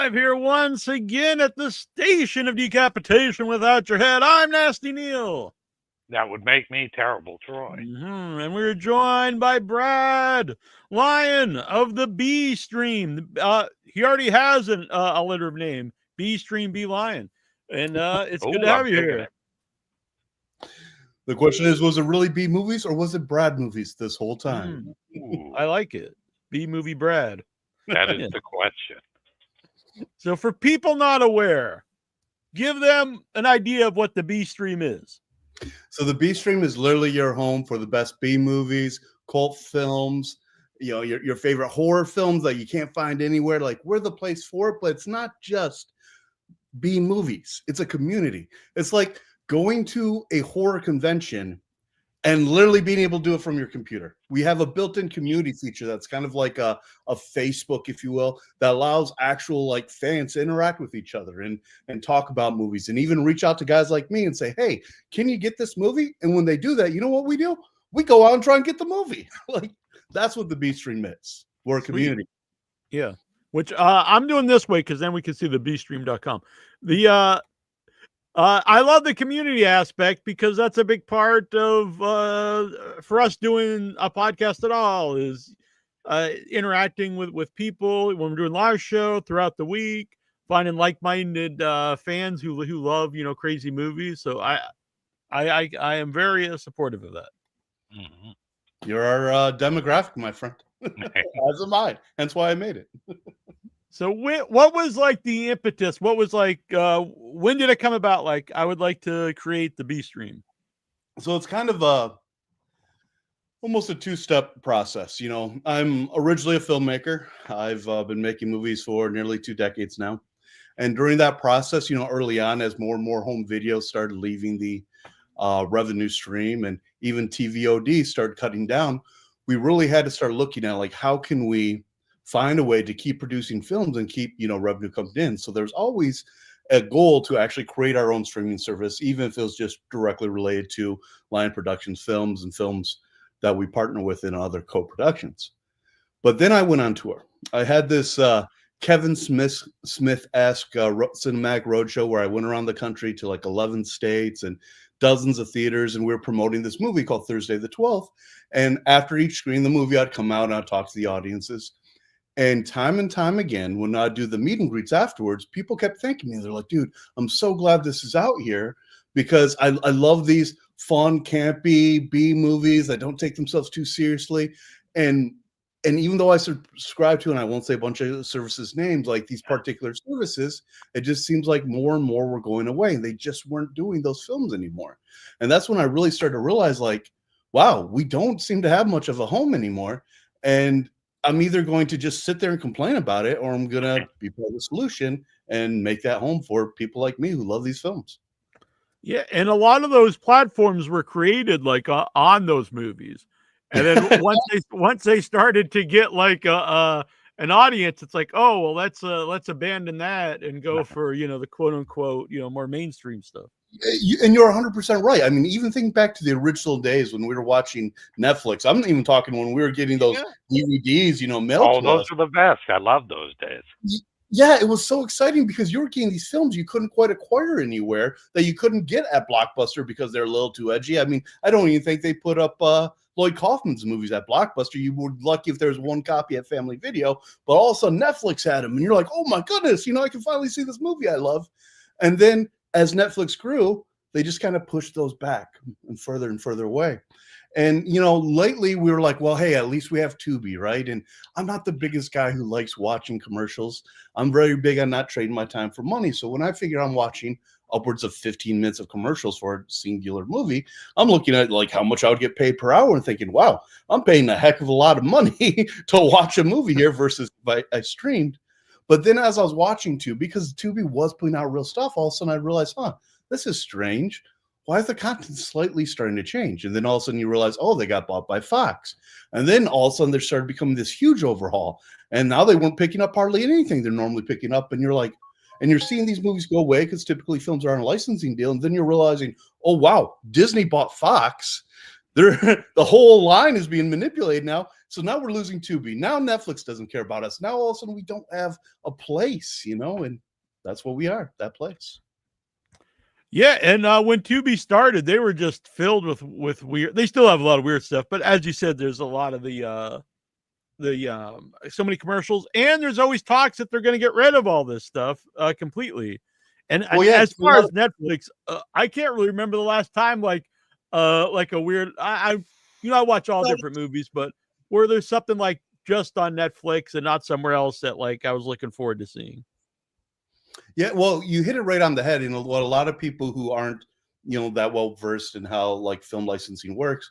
live here once again at the station of decapitation without your head. I'm Nasty Neil. That would make me terrible, Troy. And we're joined by Brad Lyon of the B Stream. He already has a alliterative name, B Stream B Lion. And it's good to have you here. The question is, was it really B movies or was it Brad movies this whole time? I like it. B movie Brad. That is the question. So for people not aware, give them an idea of what the B Stream is. So the B Stream is literally your home for the best B movies, cult films, your favorite horror films that you can't find anywhere. Like, we're the place for it, but it's not just B movies. It's a community. It's like going to a horror convention and literally being able to do it from your computer. We have a built-in community feature that's kind of like a Facebook, if you will, that allows actual like fans to interact with each other and talk about movies and even reach out to guys like me and say, hey, can you get this movie? And when they do that, you know what we do? We go out and try and get the movie. Like, that's what the B Stream is. We're a community. Yeah. Which I'm doing this way because then we can see the bstream.com. I love the community aspect because that's a big part of for us doing a podcast at all is interacting with people when we're doing live show throughout the week, finding like-minded fans who love crazy movies. So I am very supportive of that. Mm-hmm. You're our demographic, my friend. As am I. Hence why I made it. So what was like the impetus? What was like, when did it come about? Like, I would like to create the B Stream. So it's kind of almost a two-step process. I'm originally a filmmaker. I've been making movies for nearly 2 decades now. And during that process, early on, as more and more home videos started leaving the revenue stream and even TVOD started cutting down, we really had to start looking at like, how can we find a way to keep producing films and keep, revenue coming in. So there's always a goal to actually create our own streaming service, even if it was just directly related to Lyon Productions films and films that we partner with in other co-productions. But then I went on tour. I had this Kevin Smith-esque cinematic roadshow where I went around the country to like 11 states and dozens of theaters, and we were promoting this movie called Thursday the 12th. And after each screen, the movie, I'd come out and I'd talk to the audiences. And time again, when I do the meet and greets afterwards, people kept thanking me. They're like, dude, I'm so glad this is out here because I love these fun, campy B movies that don't take themselves too seriously. And even though I subscribe to, and I won't say a bunch of services names, like these particular services, it just seems like more and more were going away. And they just weren't doing those films anymore. And that's when I really started to realize, like, wow, we don't seem to have much of a home anymore. And I'm either going to just sit there and complain about it, or I'm going to be part of the solution and make that home for people like me who love these films. Yeah. And a lot of those platforms were created like on those movies. And then once they started to get like an audience, it's like, oh, well, let's abandon that and go for, the quote unquote, more mainstream stuff. And you're 100% right. I mean, even think back to the original days when we were watching Netflix. I'm not even talking when we were getting those DVDs, mailed to those us. are the best. I love those days. Yeah, it was so exciting because you were getting these films you couldn't quite acquire anywhere, that you couldn't get at Blockbuster because they're a little too edgy. I mean, I don't even think they put up Lloyd Kaufman's movies at Blockbuster. You were lucky if there was one copy at Family Video, but all of a sudden Netflix had them, and you're like, oh my goodness, I can finally see this movie I love. And then as Netflix grew, they just kind of pushed those back and further away. And, lately we were like, well, hey, at least we have Tubi, right? And I'm not the biggest guy who likes watching commercials. I'm very big on not trading my time for money. So when I figure I'm watching upwards of 15 minutes of commercials for a singular movie, I'm looking at like how much I would get paid per hour and thinking, wow, I'm paying a heck of a lot of money to watch a movie here versus if I streamed. But then as I was watching Tubi, because Tubi was putting out real stuff, all of a sudden I realized, this is strange. Why is the content slightly starting to change? And then all of a sudden you realize, oh, they got bought by Fox. And then all of a sudden there started becoming this huge overhaul. And now they weren't picking up hardly anything they're normally picking up. And you're like, and you're seeing these movies go away because typically films are on a licensing deal. And then you're realizing, oh, wow, Disney bought Fox. The whole line is being manipulated now. So now we're losing Tubi. Now Netflix doesn't care about us. Now all of a sudden we don't have a place, and that's what we are, that place. Yeah, and when Tubi started, they were just filled with weird. They still have a lot of weird stuff, but as you said, there's a lot of the so many commercials, and there's always talks that they're going to get rid of all this stuff completely. And as far as Netflix, I can't really remember the last time like a weird. I watch all different movies, but where there's something like just on Netflix and not somewhere else that like I was looking forward to seeing. Yeah, well, you hit it right on the head. What a lot of people who aren't, that well versed in how like film licensing works,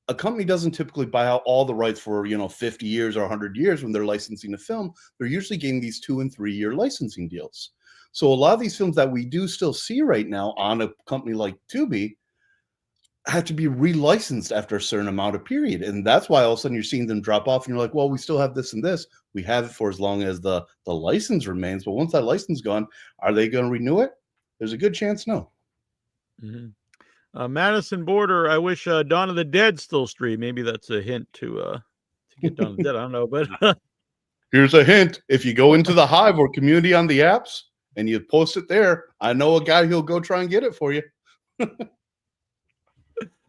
a company doesn't typically buy out all the rights for 50 years or 100 years when they're licensing a film. They're usually getting these 2 and 3 year licensing deals. So a lot of these films that we do still see right now on a company like Tubi have to be relicensed after a certain amount of period. And that's why all of a sudden you're seeing them drop off and you're like, well, we still have this and this. We have it for as long as the license remains. But once that license is gone, are they going to renew it? There's a good chance no. Mm-hmm. Madison Border, I wish Dawn of the Dead still streamed. Maybe that's a hint to get Dawn of the Dead. I don't know, but here's a hint. If you go into the Hive or community on the apps and you post it there, I know a guy who'll go try and get it for you.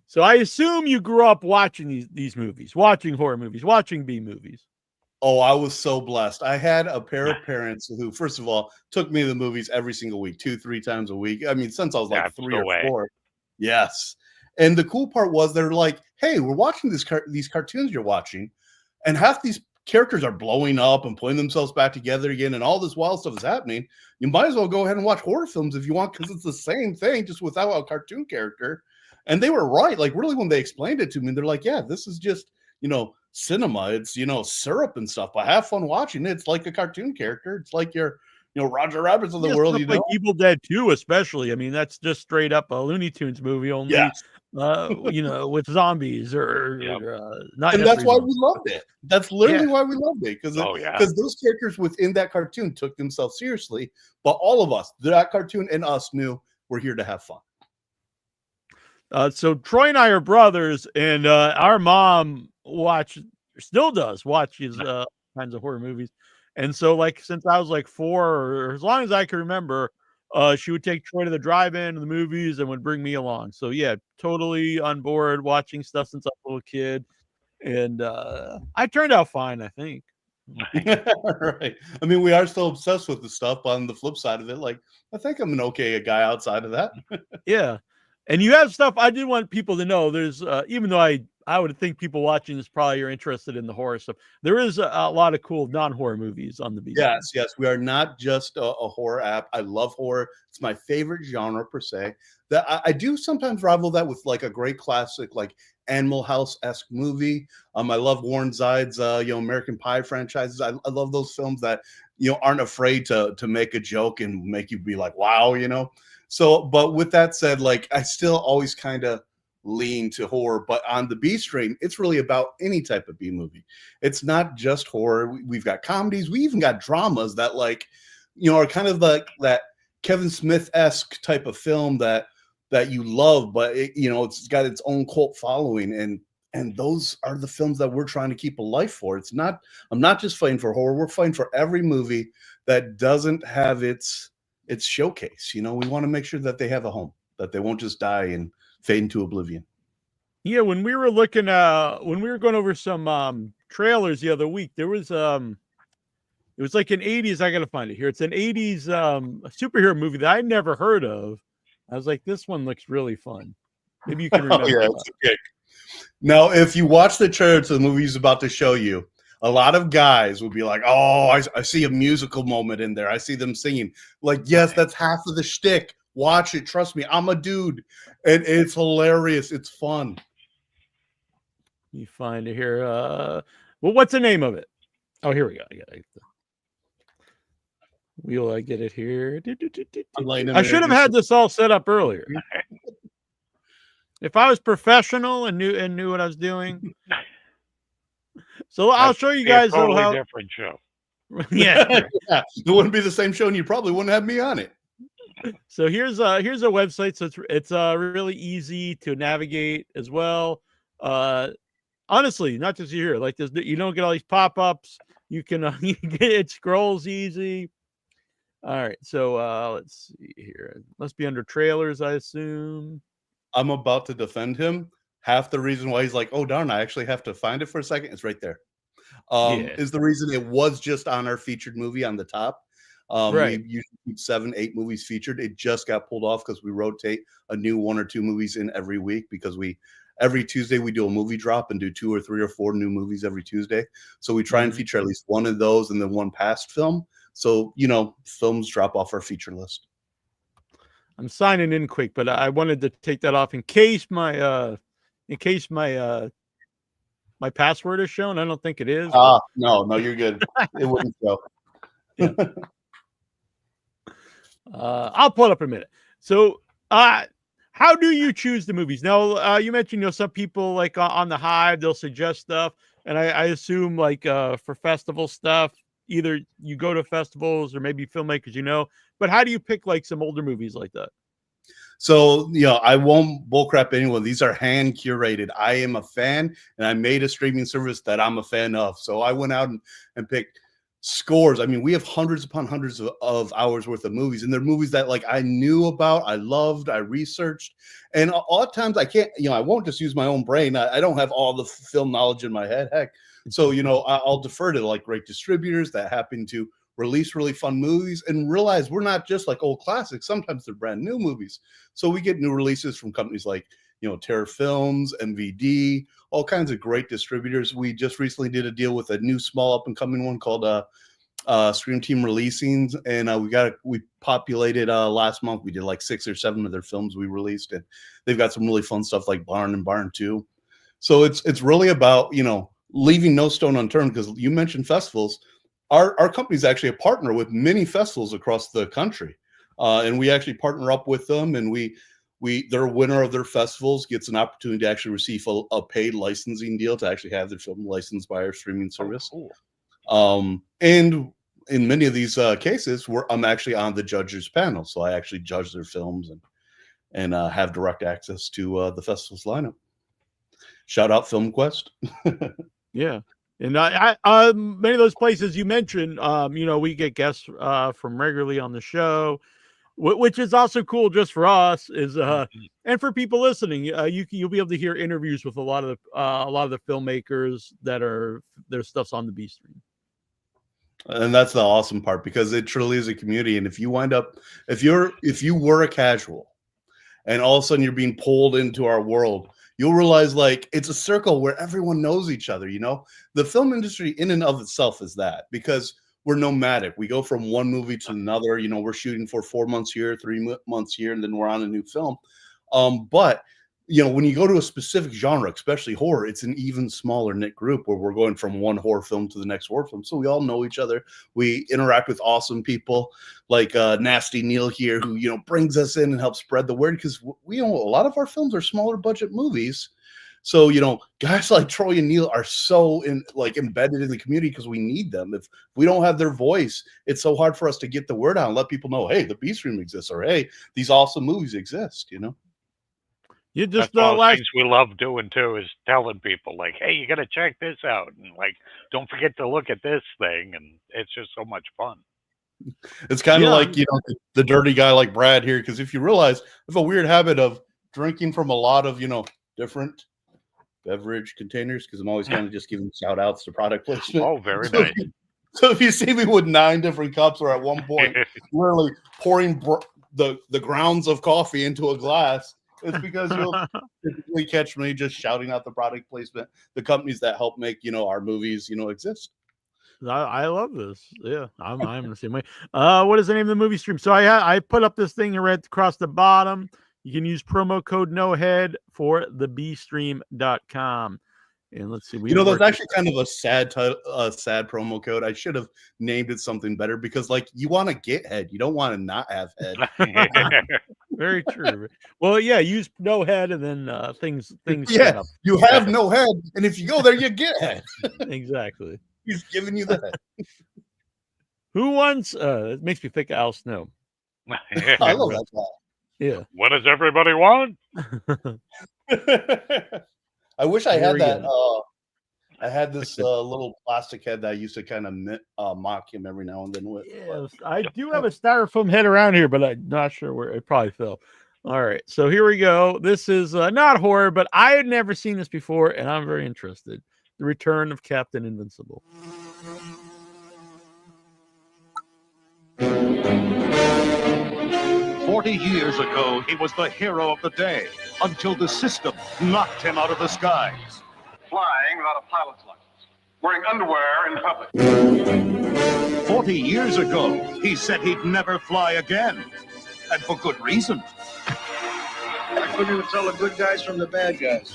So I assume you grew up watching these movies, watching horror movies, watching B movies. Oh, I was so blessed. I had a pair of parents who, first of all, took me to the movies every single week, 2-3 times a week. I mean, since I was like 3 or 4. Yes. And the cool part was they're like, hey, we're watching these cartoons you're watching, and half these characters are blowing up and putting themselves back together again, and all this wild stuff is happening. You might as well go ahead and watch horror films if you want, because it's the same thing, just without a cartoon character. And they were right. Like, really, when they explained it to me, they're like, yeah, this is just, cinema. It's, syrup and stuff, but have fun watching it. It's like a cartoon character. It's like your, Roger Rabbits of the world, like Evil Dead 2, especially. I mean, that's just straight up a Looney Tunes movie, only, with zombies or not. And that's why we loved it. That's literally why we loved it. Because those characters within that cartoon took themselves seriously. But all of us, that cartoon and us, knew we're here to have fun. So Troy and I are brothers, and our mom still does watch these kinds of horror movies. And so, like, since I was like 4, or as long as I can remember, she would take Troy to the drive-in and the movies and would bring me along. So yeah, totally on board watching stuff since I was a little kid. And I turned out fine, I think. Right. I mean, we are still obsessed with the stuff. On the flip side of it, like, I think I'm an okay guy outside of that. Yeah. And you have stuff I did want people to know. There's even though I would think people watching this probably are interested in the horror stuff. There is a lot of cool non-horror movies on the beach. Yes. We are not just a horror app. I love horror. It's my favorite genre per se. That I do sometimes rival that with like a great classic, like Animal House-esque movie. I love Warren Zeid's American Pie franchises. I love those films that aren't afraid to make a joke and make you be like, wow, So, but with that said, like, I still always kind of lean to horror, but on the B stream, it's really about any type of B movie. It's not just horror. We've got comedies. We even got dramas that, like, are kind of like that Kevin Smith-esque type of film that you love, but it's got its own cult following, and those are the films that we're trying to keep alive for. I'm not just fighting for horror. We're fighting for every movie that doesn't have its showcase. We want to make sure that they have a home, that they won't just die and fade into oblivion. Yeah, when we were looking when we were going over some trailers the other week, there was it was like an 80s, I gotta find it here. It's an 80s superhero movie that I never heard of. I was like, this one looks really fun. Maybe you can remember. It's okay. Now, if you watch the trailer to the movie he's about to show you, a lot of guys would be like, oh, I see a musical moment in there. I see them singing. Like, yes, that's half of the shtick. Watch it. Trust me. I'm a dude. And it's hilarious. It's fun. You find it here. Well, what's the name of it? Oh, here we go. Will I get it here? I should have had this all set up earlier. If I was professional and knew what I was doing. So I'll show you guys how different show. Yeah. It wouldn't be the same show, and you probably wouldn't have me on it. So here's a website. So it's really easy to navigate as well. Honestly, not just here. Like this, you don't get all these pop-ups. You can you get it scrolls easy. All right, so let's see here. It must be under trailers, I assume. I'm about to defend him. Half the reason why he's like, oh darn, I actually have to find it for a second. It's right there. Yeah. Is the reason it was just on our featured movie on the top. Right. We usually keep 7-8 movies featured. It just got pulled off because we rotate a new 1 or 2 movies in every week because every Tuesday we do a movie drop and do 2 or 3 or 4 new movies every Tuesday. So we try and feature at least one of those and then one past film. So, films drop off our feature list. I'm signing in quick, but I wanted to take that off in case my my password is shown. I don't think it is. No, you're good. It wouldn't show. Yeah. I'll pull it up in a minute. So, how do you choose the movies? Now, you mentioned, some people like on the Hive, they'll suggest stuff. And I assume like for festival stuff, either you go to festivals or maybe filmmakers, but how do you pick like some older movies like that? So, I won't bullcrap anyone. These are hand curated. I am a fan and I made a streaming service that I'm a fan of. So I went out and picked scores. I mean, we have hundreds upon hundreds of hours worth of movies, and they're movies that like I knew about, I loved, I researched, and a lot of times I can't, I won't just use my own brain. I don't have all the film knowledge in my head. Heck, so I'll defer to like great distributors that happen to release really fun movies and realize we're not just like old classics. Sometimes they're brand new movies. So we get new releases from companies like Terror Films, MVD, all kinds of great distributors. We just recently did a deal with a new small up and coming one called Scream Team Releasing, and we populated last month. We did like 6 or 7 of their films we released, and they've got some really fun stuff like Barn and Barn 2. So it's really about leaving no stone unturned, because you mentioned festivals. Our company is actually a partner with many festivals across the country, and we actually partner up with them, and their winner of their festivals gets an opportunity to actually receive a paid licensing deal to actually have their film licensed by our streaming service. Oh, cool. And in many of these cases, I'm actually on the judges panel, so I actually judge their films and have direct access to the festival's lineup. Shout out FilmQuest. Yeah. And I many of those places you mentioned, we get guests from regularly on the show, which is also cool just for us and for people listening. You'll be able to hear interviews with a lot of the filmmakers their stuff's on the B Stream. And that's the awesome part, because it truly is a community. And if you were a casual and all of a sudden you're being pulled into our world, you'll realize like it's a circle where everyone knows each other. The film industry in and of itself is that, because we're nomadic. We go from one movie to another. We're shooting for 4 months here, 3 months here, and then we're on a new film. But when you go to a specific genre, especially horror, it's an even smaller knit group where we're going from one horror film to the next horror film. So we all know each other. We interact with awesome people like Nasty Neil here, who, brings us in and helps spread the word, because a lot of our films are smaller budget movies. So, guys like Troy and Neil are so embedded in the community because we need them. If we don't have their voice, it's so hard for us to get the word out and let people know, hey, the B Stream exists, or hey, these awesome movies exist, You just That's one of the things we love doing too, is telling people like, hey, you got to check this out, and like, don't forget to look at this thing, and it's just so much fun. It's kind of like the dirty guy like Brad here, because if you realize, I have a weird habit of drinking from a lot of different beverage containers, because I'm always kind of just giving shout outs to product placement. Oh, very nice. So if you see me with 9 different cups, or at one point literally pouring the grounds of coffee into a glass, it's because you'll typically catch me just shouting out the product placement, the companies that help make our movies exist. I love this. Yeah, I'm the same way. What is the name of the movie stream? So I put up this thing right across the bottom. You can use promo code NOHEAD for thebstream.com. And let's see. That's actually kind of a sad promo code. I should have named it something better, because you want to get head. You don't want to not have head. Very true. Well, yeah, use no head, and then things. Yeah, you have no head, and if you go there, you get head. Exactly. He's giving you the head. Who wants? It makes me think of Al Snow. I love that Yeah. What does everybody want? guy. I wish I Here had we that. go. I had this little plastic head that I used to kind of mock him every now and then with. Yes, I do have a styrofoam head around here, but I'm not sure where it probably fell. All right, so here we go. This is not horror, but I had never seen this before, and I'm very interested. The Return of Captain Invincible. 40 years ago, he was the hero of the day until the system knocked him out of the skies. Flying without a pilot's license, wearing underwear in public. 40 years ago, he said he'd never fly again, and for good reason. I couldn't even tell the good guys from the bad guys.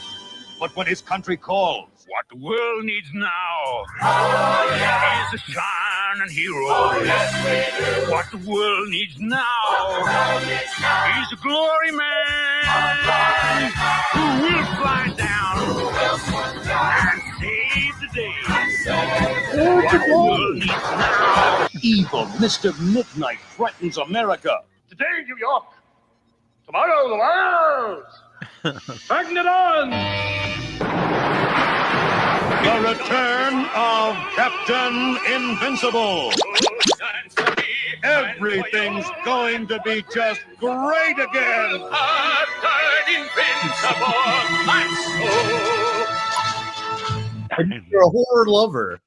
But when his country called, what the world needs now is a shining hero. What the world needs now is a glory man who will fly down and save the day. What the world needs now. evil Mr. Midnight threatens America. Today, New York. Tomorrow, the world. Bang it on! The return of Captain Invincible. Everything's going to be just great again. You're a horror lover.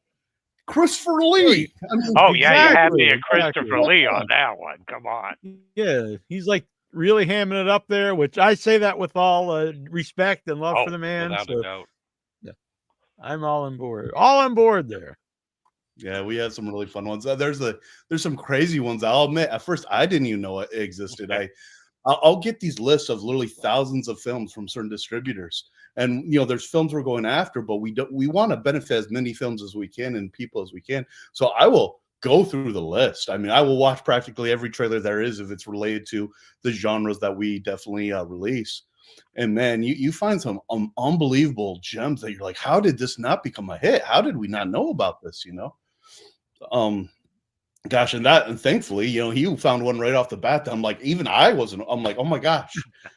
Christopher Lee. I mean, Oh yeah, you had me exactly, at Christopher Lee on that one. Come on. Yeah, he's like really hamming it up there, which I say that with all respect and love for the man. Without So a doubt. I'm all on board. All on board there. Yeah, we had some really fun ones. There's some crazy ones. I'll admit, at first I didn't even know it existed. I'll get these lists of literally thousands of films from certain distributors, and there's films we're going after, but we want to benefit as many films as we can and people as we can. So I will go through the list. I mean, I will watch practically every trailer there is if it's related to the genres that we definitely release. And man, you find some unbelievable gems that you're like, how did this not become a hit? How did we not know about this? Gosh, and thankfully, he found one right off the bat that I'm like, even I'm like, oh my gosh,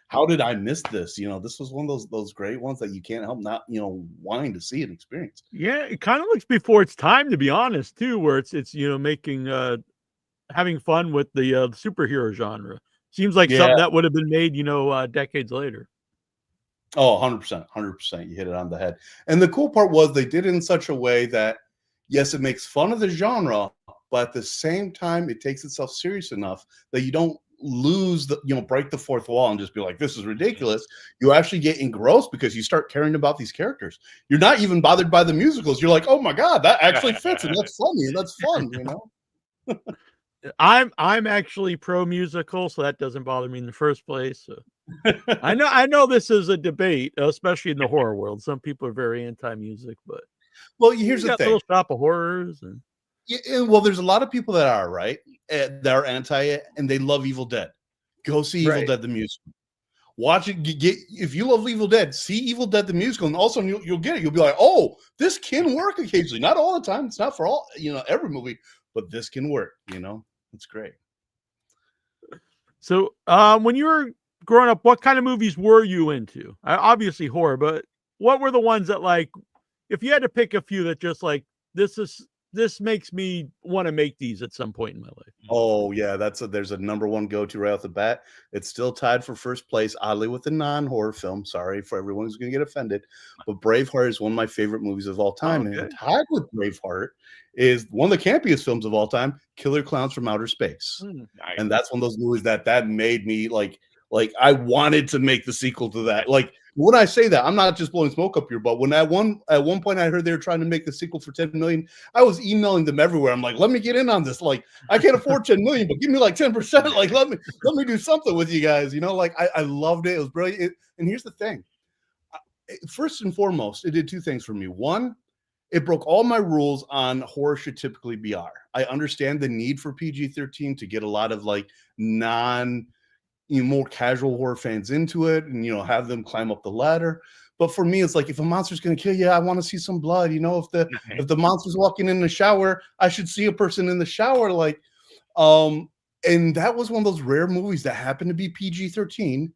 how did I miss this? This was one of those great ones that you can't help not, wanting to see and experience. Yeah, it kind of looks before its time, to be honest, too, where it's making having fun with the superhero genre. Seems like something that would have been made, decades later. Oh, 100%. You hit it on the head. And the cool part was they did it in such a way that, yes, it makes fun of the genre, but at the same time, it takes itself serious enough that you don't lose break the fourth wall and just be like, this is ridiculous. You actually get engrossed because you start caring about these characters. You're not even bothered by the musicals. You're like, oh my God, that actually fits and that's funny and that's fun, I'm actually pro musical, so that doesn't bother me in the first place. So. I know this is a debate, especially in the horror world. Some people are very anti-music, but well, here's the thing: Little Shop of Horrors, and well, there's a lot of people that are right, that are anti it, and they love Evil Dead. Go see Evil Dead the musical. Watch it. If you love Evil Dead, see Evil Dead the musical, and also you'll get it. You'll be like, oh, this can work occasionally. Not all the time. It's not for all every movie, but this can work. It's great. So, when you were growing up, what kind of movies were you into? Obviously horror, but what were the ones that, like, if you had to pick a few that just like, this makes me want to make these at some point in my life? Oh yeah, there's a number one go-to right off the bat. It's still tied for first place, oddly, with a non-horror film. Sorry for everyone who's going to get offended, but Braveheart is one of my favorite movies of all time. Okay. And tied with Braveheart is one of the campiest films of all time, Killer Clowns from Outer Space. Nice. And that's one of those movies that made me like I wanted to make the sequel to that. Like, when I say that, I'm not just blowing smoke up your butt. When at one point I heard they were trying to make the sequel for 10 million, I was emailing them everywhere. I'm like, let me get in on this. Like, I can't afford 10 million, but give me like 10%. Like, let me do something with you guys. Like, I loved it. It was brilliant. And here's the thing. First and foremost, it did two things for me. One, it broke all my rules on horror should typically be R. I understand the need for PG-13 to get a lot of like more casual horror fans into it and have them climb up the ladder. But for me, it's like, if a monster's going to kill you, I want to see some blood. If the monster's walking in the shower, I should see a person in the shower. Like, And that was one of those rare movies that happened to be PG-13,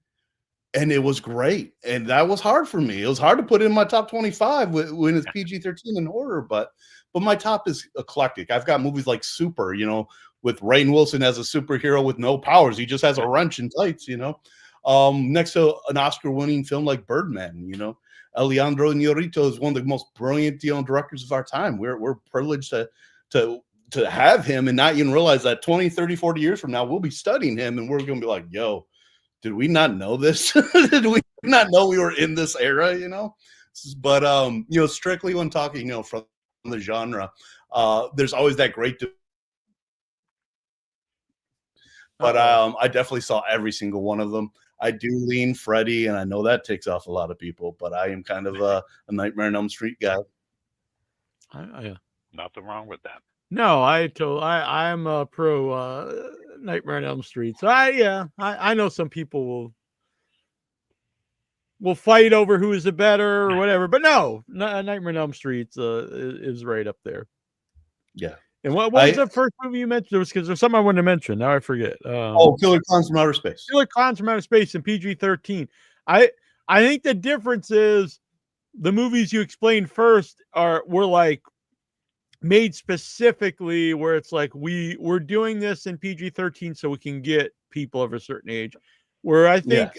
and it was great. And that was hard for me. It was hard to put in my top 25 when it's PG-13 in horror, but my top is eclectic. I've got movies like Super, with Rainn Wilson as a superhero with no powers. He just has a wrench and tights, next to an Oscar-winning film like Birdman, Alejandro Inarritu is one of the most brilliant, directors of our time. We're privileged to have him and not even realize that 20, 30, 40 years from now, we'll be studying him and we're going to be like, yo, did we not know this? Did we not know we were in this era, But, strictly when talking, from the genre, there's always that great but I definitely saw every single one of them. I do lean Freddy, and I know that ticks off a lot of people, but I am kind of a Nightmare on Elm Street guy. Nothing wrong with that. No, I'm a pro Nightmare on Elm Street. So I know some people will fight over who is the better or whatever, but no, Nightmare on Elm Street is right up there. Yeah. And what was the first movie you mentioned? It was because there's something I wanted to mention. Now I forget. Killer Clowns from Outer Space. Killer Clowns from Outer Space and PG-13. I think the difference is the movies you explained first were like made specifically where it's like we're doing this in PG-13 so we can get people of a certain age. Where I think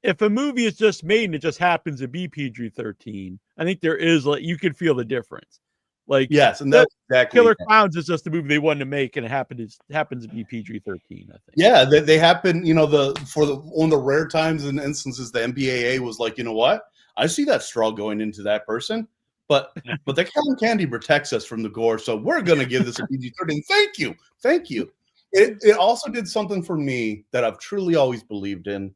if a movie is just made and it just happens to be PG-13, I think there is you can feel the difference. Like yes, and that's exactly Killer Clowns is just the movie they wanted to make, and it happens to be PG-13. I think. Yeah, they happen. One of the rare times and instances the MPAA was like, you know what? I see that straw going into that person, but the cotton candy protects us from the gore, so we're gonna give this a PG-13. Thank you. It also did something for me that I've truly always believed in.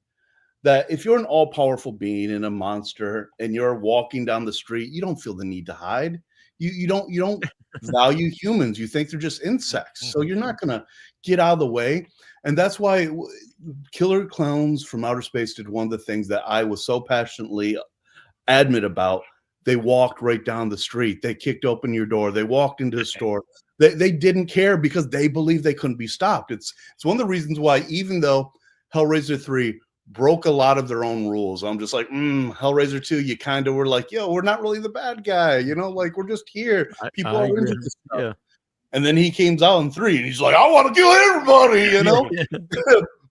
That if you're an all-powerful being and a monster, and you're walking down the street, you don't feel the need to hide. You don't value humans. You think they're just insects. So you're not going to get out of the way. And that's why Killer Clowns from Outer Space did one of the things that I was so passionately adamant about. They walked right down the street. They kicked open your door. They walked into the store. They didn't care because they believed they couldn't be stopped. It's one of the reasons why, even though Hellraiser 3 broke a lot of their own rules, I'm just like, Hellraiser 2, you kind of were like, yo, we're not really the bad guy, like we're just here. People are into this stuff. Yeah. And then he came out in 3 and he's like, I want to kill everybody,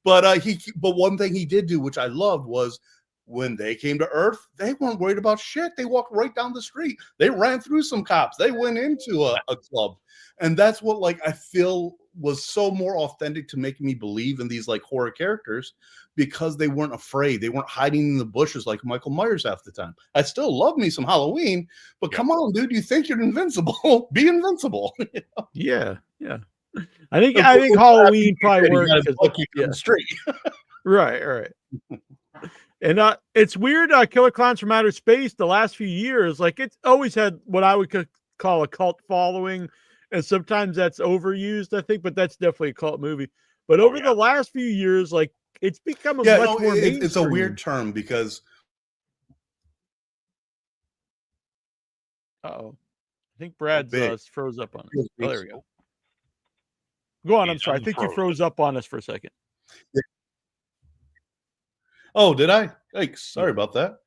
but one thing he did do, which I loved, was when they came to Earth, they weren't worried about shit. They walked right down the street. They ran through some cops. They went into a club. And that's what I feel was so more authentic to make me believe in these horror characters, because they weren't afraid. They weren't hiding in the bushes like Michael Myers half the time. I still love me some Halloween, but come on, dude, you think you're invincible? Be invincible. Yeah. I think Halloween probably works on the street. Right. And it's weird. Killer Clowns from Outer Space, the last few years, it's always had what I would call a cult following, and sometimes that's overused, I think, but that's definitely a cult movie. But over the last few years, it's become a much more mainstream. It's a weird term because. I think Brad's froze up on us. Oh, there we go. Go on. I'm sorry. I think you froze up on us for a second. Yeah. Oh, did I? Yikes. Sorry about that.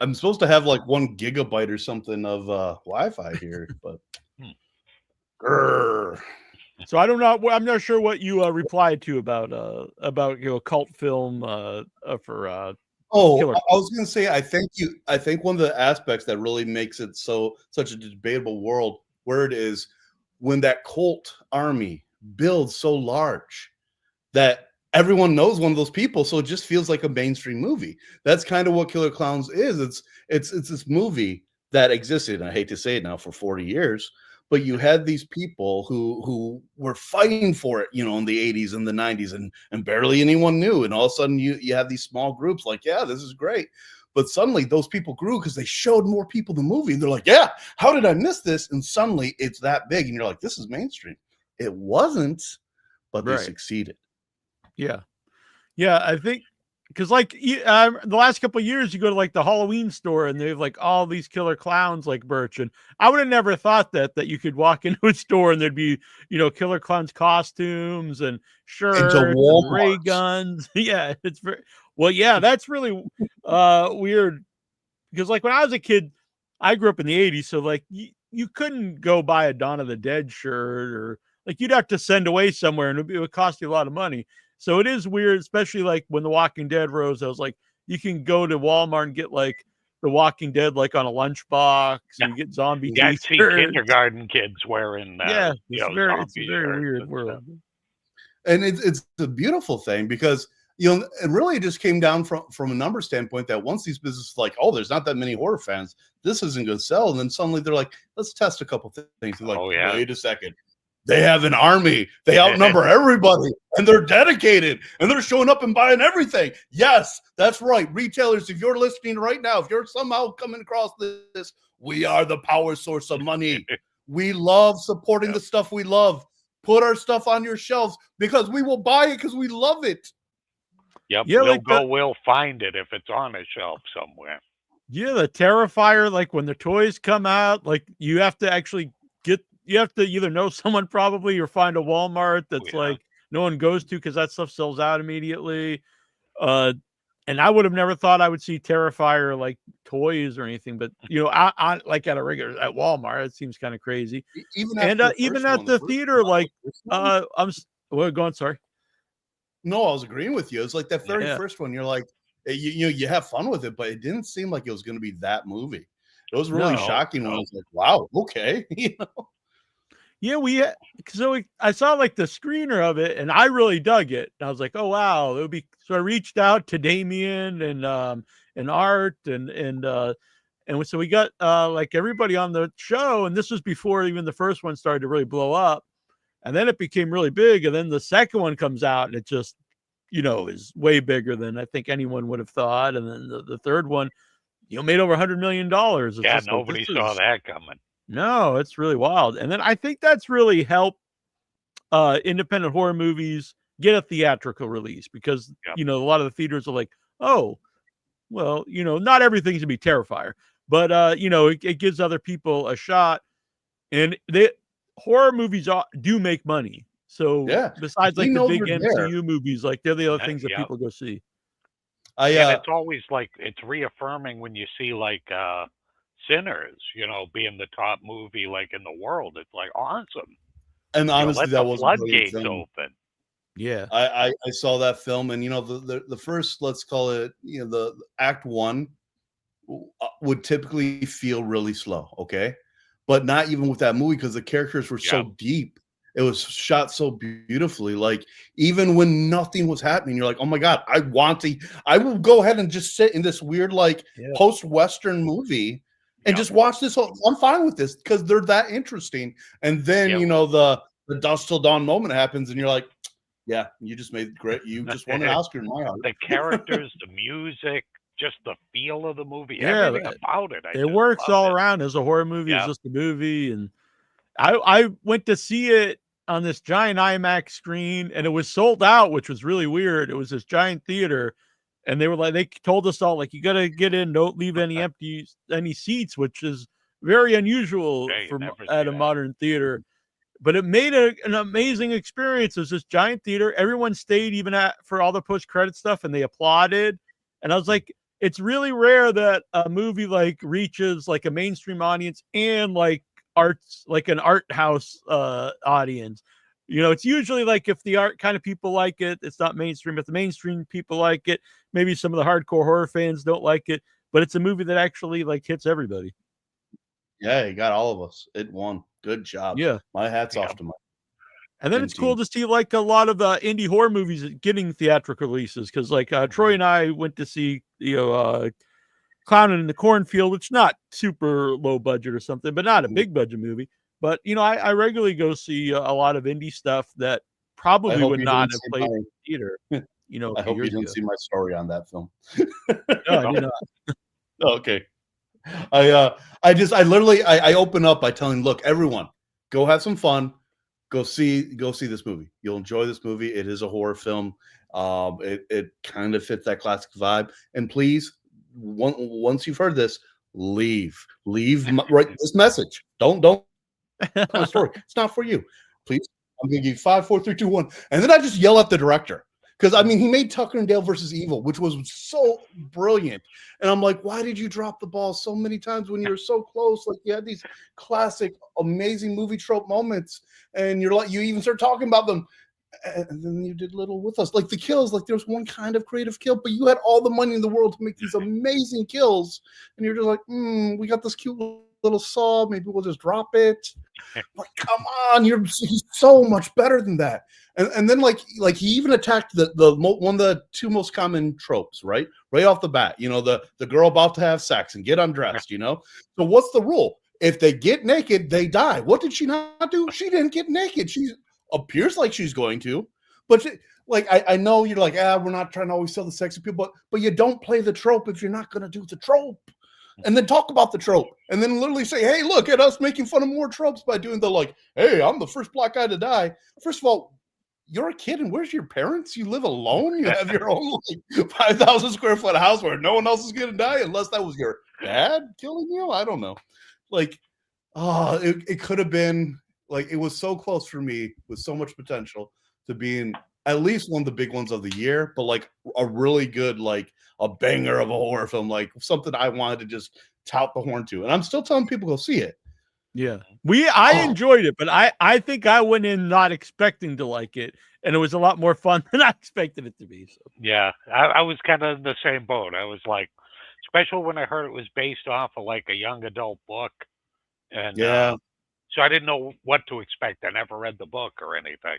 I'm supposed to have 1 gigabyte or something of Wi-Fi here, but. So I don't know. I'm not sure what you replied to about cult film for. I was going to say I think one of the aspects that really makes it such a debatable word is when that cult army builds so large that everyone knows one of those people, so it just feels like a mainstream movie. That's kind of what Killer Clowns is. It's this movie that existed, and I hate to say it now, for 40 years. But you had these people who were fighting for it, in the 80s and the 90s, and barely anyone knew. And all of a sudden you have these small groups this is great. But suddenly those people grew because they showed more people the movie. And they're like, yeah, how did I miss this? And suddenly it's that big. And you're like, this is mainstream. It wasn't, but they succeeded. Yeah. I think because like the last couple of years, you go to like the Halloween store and they have like all these killer clowns like merch, and I would have never thought that you could walk into a store and there'd be killer clowns costumes and shirts and ray guns. Yeah, it's very well. Yeah, that's really weird because like when I was a kid, I grew up in the '80s, so like you couldn't go buy a Dawn of the Dead shirt, or like you'd have to send away somewhere and it would cost you a lot of money. So it is weird, especially like when The Walking Dead rose. I was like, you can go to Walmart and get like The Walking Dead like on a lunchbox, and you get zombie I see t-shirts. kindergarten kids wearing it's a very weird world. And it's a beautiful thing because it really just came down from a number standpoint that once these businesses like, oh, there's not that many horror fans, this isn't going to sell, and then suddenly they're like, let's test a couple things. They're like, wait a second. They have an army. They outnumber everybody, and they're dedicated, and they're showing up and buying everything. Yes, that's right. Retailers, if you're listening right now, if you're somehow coming across this, we are the power source of money. We love supporting the stuff we love. Put our stuff on your shelves because we will buy it because we love it. Yep, Yeah, we'll find it if it's on a shelf somewhere. Yeah, the Terrifier, like when the toys come out, like you have to actually you have to either know someone probably or find a Walmart that's like no one goes to because that stuff sells out immediately. And I would have never thought I would see Terrifier like toys or anything, but I like at Walmart, it seems kind of crazy. Even at the theater, like go on, sorry. No, I was agreeing with you. It's like that very first one. You're like, you have fun with it, but it didn't seem like it was going to be that movie. It was really shocking when I was like, wow, okay, Yeah, I saw like the screener of it and I really dug it. And I was like, oh wow, it would be. So I reached out to Damien and Art and so we got like everybody on the show, and this was before even the first one started to really blow up, and then it became really big, and then the second one comes out and it just is way bigger than I think anyone would have thought, and then the third one made over $100 million. Yeah, nobody saw that coming. No, it's really wild. And then I think that's really helped independent horror movies get a theatrical release because, a lot of the theaters are like, oh, well, not everything's gonna be Terrifier, but, it gives other people a shot. And horror movies do make money. So besides like the big MCU movies, like they're the other things that people go see. It's always like, it's reaffirming when you see like, Sinners, being the top movie like in the world. It's like awesome. And honestly, that was floodgates open. Yeah, I saw that film, and the first, let's call it, the act one would typically feel really slow, okay, but not even with that movie because the characters were so deep. It was shot so beautifully. Like even when nothing was happening, you're like, oh my god, I will go ahead and just sit in this weird like post-Western movie. And just watch this I'm fine with this because they're that interesting. And then, the Dusk Till Dawn moment happens and you're like, yeah, you just made it great. You just won an Oscar in my heart. The characters, the music, just the feel of the movie, everything about it. It works all around as a horror movie. It's just a movie. And I went to see it on this giant IMAX screen and it was sold out, which was really weird. It was this giant theater. And they were like, they told us all, like, you got to get in, don't leave any seats, which is very unusual at a modern theater. But it made an amazing experience. It was this giant theater. Everyone stayed even for all the post-credit stuff, and they applauded. And I was like, it's really rare that a movie like reaches like a mainstream audience and like an art house audience. It's usually like if the art kind of people like it, it's not mainstream. If the mainstream people like it, maybe some of the hardcore horror fans don't like it, but it's a movie that actually like hits everybody. Yeah, you got all of us. It won. Good job. Yeah. My hat's off to my. And then it's cool to see like a lot of indie horror movies getting theatrical releases. Cause like Troy and I went to see, Clownin' in the Cornfield, which not super low budget or something, but not a big budget movie. But, I regularly go see a lot of indie stuff that probably would not have played in the theater. I hope you didn't see my story on that film. No, I did not. Okay. I open up by telling, look, everyone, go have some fun. Go see this movie. You'll enjoy this movie. It is a horror film. It kind of fits that classic vibe. And please, once you've heard this, leave. Write this message. Don't my story. It's not for you. Please, I'm gonna give you 5, 4, 3, 2, 1, and then I just yell at the director. Because I mean, he made Tucker and Dale versus Evil, which was so brilliant. And I'm like, why did you drop the ball so many times when you were so close? Like you had these classic, amazing movie trope moments, and you're like, you even start talking about them, and then you did little with us. Like the kills, like there's one kind of creative kill, but you had all the money in the world to make these amazing kills, and you're just like, we got this cute little saw. Maybe we'll just drop it. Like, come on, he's so much better than that. And then like he even attacked the one of the two most common tropes, right off the bat. You know, the girl about to have sex and get undressed. You know, so what's the rule? If they get naked, they die. What did she not do? She didn't get naked. She appears like she's going to, but I know you're like, we're not trying to always sell the sexy people, but you don't play the trope if you're not going to do the trope. And then talk about the trope, and then literally say, hey, look at us making fun of more tropes by doing the like, hey, I'm the first black guy to die. First of all, you're a kid, and where's your parents? You live alone? You have your own like 5,000 square foot house where no one else is going to die unless that was your dad killing you? I don't know. Like, it could have been, like, it was so close for me with so much potential to being at least one of the big ones of the year, but like a really good, like a banger of a horror film, like something I wanted to just tout the horn to. And I'm still telling people to see it. Yeah. I enjoyed it, but I think I went in not expecting to like it, and it was a lot more fun than I expected it to be. So. Yeah, I was kind of in the same boat. I was like, especially when I heard it was based off of like a young adult book. And so I didn't know what to expect. I never read the book or anything.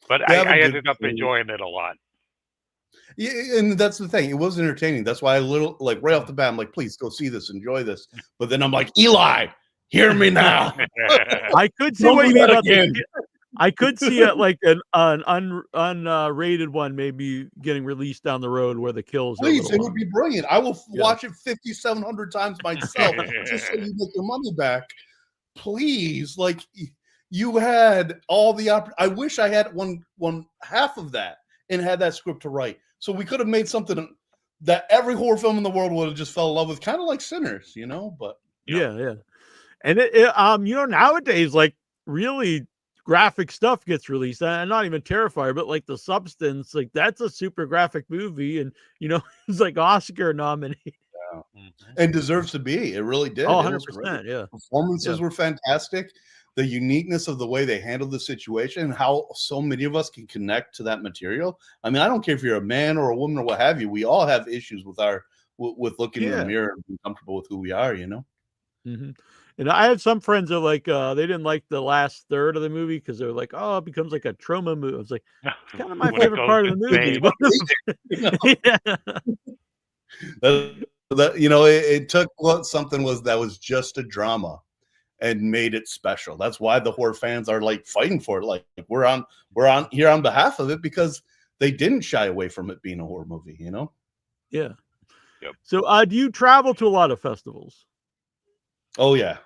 But I ended up enjoying it a lot. Yeah, and that's the thing. It was entertaining. That's why right off the bat, I'm like, please go see this, enjoy this. But then I'm like, Eli, hear me now. I could see what you mean about I could see it like an unrated one maybe getting released down the road where the kills. Please, it would be brilliant. I will watch it 5,700 times myself just so you get your money back. Please, like. You had all the I wish I had one half of that and had that script to write. So we could have made something that every horror film in the world would have just fell in love with, kind of like Sinners, you know. But yeah. And you know, nowadays, like really graphic stuff gets released. I'm not even Terrifier, but like The Substance, like that's a super graphic movie, and you know, it's like Oscar nominated. And deserves to be. It really did. 100%. Yeah. Performances were fantastic. The uniqueness of the way they handled the situation, and how so many of us can connect to that material. I mean, I don't care if you're a man or a woman or what have you. We all have issues with with looking in the mirror and being comfortable with who we are, you know? Mm-hmm. And I had some friends that like, they didn't like the last third of the movie because they're like, oh, it becomes like a trauma movie. I was like, it's kind of my favorite part of the movie. That you know, it took something that was just a drama and made it special. That's why the horror fans are like fighting for it. Like we're on here on behalf of it because they didn't shy away from it being a horror movie, you know? Yeah. Yep. So do you travel to a lot of festivals? Oh yeah.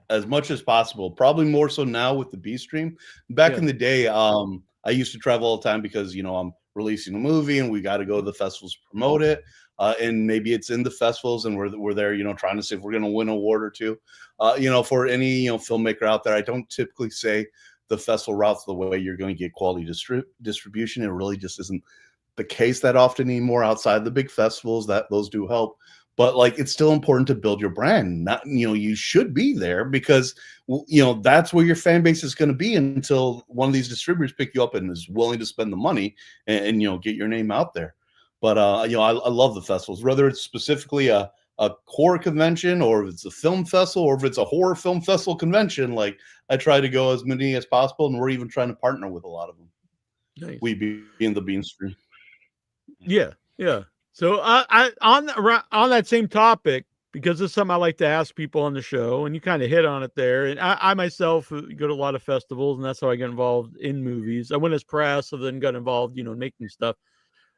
As much as possible. Probably more so now with the B stream. Back in the day, I used to travel all the time because, you know, I'm releasing a movie and we got to go to the festivals to promote it. And maybe it's in the festivals and we're there, you know, trying to see if we're going to win an award or two. You know, for any, you know, filmmaker out there, I don't typically say the festival route's the way you're going to get quality distribution. It really just isn't the case that often anymore outside the big festivals. Those do help. But like, it's still important to build your brand. Not, you know, you should be there because, you know, that's where your fan base is going to be until one of these distributors pick you up and is willing to spend the money and you know, get your name out there. But, you know, I love the festivals, whether it's specifically a horror convention or if it's a film festival or if it's a horror film festival convention. Like I try to go as many as possible. And we're even trying to partner with a lot of them. Nice. We be in the Bean Stream. Yeah. So on that same topic, because this is something I like to ask people on the show, and you kind of hit on it there. And I myself go to a lot of festivals, and that's how I get involved in movies. I went as press, so then got involved, you know, in making stuff.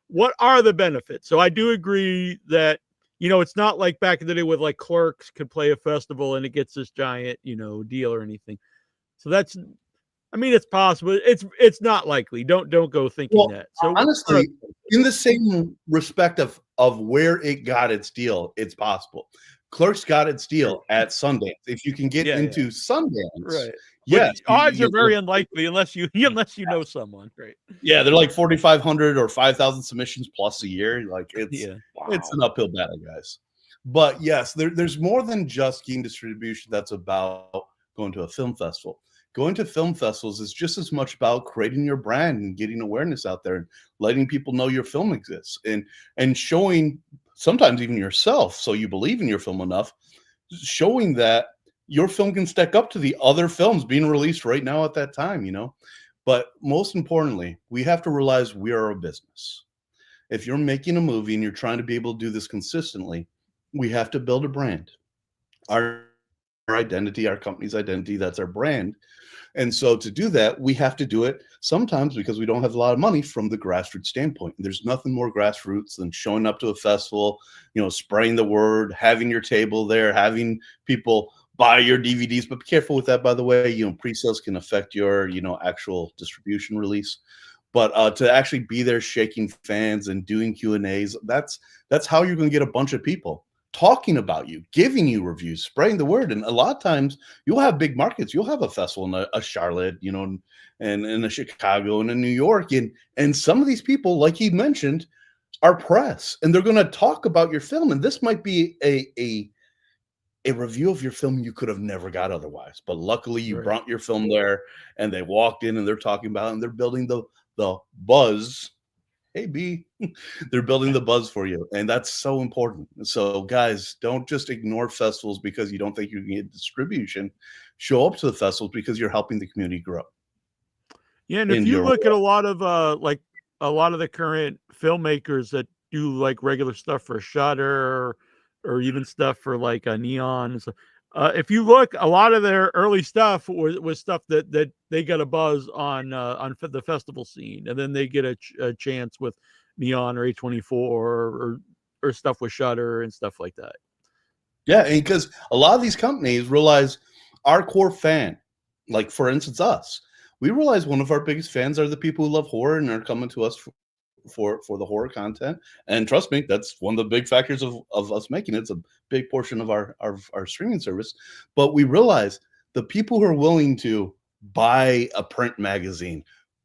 What are the benefits? So I do agree that, you know, it's not like back in the day with like Clerks could play a festival and it gets this giant, you know, deal or anything. So that's I mean, it's possible. It's not likely. Don't go thinking that. So honestly, in the same respect of where it got its deal, it's possible. Clerks got its deal at Sundance. If you can get into Sundance, right. yes, Odds are very unlikely unless you know someone, right? Yeah, they're like 4,500 or 5,000 submissions plus a year. Like it's an uphill battle, guys. But yes, there's more than just getting distribution that's about going to a film festival. Going to film festivals is just as much about creating your brand and getting awareness out there and letting people know your film exists and showing sometimes even yourself, so you believe in your film enough, showing that your film can stack up to the other films being released right now at that time, you know. But most importantly, we have to realize we are a business. If you're making a movie and you're trying to be able to do this consistently, we have to build a brand. Our identity, our company's identity, that's our brand. And so to do that, we have to do it sometimes because we don't have a lot of money from the grassroots standpoint. There's nothing more grassroots than showing up to a festival, you know, spreading the word, having your table there, having people buy your DVDs. But be careful with that, by the way. You know, pre-sales can affect your, you know, actual distribution release. But to actually be there shaking fans and doing Q&As, that's how you're going to get a bunch of people talking about you, giving you reviews, spreading the word. And a lot of times you'll have big markets. You'll have a festival in a Charlotte, you know, and in a Chicago and in New York. And some of these people, like he mentioned, are press, and they're going to talk about your film. And this might be a review of your film you could have never got otherwise. But luckily you brought your film there and they walked in and they're talking about it and they're building the buzz. Hey, B, they're building the buzz for you. And that's so important. So guys, don't just ignore festivals because you don't think you can get distribution. Show up to the festivals because you're helping the community grow. Yeah. And if you look at a lot of the current filmmakers that do like regular stuff for Shudder or even stuff for like a Neon. So, if you look, a lot of their early stuff was stuff that they got a buzz on the festival scene, and then they get a chance with Neon or A24 or stuff with Shudder and stuff like that. Yeah, and because a lot of these companies realize our core fan, like for instance us, we realize one of our biggest fans are the people who love horror and are coming to us for the horror content. And trust me, that's one of the big factors of us making it. It's a big portion of our streaming service. But we realize the people who are willing to buy a print magazine,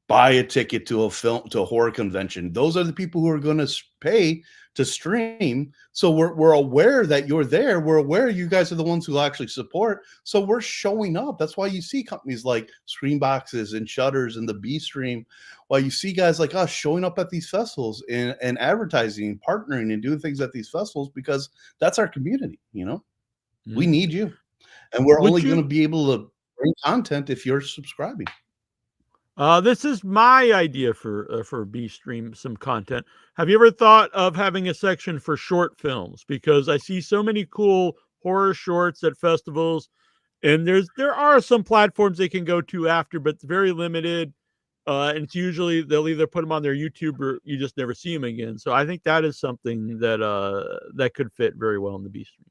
buy a ticket to a horror convention, those are the people who are going to pay to stream. So we're aware that you're there. We're aware you guys are the ones who actually support. So we're showing up. That's why you see companies like Screenboxes and Shutters and the B Stream. Why you see guys like us showing up at these festivals and advertising, partnering, and doing things at these festivals, because that's our community. You know, we need you, and we're only going to be able to bring content if you're subscribing. This is my idea for B Stream, some content. Have you ever thought of having a section for short films? Because I see so many cool horror shorts at festivals, and there are some platforms they can go to after, but it's very limited. And it's usually they'll either put them on their YouTube or you just never see them again. So I think that is something that could fit very well in the B Stream.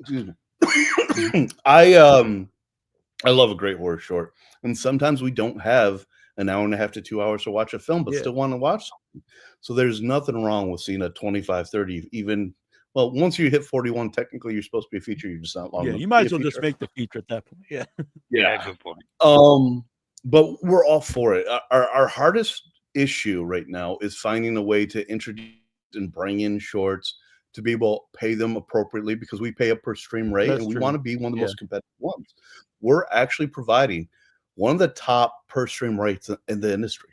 Excuse me. I love a great horror short. And sometimes we don't have an hour and a half to 2 hours to watch a film, but still want to watch something. So there's nothing wrong with seeing a 25, 30, even, well, once you hit 41, technically you're supposed to be a feature. You're just not long enough. Yeah, you might as well just make the feature at that point. Yeah. Yeah, good point. But we're all for it. Our hardest issue right now is finding a way to introduce and bring in shorts to be able to pay them appropriately, because we pay a per stream rate. That's and we true. want to be one of the most competitive ones. We're actually providing one of the top per stream rates in the industry.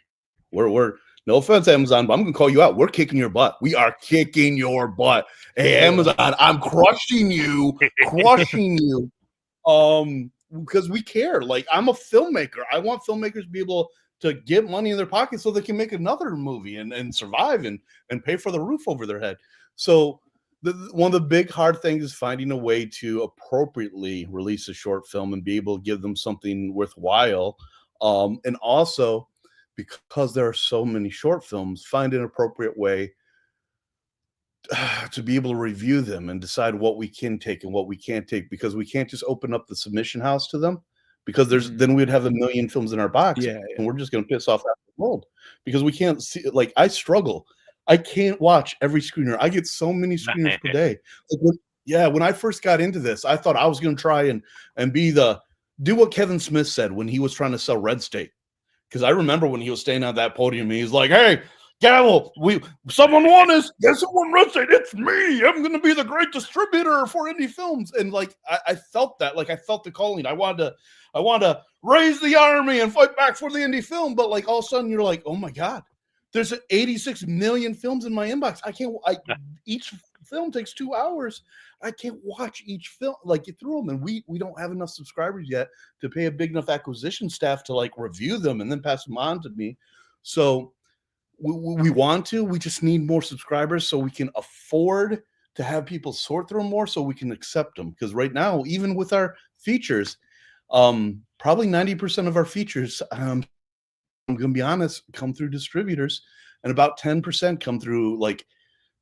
We're no offense, Amazon, but I'm gonna call you out. We're kicking your butt. We are kicking your butt. Hey, Amazon, I'm crushing you, crushing you. Because we care. Like, I'm a filmmaker. I want filmmakers to be able to get money in their pocket so they can make another movie and survive and pay for the roof over their head. So one of the big hard things is finding a way to appropriately release a short film and be able to give them something worthwhile. And also, because there are so many short films, find an appropriate way to be able to review them and decide what we can take and what we can't take, because we can't just open up the submission house to them, because then we'd have a million films in our box, Yeah, and we're just going to piss off half the world because we can't see. Like, I struggle. I can't watch every screener. I get so many screeners per day. Like, when I first got into this, I thought I was going to try and do what Kevin Smith said when he was trying to sell Red State. Because I remember when he was staying on that podium, he's like, "Hey, Gavel, someone won us. Guess who won Red State? It's me. I'm going to be the great distributor for indie films." And like, I felt that. Like, I felt the calling. I wanted to raise the army and fight back for the indie film. But like, all of a sudden, you're like, "Oh my God, there's 86 million films in my inbox. Each film takes 2 hours. I can't watch each film, like, get through them. And we don't have enough subscribers yet to pay a big enough acquisition staff to like review them and then pass them on to me. So we want to, we just need more subscribers so we can afford to have people sort through them more so we can accept them. Because right now, even with our features, probably 90% of our features, I'm going to be honest, come through distributors, and about 10% come through like,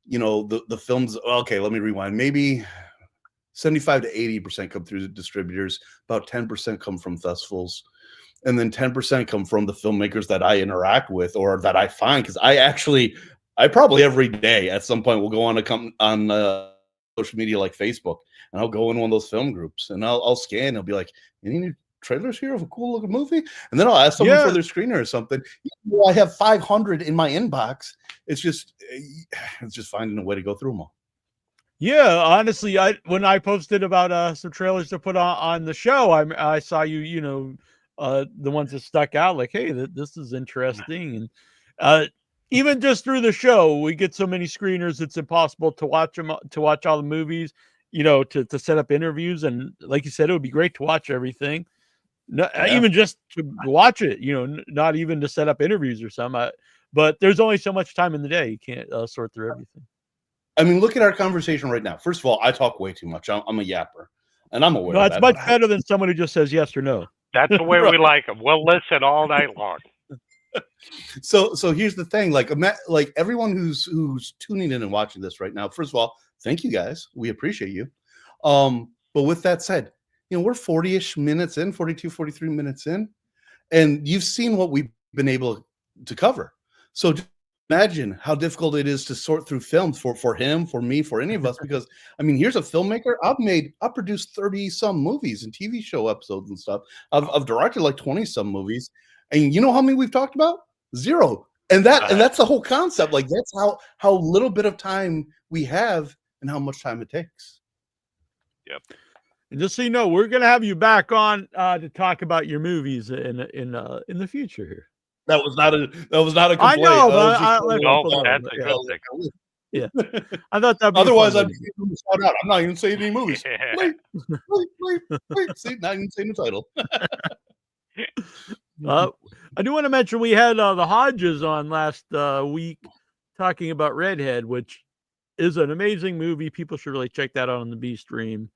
the films. Okay, let me rewind. Maybe 75 to 80% come through the distributors. About 10% come from festivals. And then 10% come from the filmmakers that I interact with or that I find. Because I probably every day at some point will go on social media like Facebook, and I'll go in one of those film groups and I'll scan. I'll be like, "Any new trailers here of a cool looking movie?" And then I'll ask someone for their screener or something. I have 500 in my inbox. It's just finding a way to go through them all. Yeah, honestly, when I posted about some trailers to put on the show, I saw you, the ones that stuck out, like, hey, this is interesting. And even just through the show, we get so many screeners, it's impossible to watch all the movies, to set up interviews. And like you said, it would be great to watch everything. Even just to watch it, not even to set up interviews or something. But there's only so much time in the day. You can't sort through everything. I mean, look at our conversation right now. First of all, I talk way too much. I'm a yapper, and I'm aware of that. It's much better than someone who just says yes or no. That's the way we like them. We'll listen all night long. So here's the thing. Like everyone who's tuning in and watching this right now, first of all, thank you guys. We appreciate you. But with that said, we're 40-ish minutes in, 42, 43 minutes in, and you've seen what we've been able to cover. So just imagine how difficult it is to sort through films for him, for me, for any of us. Because I mean, here's a filmmaker. I've produced 30 some movies and TV show episodes and stuff. I've directed like 20 some movies, and you know how many we've talked about? 0. And that's the whole concept. Like, that's how little bit of time we have and how much time it takes. Yep. And just so you know, we're gonna have you back on to talk about your movies in the future here. That was not a complaint. I know, but that's a good thing. Yeah, I thought that'd be otherwise fun. I'd be shout out. I'm not even saying any movies. Wait. See, not even saying the title. I do want to mention we had the Hodges on last week talking about Redhead, which is an amazing movie. People should really check that out on the B stream.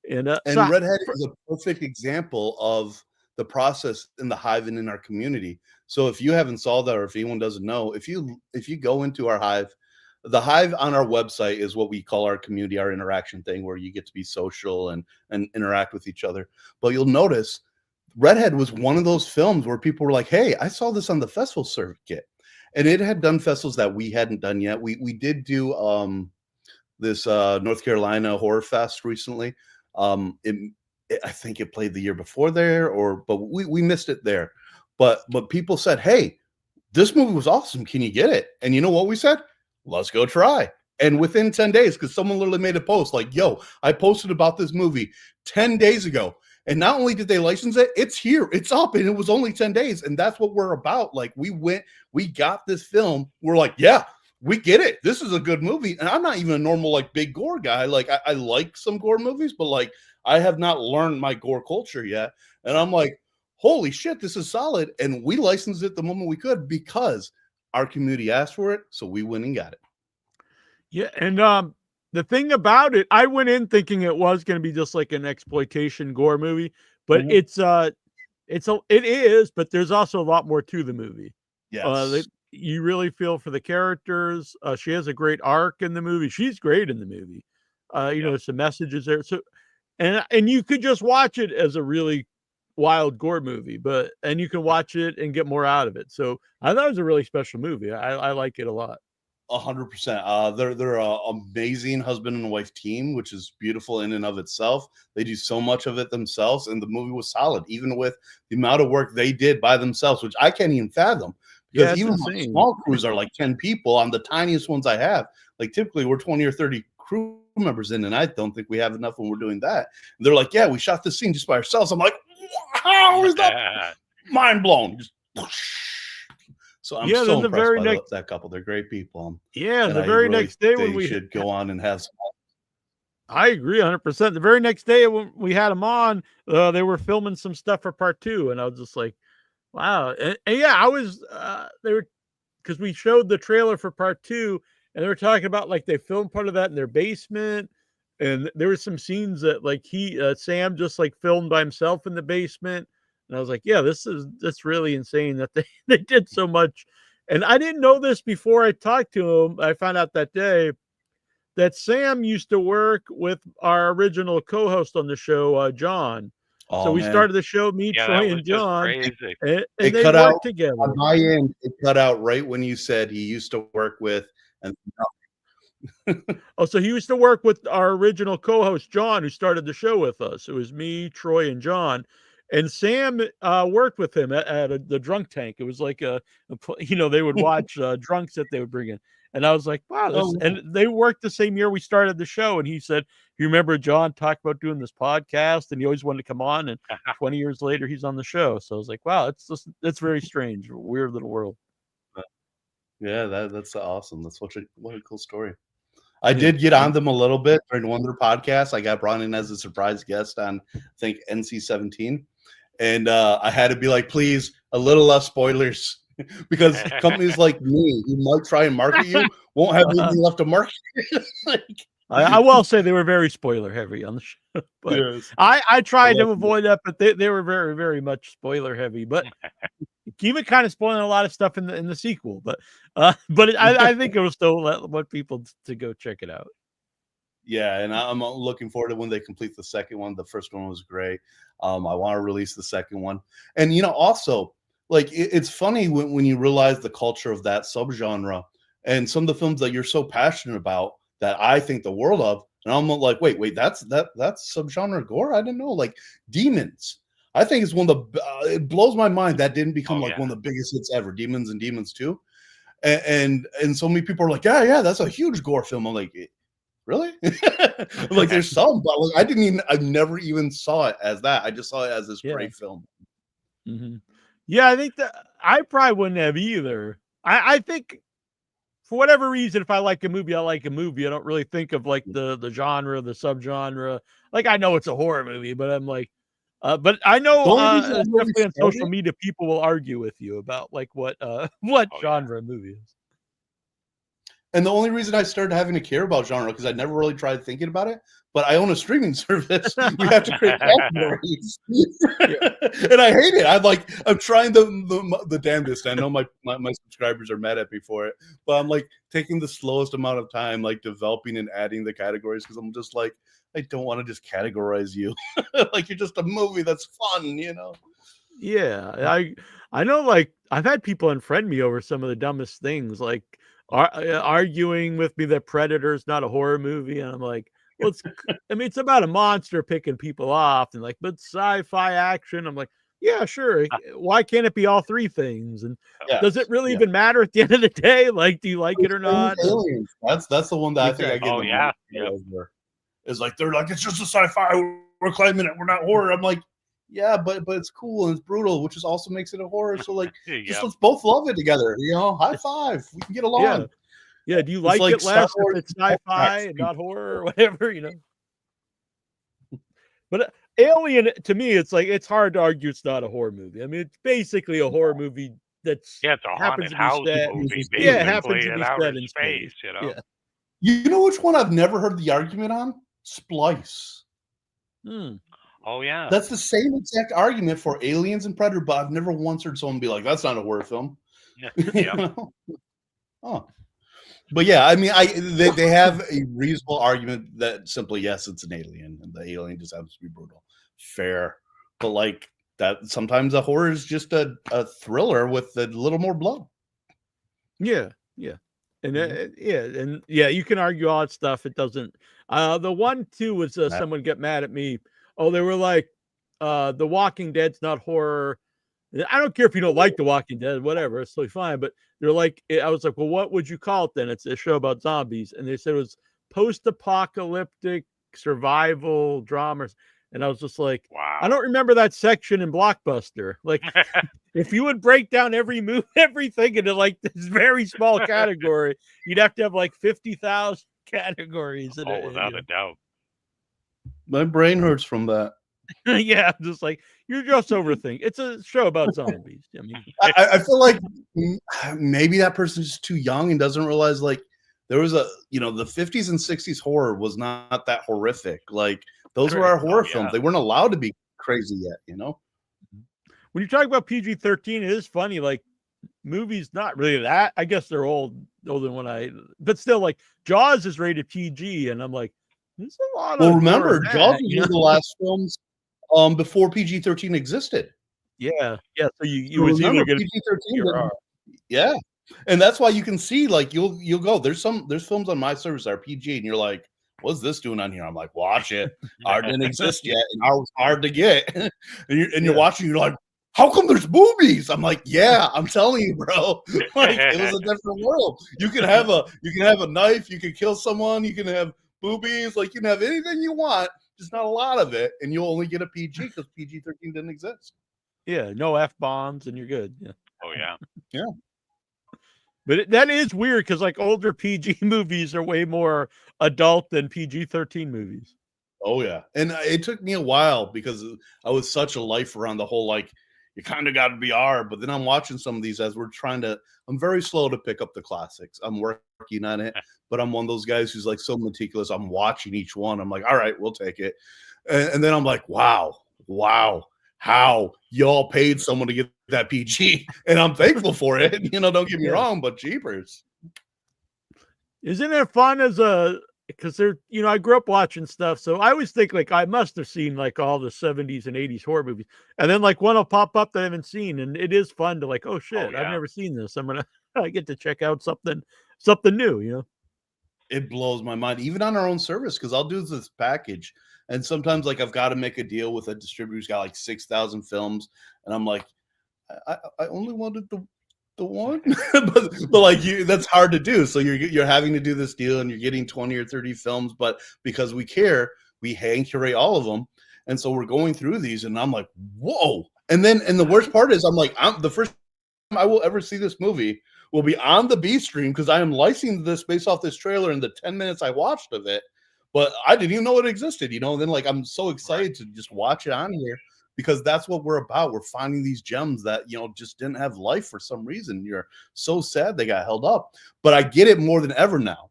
And Redhead is a perfect example of the process in the Hive and in our community. So if you haven't saw that, or if anyone doesn't know, if you go into our Hive, the Hive on our website is what we call our community, our interaction thing, where you get to be social and interact with each other. But you'll notice Redhead was one of those films where people were like, "Hey, I saw this on the festival circuit," and it had done festivals that we hadn't done yet. We did do this North Carolina Horror Fest recently. I think it played the year before there, but we missed it there. But people said, "Hey, this movie was awesome. Can you get it?" And you know what we said? Let's go try. And within 10 days, because someone literally made a post like, "Yo, I posted about this movie 10 days ago." And not only did they license it, it's here, it's up, and it was only 10 days. And that's what we're about. Like, we got this film. We're like, yeah, we get it. This is a good movie. And I'm not even a normal, like, big gore guy. Like, I like some gore movies, but like, I have not learned my gore culture yet. And I'm like, holy shit, this is solid. And we licensed it the moment we could because our community asked for it. So we went and got it. Yeah. And the thing about it, I went in thinking it was going to be just like an exploitation gore movie, but it is, but there's also a lot more to the movie. Yes. You really feel for the characters. She has a great arc in the movie. She's great in the movie. Some messages there. So, and you could just watch it as a really wild gore movie, and you can watch it and get more out of it. So I thought it was a really special movie. I like it a lot. 100%. They're a amazing husband and wife team, which is beautiful in and of itself. They do so much of it themselves, and the movie was solid, even with the amount of work they did by themselves, which I can't even fathom. Because even my small crews are like 10 people on the tiniest ones I have. Like typically we're 20 or 30 crew members in, and I don't think we have enough when we're doing that. And they're like, yeah, we shot this scene just by ourselves. I'm like, how is that? Mind blown. Just whoosh. So I'm so impressed by that couple. They're great people. Yeah, the very next day when we should go on and have some. I agree 100%. The very next day when we had them on, they were filming some stuff for part 2, and I was just like, wow. And yeah, I was they were, because we showed the trailer for part 2, and they were talking about like they filmed part of that in their basement, and there were some scenes that like Sam just like filmed by himself in the basement. And I was like, yeah, that's really insane that they did so much. And I didn't know this before I talked to him. I found out that day that Sam used to work with our original co-host on the show, John. So we started the show, me, Troy, and John, and they worked together. On my end, it cut out right when you said he used to work with. And oh, so he used to work with our original co-host, John, who started the show with us. It was me, Troy, and John. And Sam worked with him at the drunk tank. It was like they would watch drunks that they would bring in. And I was like, wow. And they worked the same year we started the show. And he said, you remember John talked about doing this podcast, and he always wanted to come on. And 20 years later, he's on the show. So I was like, wow, it's very strange, weird little world. Yeah, that's awesome. That's what a cool story. I did get on them a little bit during one of their podcasts. I got brought in as a surprise guest on, I think, NC-17. And I had to be like, please, a little less spoilers. Because companies like me, who might try and market you, won't have anything left to market. I will say they were very spoiler heavy on the show. But yes. I tried to avoid that, but they were very, very much spoiler heavy. But even kind of spoiling a lot of stuff in the sequel. But I think it will still want people to go check it out. Yeah, and I'm looking forward to when they complete the second one. The first one was great. I want to release the second one. And, also, like, it's funny when you realize the culture of that subgenre and some of the films that you're so passionate about that I think the world of. And I'm like, wait, that's subgenre gore? I didn't know. Like, Demons. I think it's one of the, it blows my mind that didn't become one of the biggest hits ever. Demons and Demons 2. And so many people are like, yeah, that's a huge gore film. I'm like, really? Like, there's some, but like, I never even saw it as that. I just saw it as this great film. Mm-hmm. Yeah, I think that I probably wouldn't have either. I think for whatever reason, if I like a movie, I like a movie. I don't really think of like the genre, the subgenre. Like, I know it's a horror movie, but I'm like, but I know definitely on social media, people will argue with you about like what genre a movie is. And the only reason I started having to care about genre, because I never really tried thinking about it, but I own a streaming service. We have to create categories. And I hate it. I'm trying the damnedest. I know my subscribers are mad at me for it, but I'm like taking the slowest amount of time, like developing and adding the categories, because I'm just like, I don't want to just categorize you. Like, you're just a movie that's fun, Yeah, I know, like, I've had people unfriend me over some of the dumbest things, like arguing with me that Predator is not a horror movie, and I'm like, well, it's about a monster picking people off, and like, but sci-fi action. I'm like, yeah, sure. Why can't it be all three things? And does it really even matter at the end of the day? Like, do you like it or not? Aliens. That's the one that I think I get. It's like, they're like, it's just a sci-fi. We're claiming it. We're not horror. I'm like, yeah, but it's cool and it's brutal, which is also makes it a horror. So like, just let's both love it together. High five. We can get along. Yeah. Do you like it less if it's sci-fi and not horror or whatever? But Alien, to me, it's like, it's hard to argue it's not a horror movie. I mean, it's basically a horror movie that's it's a haunted house movie. Yeah, it happens to be set in space. Yeah. You know which one I've never heard the argument on? Splice. Oh, yeah. That's the same exact argument for Aliens and Predator, but I've never once heard someone be like, that's not a horror film. Yeah. Oh. But yeah, I mean, they have a reasonable argument that simply, yes, it's an alien, and the alien just happens to be brutal. Fair. But like, that sometimes a horror is just a thriller with a little more blood. Yeah, yeah. And you can argue all that stuff. It doesn't. The one too was someone get mad at me. Oh, they were like, The Walking Dead's not horror. I don't care if you don't like The Walking Dead, whatever, it's totally fine. But they're like, I was like, well, what would you call it then? It's a show about zombies, and they said it was post-apocalyptic survival dramas. And I was just like, Wow. I don't remember that section in Blockbuster. Like, if you would break down everything into like this very small category, you'd have to have like 50,000 categories. Without a doubt. My brain hurts from that. Yeah, just like you're just overthinking. It's a show about zombies. I mean, I feel like maybe that person's just too young and doesn't realize like there was the 50s and 60s horror was not that horrific. Like those were our horror films. They weren't allowed to be crazy yet, When you talk about PG-13, it is funny. Like movies, not really that. I guess they're older than but still, like Jaws is rated PG, and I'm like, there's a lot of. Well, remember, Jaws was one of the last films before PG-13 existed. Yeah. So you was either going PG-13. Yeah, and that's why you can see like you'll go. There's films on my service that are PG, and you're like, what's this doing on here? I'm like, watch it. Ours didn't exist yet, and ours was hard to get. and you're watching, you're like, how come there's boobies? I'm like, yeah, I'm telling you, bro. Like it was a different world. You can have a knife, you can kill someone, you can have boobies, like you can have anything you want, just not a lot of it, and you'll only get a PG because PG-13 didn't exist. Yeah, no F-bombs, and you're good. Yeah. Oh yeah. Yeah. But that is weird because like older PG movies are way more adult than PG-13 movies. Oh yeah, and it took me a while because I was such a lifer on the whole like you kind of got to be R. But then I'm watching some of these as we're trying to. I'm very slow to pick up the classics. I'm working on it, but I'm one of those guys who's like so meticulous. I'm watching each one. I'm like, all right, we'll take it, and then I'm like, wow, how y'all paid someone to get that PG, and I'm thankful for it. Don't get me wrong, but jeepers. Isn't it fun because I grew up watching stuff, so I always think like I must have seen like all the 70s and 80s horror movies, and then like one will pop up that I haven't seen, and it is fun to like, oh shit, I've never seen this. I get to check out something new, It blows my mind, even on our own service, because I'll do this package, and sometimes like I've got to make a deal with a distributor who's got like 6,000 films, and I'm like, I only wanted the one, but like that's hard to do. So you're having to do this deal, and you're getting 20 or 30 films, but because we care, we hand curate all of them, and so we're going through these, and I'm like, whoa! And the worst part is, I'm like, the first time I will ever see this movie will be on the B stream because I am licensing this based off this trailer in the 10 minutes I watched of it, but I didn't even know it existed. And then like I'm so excited to just watch it on here. Because that's what we're about. We're finding these gems that, just didn't have life for some reason. You're so sad they got held up. But I get it more than ever now.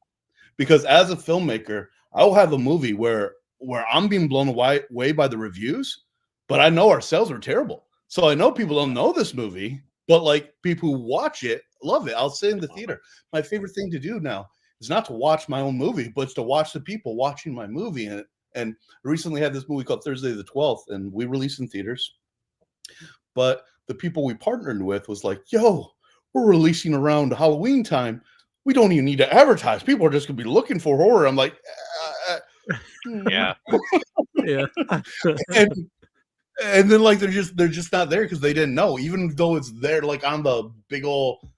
Because as a filmmaker, I will have a movie where I'm being blown away by the reviews, but I know our sales are terrible. So I know people don't know this movie, but like people who watch it love it. I'll sit in the theater. My favorite thing to do now is not to watch my own movie, but it's to watch the people watching my movie. And I recently had this movie called Thursday the 12th, and we released in theaters. But the people we partnered with was like, yo, we're releasing around Halloween time. We don't even need to advertise. People are just going to be looking for horror. I'm like, yeah. Yeah. and then like they're just not there because they didn't know, even though it's there like on the big old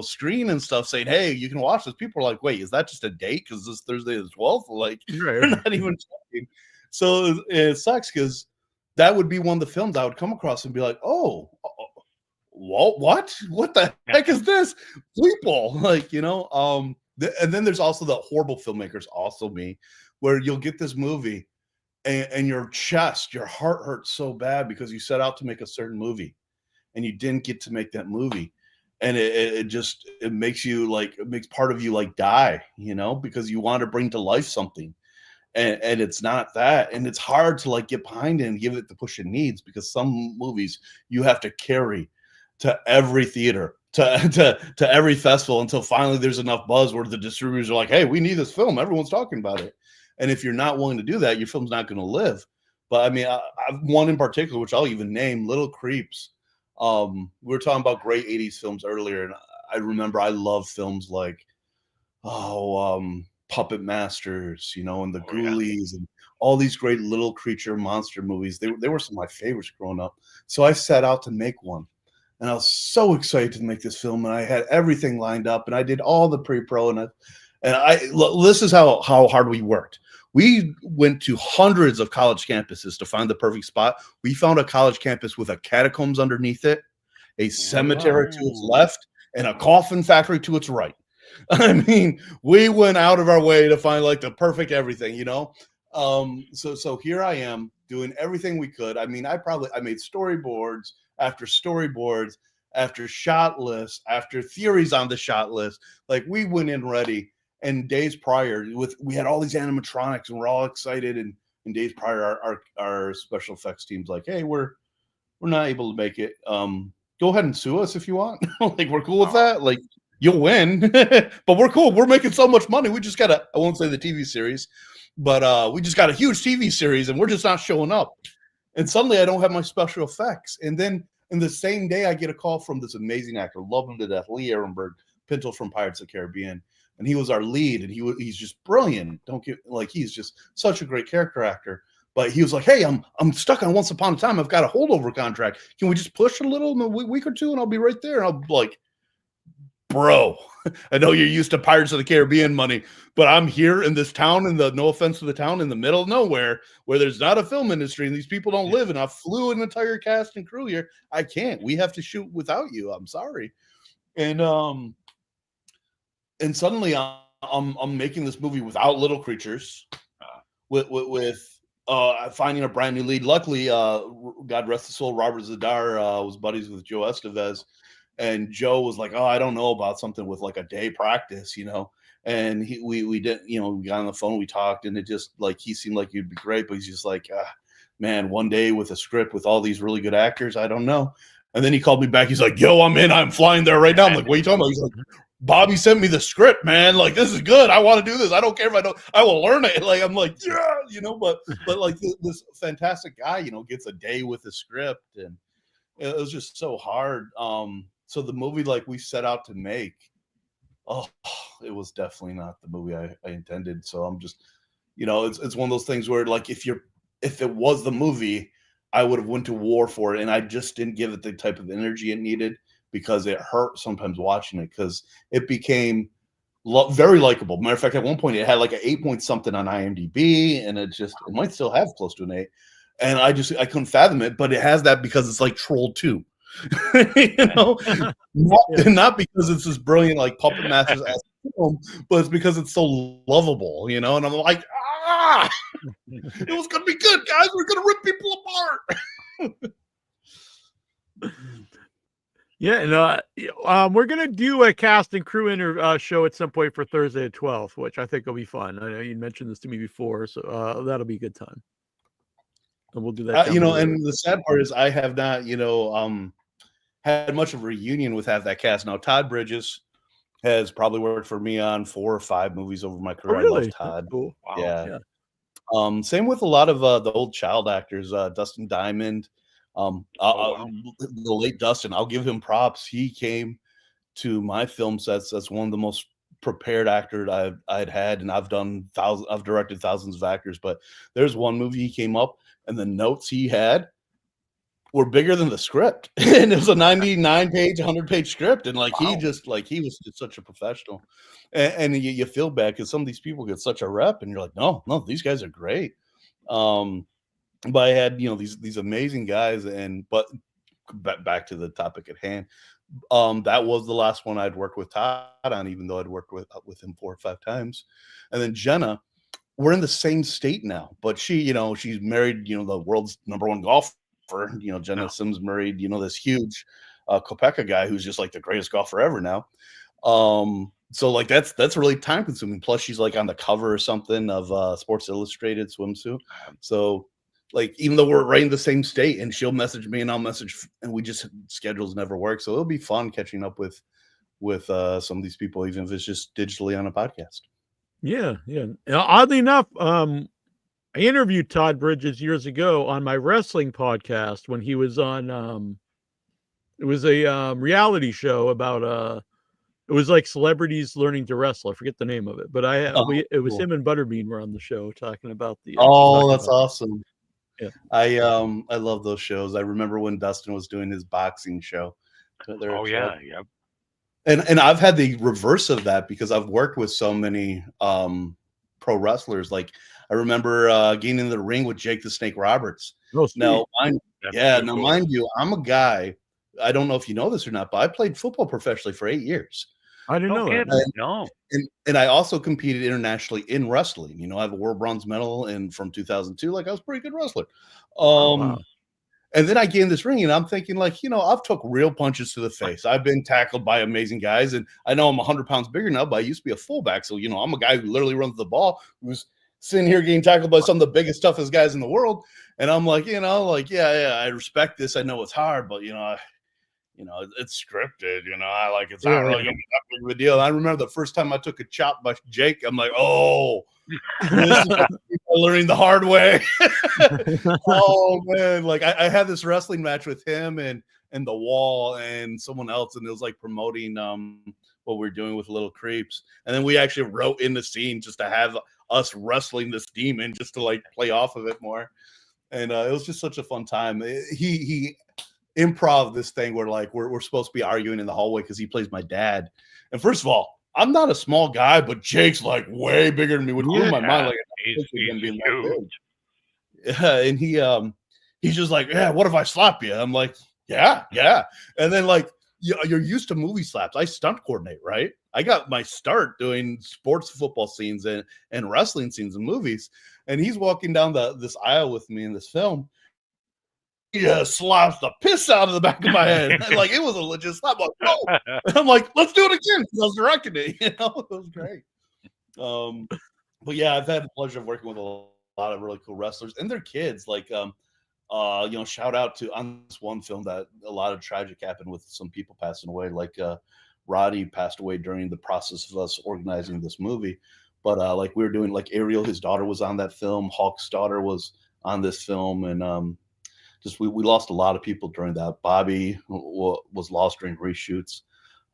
screen and stuff saying, hey, you can watch this. People are like, wait, is that just a date? Because this Thursday the 12th, like they're not even checking. So it sucks because that would be one of the films I would come across and be like, oh, what the heck is this? People, like, and then there's also the horrible filmmakers, also me, where you'll get this movie and your heart hurts so bad because you set out to make a certain movie and you didn't get to make that movie. And it makes you like, it makes part of you like die, because you want to bring to life something, and it's not that, and it's hard to like get behind it and give it the push it needs, because some movies you have to carry to every theater, to every festival, until finally there's enough buzz where the distributors are like, hey, we need this film, everyone's talking about it. And if you're not willing to do that, your film's not going to live. But I mean, I've one in particular, which I'll even name, Little Creeps. We were talking about great 80s films earlier, and I remember I love films like Puppet Masters, you know, and the Ghoulies and all these great little creature monster movies. They were some of my favorites growing up. So I set out to make one. And I was so excited to make this film, and I had everything lined up, and I did all the pre-pro, this is how hard we worked. We went to hundreds of college campuses to find the perfect spot. We found a college campus with a catacombs underneath it, a cemetery to its left, and a coffin factory to its right. I mean, we went out of our way to find like the perfect everything, you know? So here I am doing everything we could. I mean, I made storyboards after storyboards, after shot lists, after theories on the shot list. Like, we went in ready, and days prior we had all these animatronics, and we're all excited. And days prior, our special effects team's like, hey, we're not able to make it. Go ahead and sue us if you want. Like, we're cool with that. Like, you'll win, but we're cool. We're making so much money. We just got I won't say the TV series, but we just got a huge TV series, and we're just not showing up. And suddenly I don't have my special effects. And then in the same day, I get a call from this amazing actor, love him to death, Lee Ehrenberg, Pinto from Pirates of the Caribbean. And he was our lead, and he's just brilliant. He's just such a great character actor. But he was like, hey, I'm stuck on Once Upon a Time. I've got a holdover contract. Can we just push a little in a week or two, and I'll be right there? And I'll be like, bro, I know you're used to Pirates of the Caribbean money, but I'm here in this town, no offense to the town, in the middle of nowhere, where there's not a film industry and these people don't live, and I flew an entire cast and crew here. I can't. We have to shoot without you. I'm sorry. And suddenly I'm making this movie without little creatures, with finding a brand new lead. Luckily, God rest his soul, Robert Zadar was buddies with Joe Estevez. And Joe was like, oh, I don't know about something with like a day practice, you know. And we did, you know, we got on the phone, we talked, and it just like, he seemed like he'd be great, but he's just like, man, one day with a script with all these really good actors, I don't know. And then he called me back. He's like, yo, I'm in. I'm flying there right now. I'm like, what are you talking about? He's like, Bobby sent me the script, man. Like, this is good. I want to do this. I don't care if I don't. I will learn it. Like, I'm like, yeah, you know. But like this fantastic guy, you know, gets a day with the script, and it was just so hard. So the movie, like, we set out to make, it was definitely not the movie I intended. So I'm just, you know, it's one of those things where, like, if it was the movie, I would have went to war for it, and I just didn't give it the type of energy it needed, because it hurt sometimes watching it, because it became very likable. Matter of fact, at one point it had like an 8 point something on IMDb, and it might still have close to an 8. And I couldn't fathom it, but it has that because it's like Troll 2. You know, not because it's this brilliant like Puppet Masters film, but it's because it's so lovable, you know. And I'm like, it was gonna be good, guys. We're gonna rip people apart. Yeah, and we're gonna do a cast and crew show at some point for Thursday at 12, which I think will be fun. I know you mentioned this to me before, so that'll be a good time. And we'll do that. You know, and the sad part is I have not, you know, had much of a reunion with half that cast. Now, Todd Bridges has probably worked for me on 4 or 5 movies over my career. Oh, really? I love Todd. That's cool. Wow. Yeah. Same with a lot of the old child actors, Dustin Diamond, the late Dustin. I'll give him props. He came to my film sets. That's one of the most prepared actors I'd had, and I've directed thousands of actors. But there's one movie he came up, and the notes he had were bigger than the script, and it was a 99-page, 100-page script, and like he was just such a professional, and you feel bad because some of these people get such a rep, and you're like, no, these guys are great. But I had, you know, these amazing guys, but back to the topic at hand, that was the last one I'd worked with Todd on, even though I'd worked with him 4 or 5 times. And then Jenna, we're in the same state now, but she, you know, she's married, you know, the world's #1 golfer. You know, Jenna Sims married, you know, this huge Kopeka guy who's just like the greatest golfer ever now. So like that's really time consuming. Plus she's like on the cover or something of Sports Illustrated swimsuit. So like, even though we're right in the same state, and she'll message me and I'll message, and we just, schedules never work. So it'll be fun catching up with some of these people, even if it's just digitally on a podcast. Yeah. Oddly enough, I interviewed Todd Bridges years ago on my wrestling podcast when he was on. It was a reality show about it was like celebrities learning to wrestle. I forget the name of it, but it was cool. him and Butterbean were on the show talking about the. That's awesome. Yeah, I love those shows. I remember when Dustin was doing his boxing show. Oh yeah, yeah. And I've had the reverse of that because I've worked with so many pro wrestlers. Like I remember getting in the ring with Jake the Snake Roberts. oh, sweet. Now, Cool. mind you, I'm a guy. I don't know if you know this or not, but I played football professionally for 8 years. I didn't know that. No. And I also competed internationally in wrestling. You know, I have a world bronze medal and from 2002. Like I was a pretty good wrestler. Wow. And then I get in this ring and I'm thinking like, you know, I've took real punches to the face. I've been tackled by amazing guys. And I know I'm 100 pounds bigger now, but I used to be a fullback. So, you know, I'm a guy who literally runs the ball, who's sitting here getting tackled by some of the biggest, toughest guys in the world. And I'm like, you know, like, yeah, I respect this. I know it's hard, but, you know, it's scripted, you know, it's not really gonna be that big of a deal. And I remember the first time I took a chop by Jake, I'm like, oh, this is learning the hard way. Oh man, like I had this wrestling match with him and the Wall and someone else, and it was like promoting what we're doing with Little Creeps. And then we actually wrote in the scene just to have us wrestling this demon just to like play off of it more. And it was just such a fun time. He improv this thing where like we're supposed to be arguing in the hallway because he plays my dad. And first of all, I'm not a small guy, but Jake's like way bigger than me. Would blew my mind. Like he's huge. Yeah, and he's just like, yeah, what if I slap you? I'm like, yeah. And then like you're used to movie slaps. I stunt coordinate, right? I got my start doing sports football scenes and wrestling scenes in movies. And he's walking down this aisle with me in this film. He slaps the piss out of the back of my head. Like it was a legit slap. I'm like, no. And I'm like, let's do it again. I was directing it. You know, it was great. But yeah, I've had the pleasure of working with a lot of really cool wrestlers and their kids. Like, you know, shout out to on this one film that a lot of tragic happened with some people passing away. Like Roddy passed away during the process of us organizing this movie. But like we were doing, like Ariel, his daughter was on that film. Hulk's daughter was on this film, and just we lost a lot of people during that. Bobby was lost during reshoots.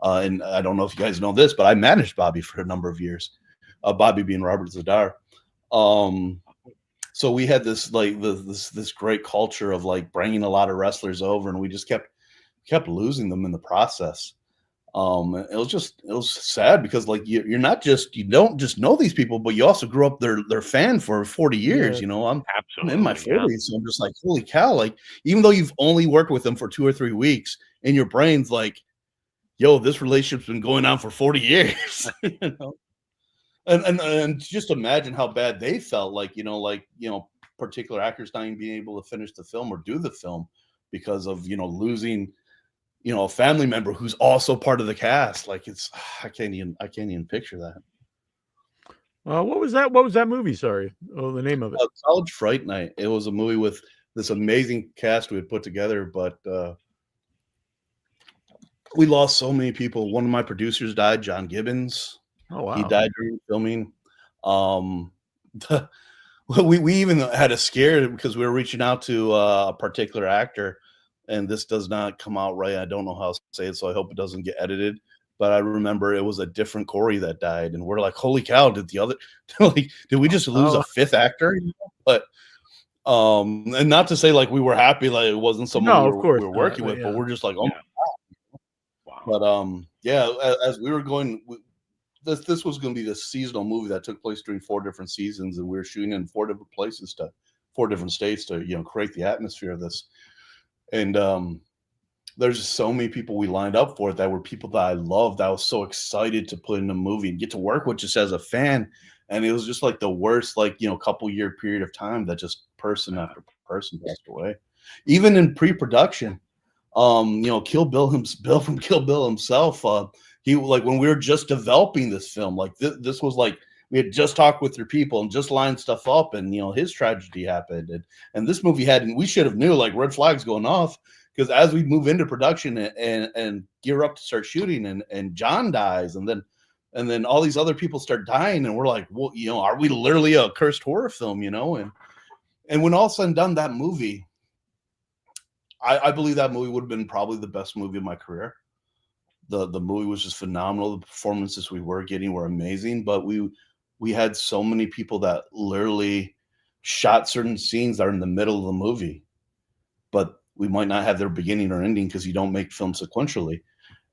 And I don't know if you guys know this, but I managed Bobby for a number of years. Bobby being Robert Zadar. So we had this like this great culture of like bringing a lot of wrestlers over, and we just kept losing them in the process. It was sad because like you don't just know these people, but you also grew up their fan for 40 years. Yeah. You know, I'm in my 40s, so I'm just like, holy cow! Like even though you've only worked with them for 2 or 3 weeks, in your brain's like, yo, this relationship's been going on for 40 years. You know, and just imagine how bad they felt. Like particular actors not even being able to finish the film or do the film because of losing. A family member who's also part of the cast. Like I can't even picture that. What was that movie? Sorry. Oh, the name of it. College Fright Night. It was a movie with this amazing cast we had put together, but we lost so many people. One of my producers died, John Gibbons. Oh wow. He died during filming. We even had a scare because we were reaching out to a particular actor. And this does not come out right. I don't know how to say it, so I hope it doesn't get edited. But I remember it was a different Corey that died, and we're like, "Holy cow! Did we just lose a fifth actor?" But and not to say like we were happy, like it wasn't someone we were working with, but we're just like, "Oh my god!" Wow. But yeah, as we were going, this was going to be this seasonal movie that took place during 4 different seasons, and we were shooting in 4 different places 4 different states to create the atmosphere of this. And there's just so many people we lined up for it that were people that I loved. I was so excited to put in a movie and get to work with just as a fan. And it was just like the worst, couple year period of time that just person after person passed away. Even in pre-production, Kill Bill from Kill Bill himself, he when we were just developing this film, like this was like, we had just talked with their people and just lined stuff up, and his tragedy happened, and this movie we should have knew like red flags going off, because as we move into production and gear up to start shooting, and John dies, and then And then all these other people start dying, and we're like, well, are we literally a cursed horror film, And when all said and done, that movie, I believe that movie would have been probably the best movie of my career. The movie was just phenomenal. The performances we were getting were amazing, but we had so many people that literally shot certain scenes that are in the middle of the movie, but we might not have their beginning or ending because you don't make films sequentially.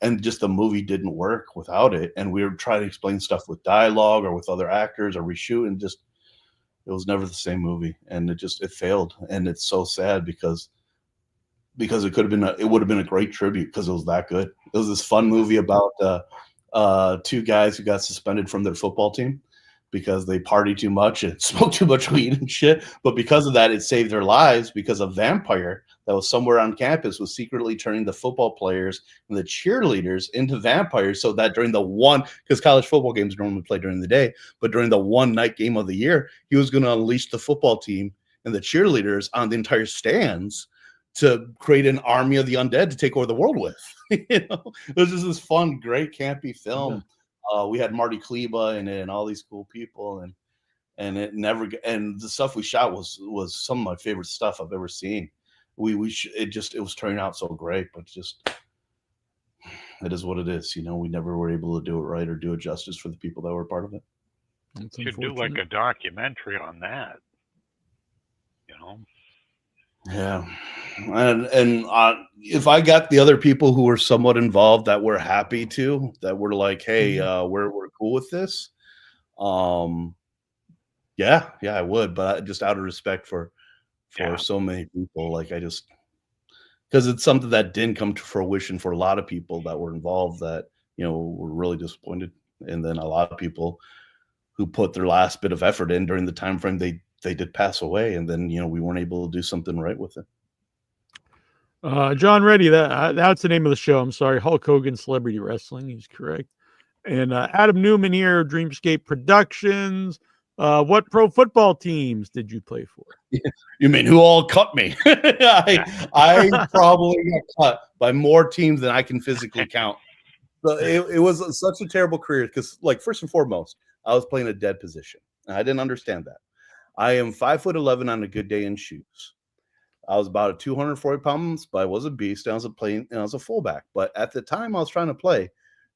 And just the movie didn't work without it. And we were trying to explain stuff with dialogue or with other actors or reshoot, and just it was never the same movie. And it failed. And it's so sad because it could have been it would have been a great tribute because it was that good. It was this fun movie about two guys who got suspended from their football team because they partied too much and smoked too much weed and shit. But because of that, it saved their lives, because a vampire that was somewhere on campus was secretly turning the football players and the cheerleaders into vampires, so that during because college football games normally play during the day, but during the one night game of the year, he was going to unleash the football team and the cheerleaders on the entire stands to create an army of the undead to take over the world with. It was just this fun, great, campy film. Yeah. We had Marty Kleba in it and all these cool people, and the stuff we shot was some of my favorite stuff I've ever seen. It was turning out so great, but just it is what it is. We never were able to do it right or do it justice for the people that were part of it. You should do like a documentary on that. Yeah, and if I got the other people who were somewhat involved that were happy to, that were like, hey, we're cool with this, yeah, I would, but just out of respect for so many people, like because it's something that didn't come to fruition for a lot of people that were involved, that were really disappointed, and then a lot of people who put their last bit of effort in during the time frame they did pass away, and then we weren't able to do something right with it. John Reddy, that's the name of the show. I'm sorry, Hulk Hogan Celebrity Wrestling. He's correct. And Adam Newman here, Dreamscape Productions. What pro football teams did you play for? You mean who all cut me? I probably got cut by more teams than I can physically count. So it was such a terrible career because, like, first and foremost, I was playing a dead position. And I didn't understand that. I am 5'11" on a good day in shoes. I was about 240 pounds, but I was a beast. I was a fullback. But at the time I was trying to play,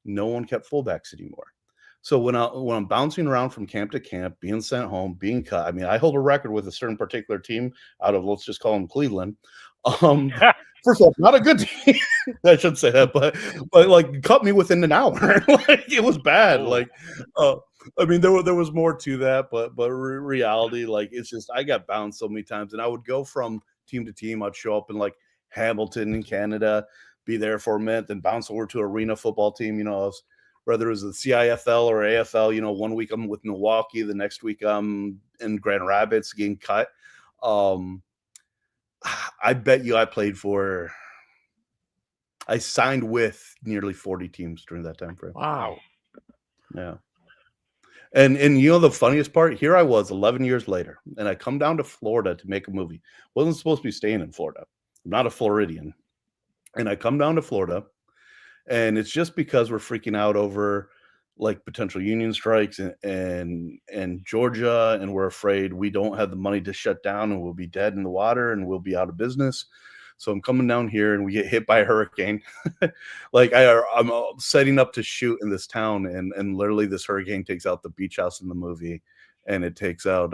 no one kept fullbacks anymore. So when I'm bouncing around from camp to camp, being sent home, being cut, I mean, I hold a record with a certain particular team out of, let's just call them Cleveland. First of all, not a good team. I shouldn't say that, but like cut me within an hour. Like, it was bad. Like, I mean, there was more to that, but reality, like, it's just I got bounced so many times, and I would go from team to team. I'd show up in like Hamilton in Canada, be there for a minute, then bounce over to arena football team. Whether it was the CIFL or AFL. 1 week I'm with Milwaukee, the next week I'm in Grand Rapids getting cut. I bet you I signed with nearly 40 teams during that time frame. Wow. Yeah. And the funniest part, here I was 11 years later, and I come down to Florida to make a movie. Wasn't supposed to be staying in Florida. I'm not a Floridian. And I come down to Florida, and it's just because we're freaking out over like potential union strikes and Georgia, and we're afraid we don't have the money to shut down and we'll be dead in the water and we'll be out of business. So I'm coming down here and we get hit by a hurricane. Like I'm setting up to shoot in this town, and literally this hurricane takes out the beach house in the movie, and it takes out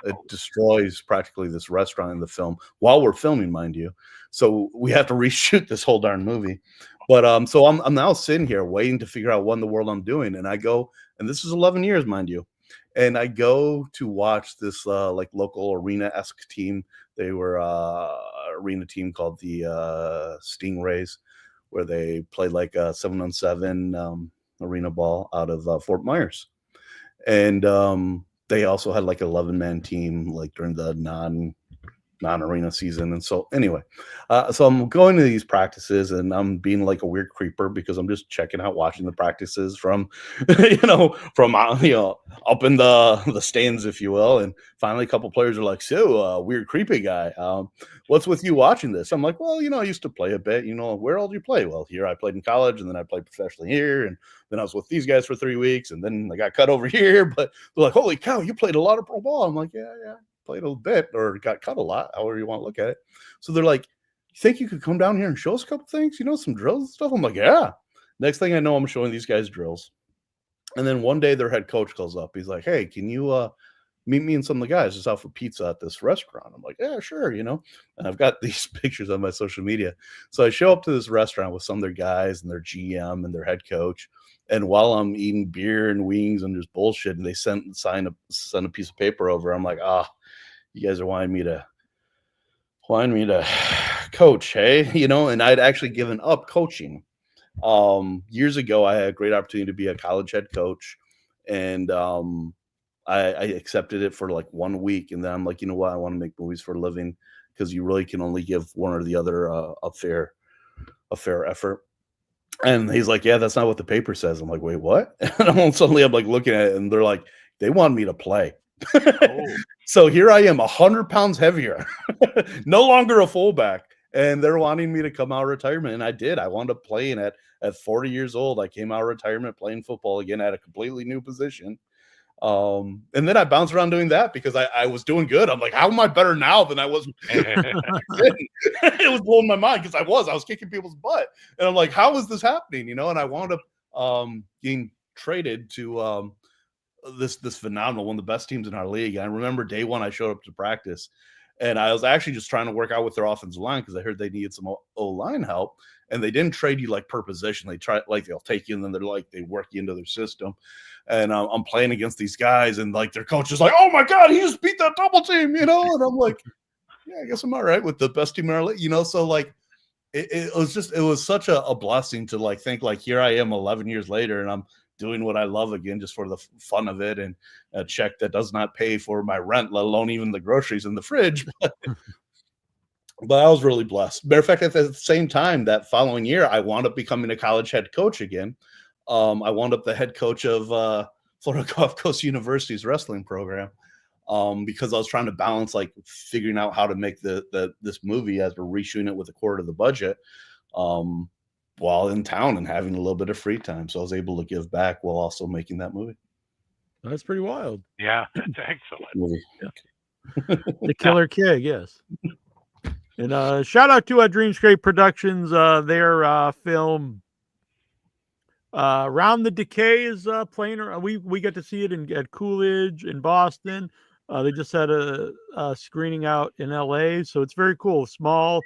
it destroys practically this restaurant in the film while we're filming, mind you. So we have to reshoot this whole darn movie. But so I'm now sitting here waiting to figure out what in the world I'm doing, and I go, and this is 11 years, mind you. And I go to watch this like local arena-esque team. They were arena team called the Stingrays, where they played like a 7-on-7 arena ball out of Fort Myers. And they also had like an 11-man team, like during the non-arena season. And so anyway, so I'm going to these practices and I'm being like a weird creeper because I'm just checking out, watching the practices from, from up in the stands, if you will. And finally, a couple players are like, "So, weird creepy guy, what's with you watching this?" I'm like, "Well, I used to play a bit. Where all do you play?" "Well, here I played in college, and then I played professionally here, and then I was with these guys for 3 weeks, and then I got cut over here." But they're like, "Holy cow, you played a lot of pro ball." I'm like, "Yeah, yeah. Played a bit or got cut a lot, however you want to look at it." So they're like, "You think you could come down here and show us a couple things, some drills and stuff?" I'm like, "Yeah." Next thing I know, I'm showing these guys drills. And then one day their head coach calls up. He's like, "Hey, can you meet me and some of the guys just out for pizza at this restaurant?" I'm like, "Yeah, sure." And I've got these pictures on my social media. So I show up to this restaurant with some of their guys and their GM and their head coach. And while I'm eating beer and wings and just bullshit, and they send a piece of paper over, I'm like, you guys are wanting me to coach, hey, and I'd actually given up coaching. Years ago, I had a great opportunity to be a college head coach, and I accepted it for like 1 week, and then I'm like, you know what, I want to make movies for a living, because you really can only give one or the other a fair effort. And he's like, "Yeah, that's not what the paper says." I'm like, "Wait, what?" And suddenly I'm like looking at it, and they're like, they want me to play. So here I am, 100 pounds heavier, no longer a fullback, and they're wanting me to come out of retirement. And I did. I wound up playing at 40 years old. I came out of retirement playing football again at a completely new position. And then I bounced around doing that because I was doing good. I'm like, how am I better now than I was? It was blowing my mind because I was kicking people's butt. And I'm like, how is this happening? And I wound up getting traded to this phenomenal, one of the best teams in our league. And I remember day one, I showed up to practice, and I was actually just trying to work out with their offensive line because I heard they needed some O-line help. And they didn't trade you like per position. They try, like, they'll take you and then they work you into their system. And I'm playing against these guys, and like their coach is like, "Oh my God, he just beat that double team," And I'm like, "Yeah, I guess I'm all right with the best team in our league," So like, it was such a blessing to like think like, here I am 11 years later, and I'm doing what I love again, just for the fun of it, and a check that does not pay for my rent, let alone even the groceries in the fridge. But I was really blessed. Matter of fact, at the same time, that following year, I wound up becoming a college head coach again. I wound up the head coach of Florida Gulf Coast University's wrestling program, because I was trying to balance like figuring out how to make this movie as we're reshooting it with a quarter of the budget, while in town and having a little bit of free time. So I was able to give back while also making that movie. That's pretty wild. Yeah, that's excellent. Movie. Yeah. The Killer Kid, yes. And shout out to Dreamscape Productions. Their film Round the Decay is playing. We get to see it at Coolidge in Boston. They just had a screening out in LA, so it's very cool. Small.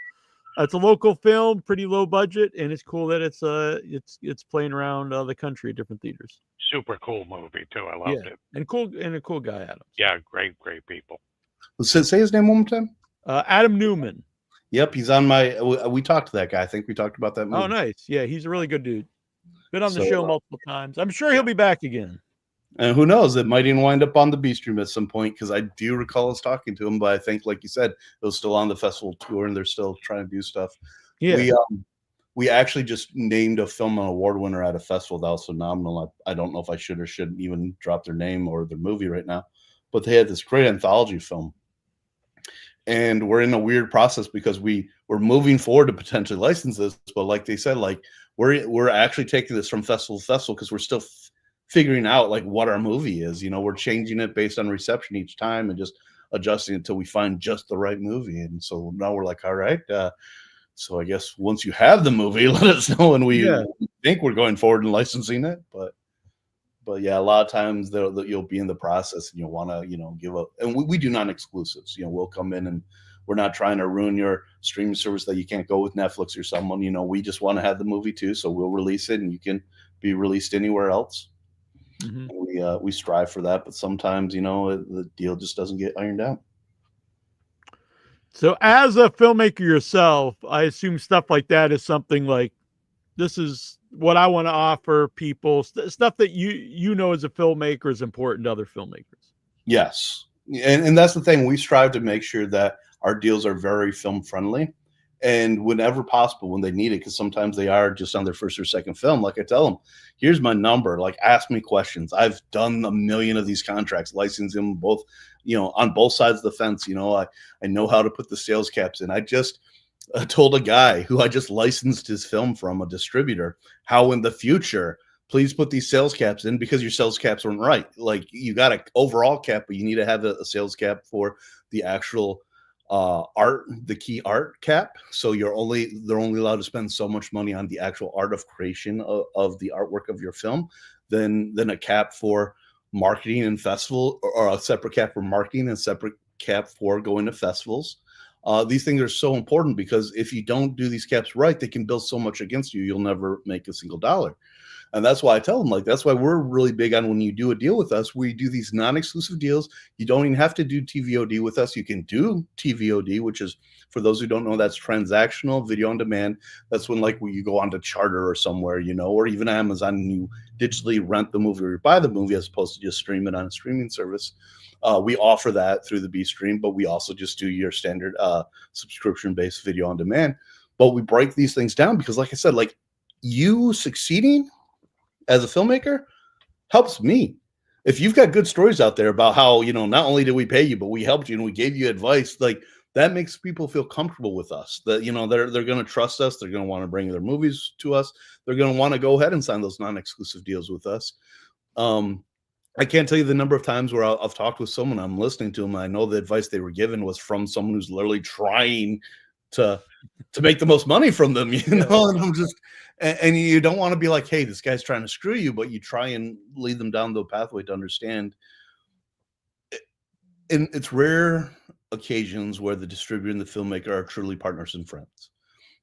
It's a local film, pretty low budget, and it's cool that it's playing around the country at different theaters. Super cool movie too. I loved it. And a cool guy, Adam. Yeah, great people. Say his name one more time. Adam Newman. Yep, he's on my. We talked to that guy. I think we talked about that movie. Oh, nice. Yeah, he's a really good dude. Been on the show multiple times. I'm sure he'll be back again. And who knows? It might even wind up on the B Stream at some point, because I do recall us talking to him. But I think, like you said, it was still on the festival tour, and they're still trying to do stuff. Yeah, we actually just named a film an award winner at a festival that was phenomenal. I don't know if I should or shouldn't even drop their name or their movie right now, but they had this great anthology film. And we're in a weird process because we're moving forward to potentially license this, but like they said, like we're actually taking this from festival to festival because we're still figuring out like what our movie is. We're changing it based on reception each time and just adjusting until we find just the right movie. And so now we're like, all right, so I guess once you have the movie, let us know, and we think we're going forward and licensing it. But yeah, a lot of times you'll be in the process and you'll want to, give up. And we do non-exclusives. We'll come in, and we're not trying to ruin your streaming service that you can't go with Netflix or someone. We just want to have the movie too. So we'll release it, and you can be released anywhere else. Mm-hmm. We strive for that, but sometimes, the deal just doesn't get ironed out. So as a filmmaker yourself, I assume stuff like that is something like, this is what I want to offer people, stuff that as a filmmaker is important to other filmmakers. Yes. And that's the thing. We strive to make sure that our deals are very film friendly. And whenever possible, when they need it, because sometimes they are just on their first or second film, like I tell them, here's my number. Like, ask me questions. I've done a million of these contracts, licensing them both, on both sides of the fence. I know how to put the sales caps in. I just told a guy who I just licensed his film from, a distributor, how in the future, please put these sales caps in, because your sales caps weren't right. Like, you got an overall cap, but you need to have a sales cap for the actual art, the key art cap. So they're only allowed to spend so much money on the actual art of creation of the artwork of your film, than a cap for marketing and festival, or a separate cap for marketing and separate cap for going to festivals. These things are so important, because if you don't do these caps right, they can build so much against you, you'll never make a single dollar. And that's why I tell them, like, that's why we're really big on, when you do a deal with us, we do these non-exclusive deals. You don't even have to do TVOD with us. You can do TVOD, which is, for those who don't know, that's transactional video on demand. That's when, like, you go on to Charter or somewhere, or even Amazon, and you digitally rent the movie or buy the movie, as opposed to just stream it on a streaming service. We offer that through the B Stream, but we also just do your standard subscription-based video on demand. But we break these things down, because, like I said, like, you succeeding as a filmmaker helps me. If you've got good stories out there about how, not only did we pay you, but we helped you and we gave you advice, like, that makes people feel comfortable with us, that, they're going to trust us. They're going to want to bring their movies to us. They're going to want to go ahead and sign those non-exclusive deals with us. I can't tell you the number of times where I've talked with someone, I'm listening to them, and I know the advice they were given was from someone who's literally trying to make the most money from them, and I'm just, and you don't want to be like, hey, this guy's trying to screw you, but you try and lead them down the pathway to understand. And it's rare occasions where the distributor and the filmmaker are truly partners and friends.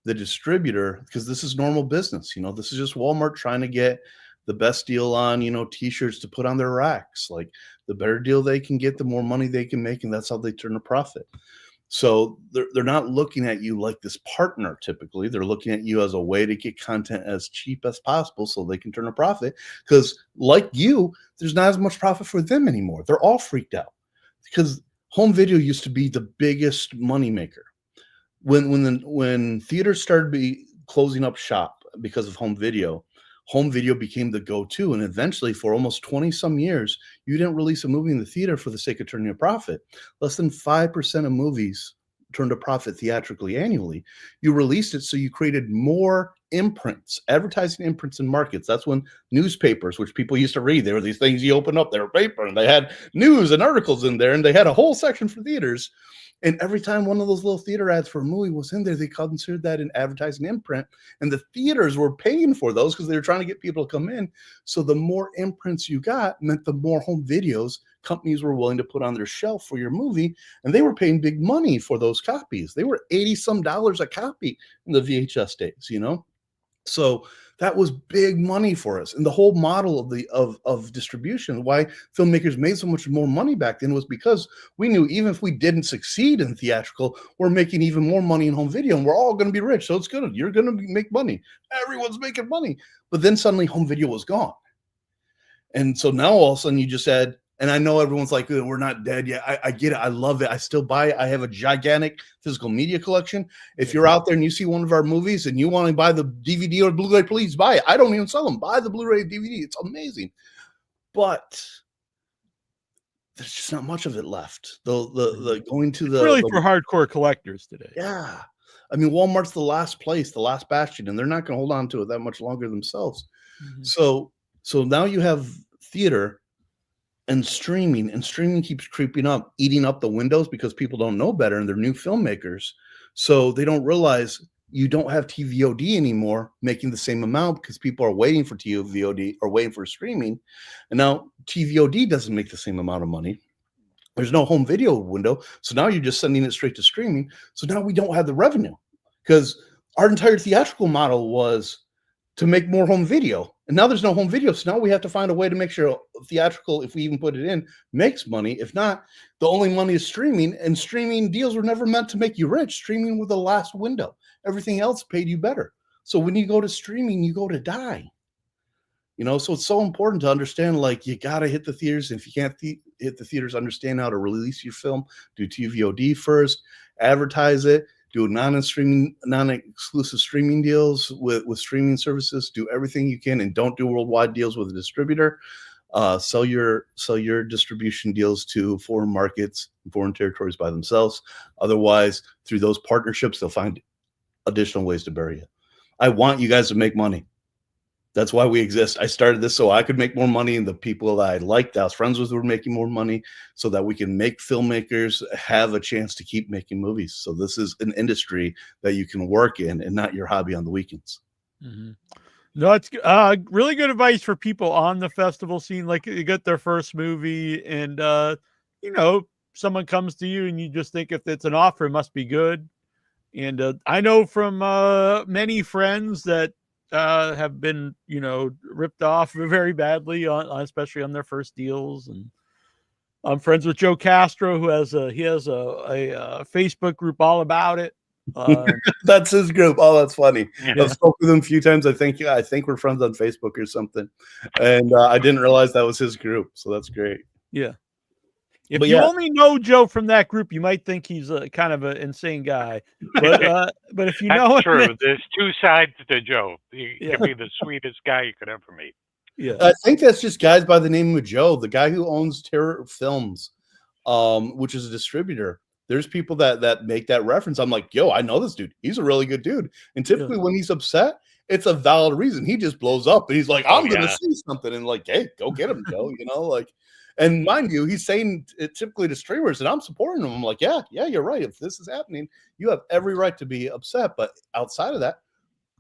The distributor, because this is normal business, this is just Walmart trying to get the best deal on, t-shirts to put on their racks. Like, the better deal they can get, the more money they can make, and that's how they turn a profit. So they're not looking at you like this partner. Typically, they're looking at you as a way to get content as cheap as possible so they can turn a profit. Because, like you, there's not as much profit for them anymore. They're all freaked out, because home video used to be the biggest moneymaker. When theaters started closing up shop because of home video became the go-to. And eventually, for almost 20 some years, you didn't release a movie in the theater for the sake of turning a profit. Less than 5% of movies turned a profit theatrically annually. You released it, so you created more imprints, advertising imprints in markets. That's when newspapers, which people used to read, there were these things you open up, they were paper, and they had news and articles in there, and they had a whole section for theaters. And every time one of those little theater ads for a movie was in there, they considered that an advertising imprint. And the theaters were paying for those because they were trying to get people to come in. So the more imprints you got meant the more home videos companies were willing to put on their shelf for your movie. And they were paying big money for those copies. They were $80 some a copy in the VHS days, So that was big money for us. And the whole model of distribution, why filmmakers made so much more money back then, was because we knew even if we didn't succeed in theatrical, we're making even more money in home video, and we're all going to be rich. So it's good. You're going to make money. Everyone's making money. But then suddenly home video was gone. And so now all of a sudden you just had, and I know everyone's like, we're not dead yet. I get it. I love it. I still buy it. I have a gigantic physical media collection. If you're out there and you see one of our movies and you want to buy the DVD or Blu-ray, please buy it. I don't even sell them. Buy the Blu-ray DVD. It's amazing. But there's just not much of it left. The going to the really for hardcore collectors today. Yeah. I mean, Walmart's the last place, the last bastion, and they're not going to hold on to it that much longer themselves. Mm-hmm. So now you have theater and streaming keeps creeping up, eating up the windows, because people don't know better and they're new filmmakers. So they don't realize you don't have TVOD anymore making the same amount, because people are waiting for TVOD or waiting for streaming. And now TVOD doesn't make the same amount of money. There's no home video window. So now you're just sending it straight to streaming. So now we don't have the revenue, because our entire theatrical model was to make more home video. And now there's no home video. So now we have to find a way to make sure theatrical, if we even put it in, makes money. If not, the only money is streaming, and streaming deals were never meant to make you rich. Streaming was the last window. Everything else paid you better. So when you go to streaming, you go to die. So it's so important to understand, like, you got to hit the theaters. And if you can't hit the theaters, understand how to release your film, do TVOD first. advertise it, do non-exclusive streaming deals with streaming services, do everything you can, and don't do worldwide deals with a distributor. Sell your distribution deals to foreign markets, foreign territories by themselves. Otherwise, through those partnerships, they'll find additional ways to bury you. I want you guys to make money. That's why we exist. I started this so I could make more money, and the people that I liked, that I was friends with, were making more money, so that we can make filmmakers have a chance to keep making movies. So this is an industry that you can work in, and not your hobby on the weekends. Mm-hmm. No, it's really good advice for people on the festival scene. Like, you get their first movie, and someone comes to you, and you just think if it's an offer, it must be good. And I know from many friends that have been, ripped off very badly especially on their first deals. And I'm friends with Joe Castro, who has a Facebook group all about it. That's his group. Oh, that's funny. Yeah. I've spoken with him a few times. I think we're friends on Facebook or something, and I didn't realize that was his group. So that's great. Yeah. If you only know Joe from that group, you might think he's a kind of an insane guy. But if you know him, true. There's two sides to Joe. He can be the sweetest guy you could ever meet. Yeah, I think that's just guys by the name of Joe, the guy who owns Terror Films, which is a distributor. There's people that make that reference. I'm like, yo, I know this dude. He's a really good dude. And typically when he's upset, it's a valid reason. He just blows up and he's like, I'm going to see something. And like, hey, go get him, Joe. And mind you, he's saying it typically to streamers, and I'm supporting him. I'm like, yeah, you're right. If this is happening, you have every right to be upset. But outside of that,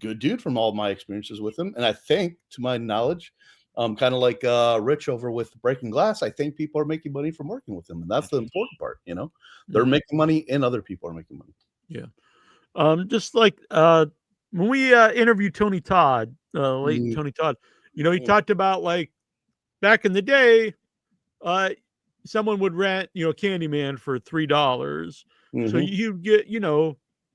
good dude from all my experiences with him. And I think, to my knowledge, kind of like Rich over with Breaking Glass, I think people are making money from working with him. And that's the important part, They're making money and other people are making money. Yeah. Just like when we interviewed Tony Todd, Tony Todd, he talked about, like, back in the day, someone would rent, Candyman for $3. So you'd get,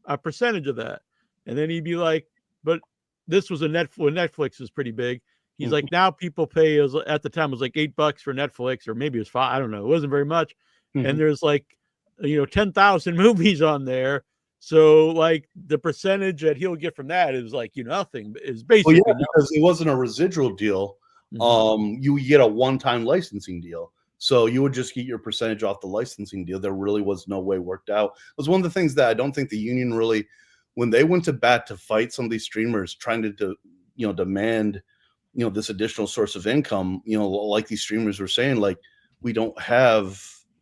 a percentage of that. And then he'd be like, but this was Netflix is pretty big. He's like, now people pay, at the time it was like $8 for Netflix, or maybe it was $5. I don't know. It wasn't very much. And there's like, 10,000 movies on there. So like the percentage that he'll get from that is like, nothing. Is basically because it wasn't a residual deal. You get a one-time licensing deal. So you would just get your percentage off the licensing deal. There really was no way worked out. It was one of the things that I don't think the union really, when they went to bat to fight some of these streamers trying to demand, this additional source of income, like these streamers were saying, like, we don't have,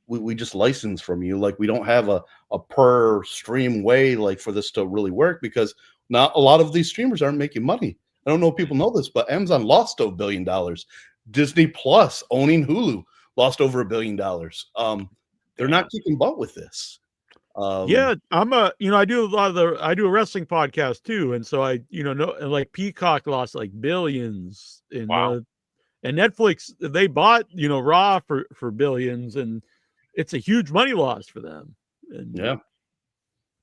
we just license from you. Like, we don't have a per stream way, like, for this to really work, because not a lot of these streamers aren't making money. I don't know if people know this, but Amazon lost $1 billion. Disney Plus, owning Hulu, lost over $1 billion. They're not kicking butt with this. I'm I do I do a wrestling podcast too, and so I like Peacock lost like billions, and and Netflix, they bought Raw for billions, and it's a huge money loss for them. And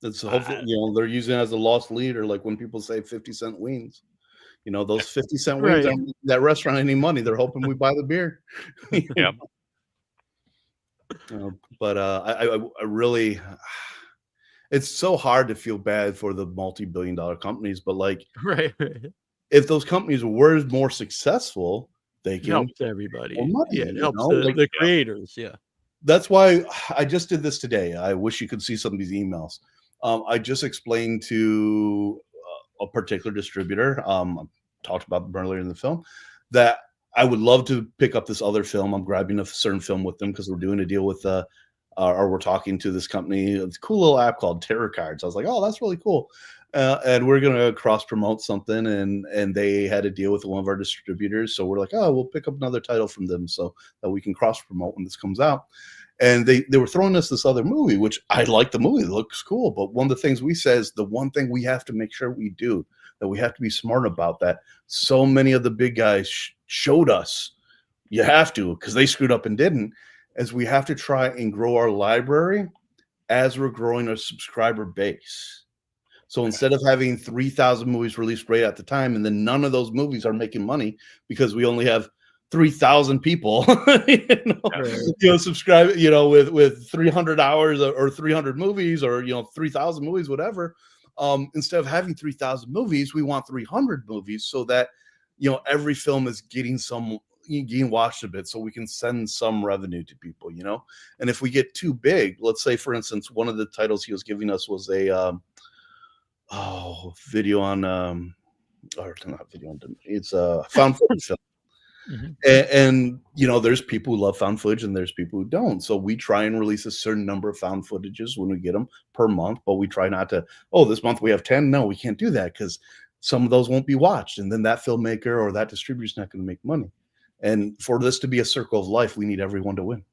that's hopefully they're using it as a lost leader, like when people say 50-cent wings. Those 50-cent wings aren't making that restaurant any money. They're hoping we buy the beer. Yep. But I really, it's so hard to feel bad for the multi-billion-dollar companies. But like, if those companies were more successful, they can help everybody. It helps like, the creators. Yeah. That's why I just did this today. I wish you could see some of these emails. I just explained to a particular distributor, talked about them earlier in the film, that I would love to pick up this other film. I'm grabbing a certain film with them because we're doing a deal with or we're talking to this company. It's a cool little app called Terror Cards. I was like, oh, that's really cool. And we're going to cross promote something. And they had a deal with one of our distributors. So we're like, oh, we'll pick up another title from them so that we can cross promote when this comes out. And they were throwing us this other movie, which I like the movie. It looks cool. But one of the things we say is the one thing we have to make sure we do, that we have to be smart about, that so many of the big guys showed us you have to, because they screwed up and didn't, is we have to try and grow our library as we're growing our subscriber base. So instead of having 3,000 movies released right at the time, and then none of those movies are making money because we only have 3,000 people, subscribe, with 300 hours or 300 movies or 3,000 movies, whatever. Instead of having 3,000 movies, we want 300 movies so that every film is getting watched a bit, so we can send some revenue to people. And if we get too big, let's say for instance, one of the titles he was giving us was a video on or not video on, it's a found footage film. And there's people who love found footage and there's people who don't. So we try and release a certain number of found footages when we get them per month, but we try not to, this month we have 10. No, we can't do that because some of those won't be watched. And then that filmmaker or that distributor is not going to make money. And for this to be a circle of life, we need everyone to win.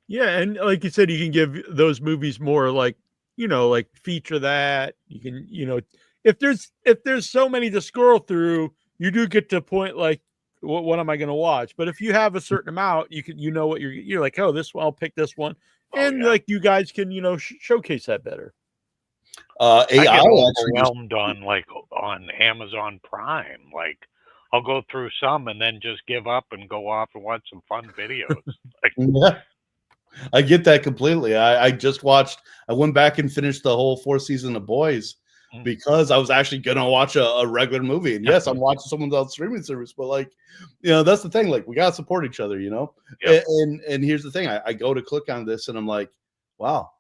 Yeah. And like you said, you can give those movies more like feature that you can, if there's so many to scroll through, you do get to a point like, what am I going to watch? But if you have a certain amount, you can, what you're like, this one, I'll pick this one. And like you guys can, showcase that better. I get overwhelmed on Amazon Prime. Like I'll go through some and then just give up and go off and watch some fun videos. Yeah. I get that completely. I went back and finished the whole 4th season of Boys because I was actually going to watch a regular movie. And yes, I'm watching someone else's streaming service, but that's the thing. Like we got to support each other, Yep. And here's the thing. I go to click on this and I'm like, wow,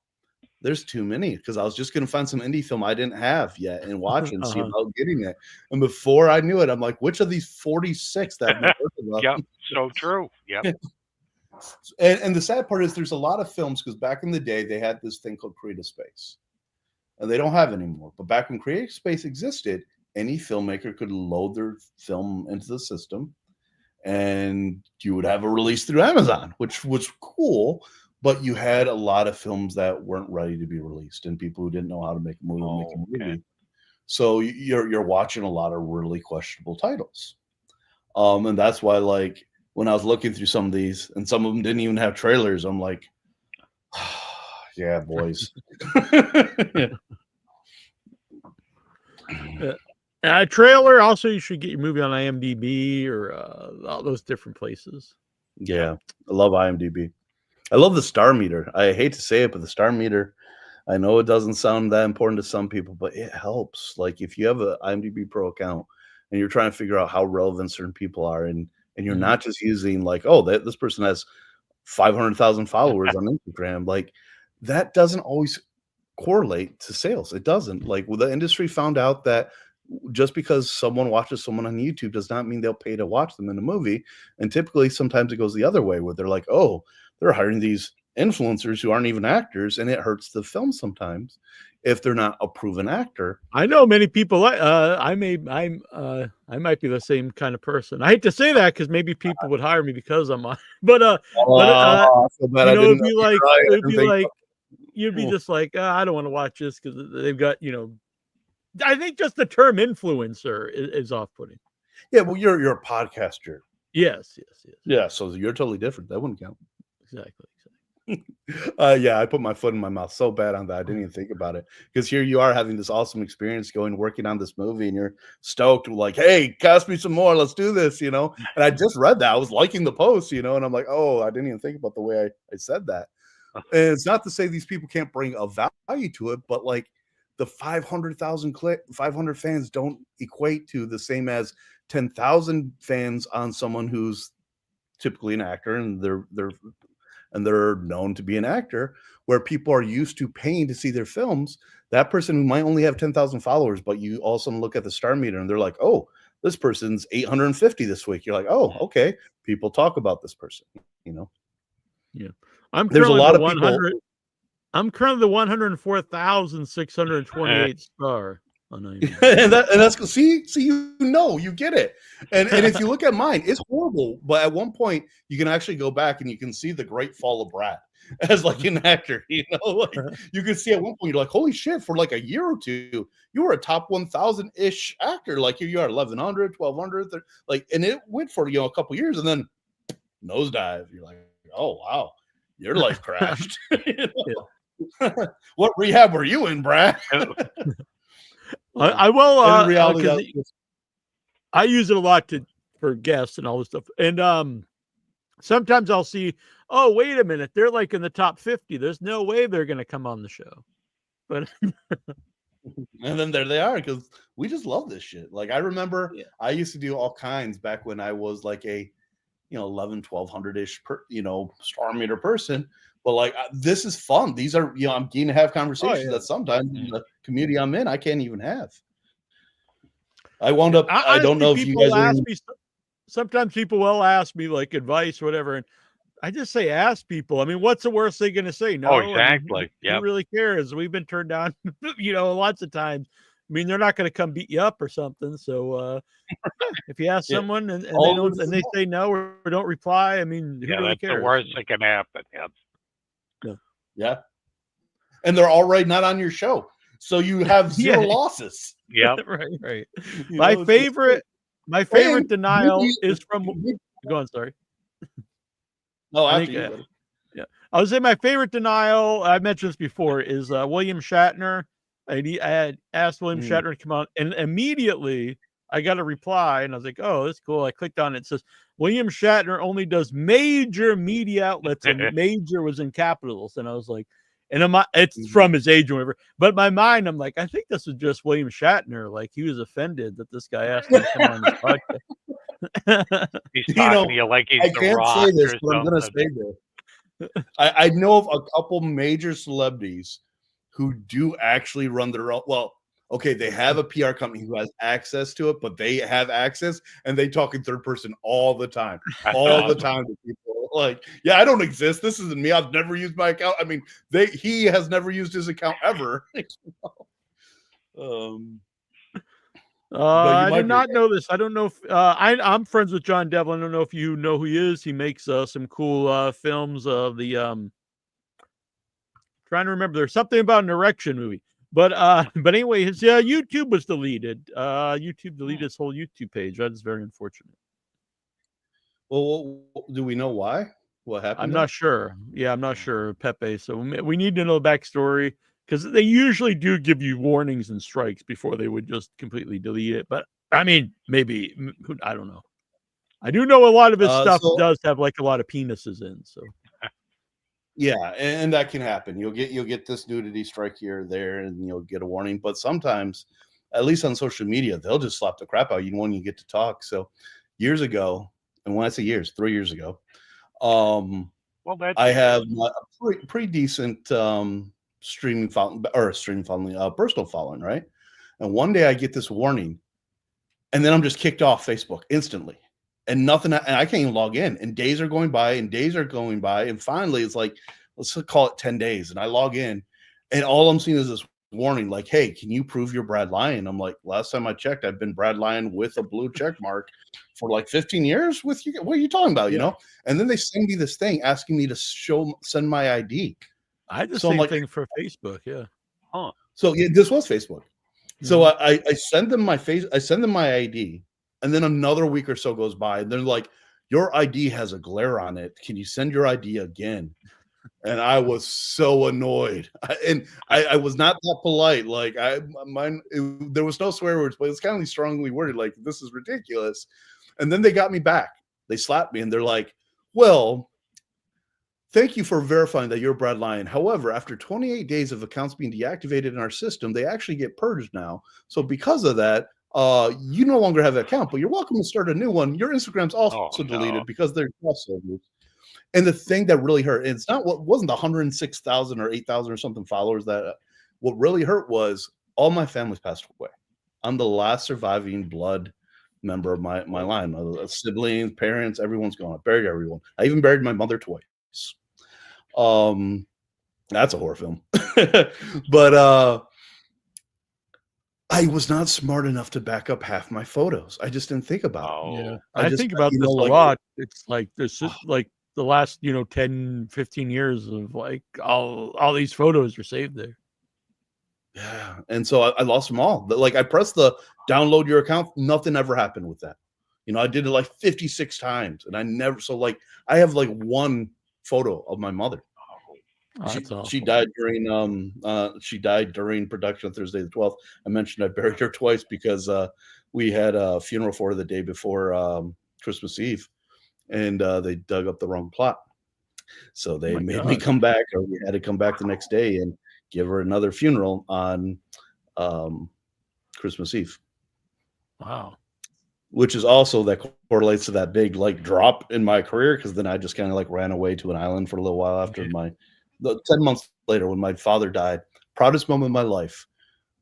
there's too many, because I was just going to find some indie film I didn't have yet and watch and see about getting it. And before I knew it, I'm like, which of these 46 that I've heard about? Yep, so true. Yep. And the sad part is there's a lot of films, because back in the day they had this thing called Creative Space, and they don't have it anymore. But back when Creative Space existed, any filmmaker could load their film into the system, and you would have a release through Amazon, which was cool. But you had a lot of films that weren't ready to be released, and people who didn't know how to make a movie. So you're watching a lot of really questionable titles, and that's why when I was looking through some of these, and some of them didn't even have trailers, I'm like, yeah, boys. A trailer. Also, you should get your movie on IMDb or all those different places. Yeah, I love IMDb. I love the star meter. I hate to say it, but the star meter, I know it doesn't sound that important to some people, but it helps. Like if you have an IMDb Pro account and you're trying to figure out how relevant certain people are, and you're not just using this person has 500,000 followers on Instagram, that doesn't always correlate to sales. It doesn't. The industry found out that just because someone watches someone on YouTube does not mean they'll pay to watch them in a movie. And typically sometimes it goes the other way, where they're like, they're hiring these influencers who aren't even actors, and it hurts the film sometimes if they're not a proven actor. I know many people. I might be the same kind of person. I hate to say that because maybe people would hire me because I'm on. But you'd be just like, I don't want to watch this because they've got, I think just the term influencer is off-putting. Yeah, well, you're a podcaster. Yes. Yeah, so you're totally different. That wouldn't count. Exactly. Yeah, I put my foot in my mouth so bad on that. I didn't even think about it, because here you are having this awesome experience working on this movie, and you're stoked, like, hey, cast me some more, let's do this, And I just read that. I was liking the post, and I'm like, I didn't even think about the way I said that. And it's not to say these people can't bring a value to it, but the 500 fans don't equate to the same as 10,000 fans on someone who's typically an actor, and they're known to be an actor, where people are used to paying to see their films. That person who might only have 10,000 followers, but you also look at the star meter and they're like, this person's 850 this week. You're like, okay. People talk about this person, Yeah. There's a lot of people. I'm currently the 104,628 star on IMDb. and that's see, you get it. And if you look at mine, it's horrible. But at one point, you can actually go back and you can see the great fall of Brad as an actor. You can see at one point, you're like, holy shit, for a year or two, you were a top 1,000-ish actor. Here you are, 1,100, 1,200, and it went for a couple years, and then nosedive. You're like, oh wow, your life crashed. What rehab were you in, Brad? I will. I use it a lot to for guests and all this stuff. And sometimes I'll see, oh, wait a minute, they're like in the top 50. There's no way they're going to come on the show. But and then there they are, because we just love this shit. Like I remember I used to do all kinds back when I was like a 1100-1200-ish star meter person. But like this is fun. These are I'm getting to have conversations that sometimes in the community I'm in I can't even have. I wound up I don't know if you guys ask me, sometimes people will ask me like advice or whatever, and I just say ask people. I mean, what's the worst they're going to say? No, exactly. Who really cares? We've been turned down, lots of times. I mean, they're not going to come beat you up or something. So if you ask someone and they don't, and they say no or don't reply, I mean, who really cares? The worst that can happen. Yeah. And they're already not on your show, so you have zero losses. Yeah. right. My favorite denial is from. Go on, sorry. No, I was saying my favorite denial, I mentioned this before, is William Shatner. I had asked William Shatner to come on, and immediately I got a reply, and I was like, oh, that's cool. I clicked on it. It says, William Shatner only does major media outlets, and major was in capitals. And I was like, and it's from his age or whatever. But in my mind, I'm like, I think this is just William Shatner. Like, he was offended that this guy asked him to come on his podcast. He's talking to you like he's I can't Rock say this, or but I'm going to say this. I know of a couple major celebrities who do actually run their own. Well, okay, they have a PR company who has access to it, but they have access and they talk in third person all the time. The time to people. Like, yeah, I don't exist. This isn't me. I've never used my account. I mean, he has never used his account ever. I did not know this. I don't know if I'm friends with John Devlin. I don't know if you know who he is. He makes some cool films of the trying to remember. There's something about an erection movie. But anyway, his YouTube was deleted. YouTube deleted his whole YouTube page. That is very unfortunate. Well, do we know why? What happened? I'm not sure. Yeah, I'm not sure, Pepe. So we need to know the backstory, because they usually do give you warnings and strikes before they would just completely delete it. But I mean, maybe, I don't know. I do know a lot of his stuff does have like a lot of penises in. So yeah, and that can happen. You'll get this nudity strike here or there, and you'll get a warning. But sometimes, at least on social media, they'll just slap the crap out of you when you get to talk. So years ago, and when I say years, 3 years ago, I have a pretty decent streaming following, personal following, right? And one day I get this warning, and then I'm just kicked off Facebook instantly, and nothing, and I can't even log in. And days are going by, and finally it's like, let's call it 10 days, and I log in, and all I'm seeing is this warning, like, hey, can you prove you're Brad Lyon? I'm like, last time I checked, I've been Brad Lyon with a blue check mark for like 15 years with you. What are you talking about? Yeah. And then they send me this thing asking me to send my ID. I just same thing for Facebook. Yeah. Huh. So yeah, this was Facebook. So I send them my ID, and then another week or so goes by, and they're like, your ID has a glare on it. Can you send your ID again? And I was so annoyed, and I was not that polite. Like there was no swear words, but it's kind of strongly worded. Like, this is ridiculous. And then they got me back. They slapped me, and they're like, "Well, thank you for verifying that you're Brad Lyon. However, after 28 days of accounts being deactivated in our system, they actually get purged now. So because of that, you no longer have an account, but you're welcome to start a new one. Your Instagram's also deleted because they're crossovers." And the thing that really hurt, and wasn't the 106,000 or 8,000 or something followers what really hurt was all my family's passed away. I'm the last surviving blood member of my line. Siblings, parents, everyone's gone. I buried everyone. I even buried my mother twice. That's a horror film. But I was not smart enough to back up half my photos. I just didn't think about it. Yeah. I think about this a lot. It's like there's just like the last 10, 15 years of like all these photos are saved there. Yeah. And so I lost them all. Like, I pressed the download your account, nothing ever happened with that. I did it like 56 times, and I have like one photo of my mother. She died during production of Thursday the 12th. I mentioned I buried her twice because we had a funeral for her the day before Christmas Eve, and they dug up the wrong plot. So they made me God. come back, or we had to come back the next day and give her another funeral on Christmas Eve. Wow. Which is also that correlates to that big like drop in my career, because then I just kind of like ran away to an island for a little while after 10 months later when my father died. Proudest moment of my life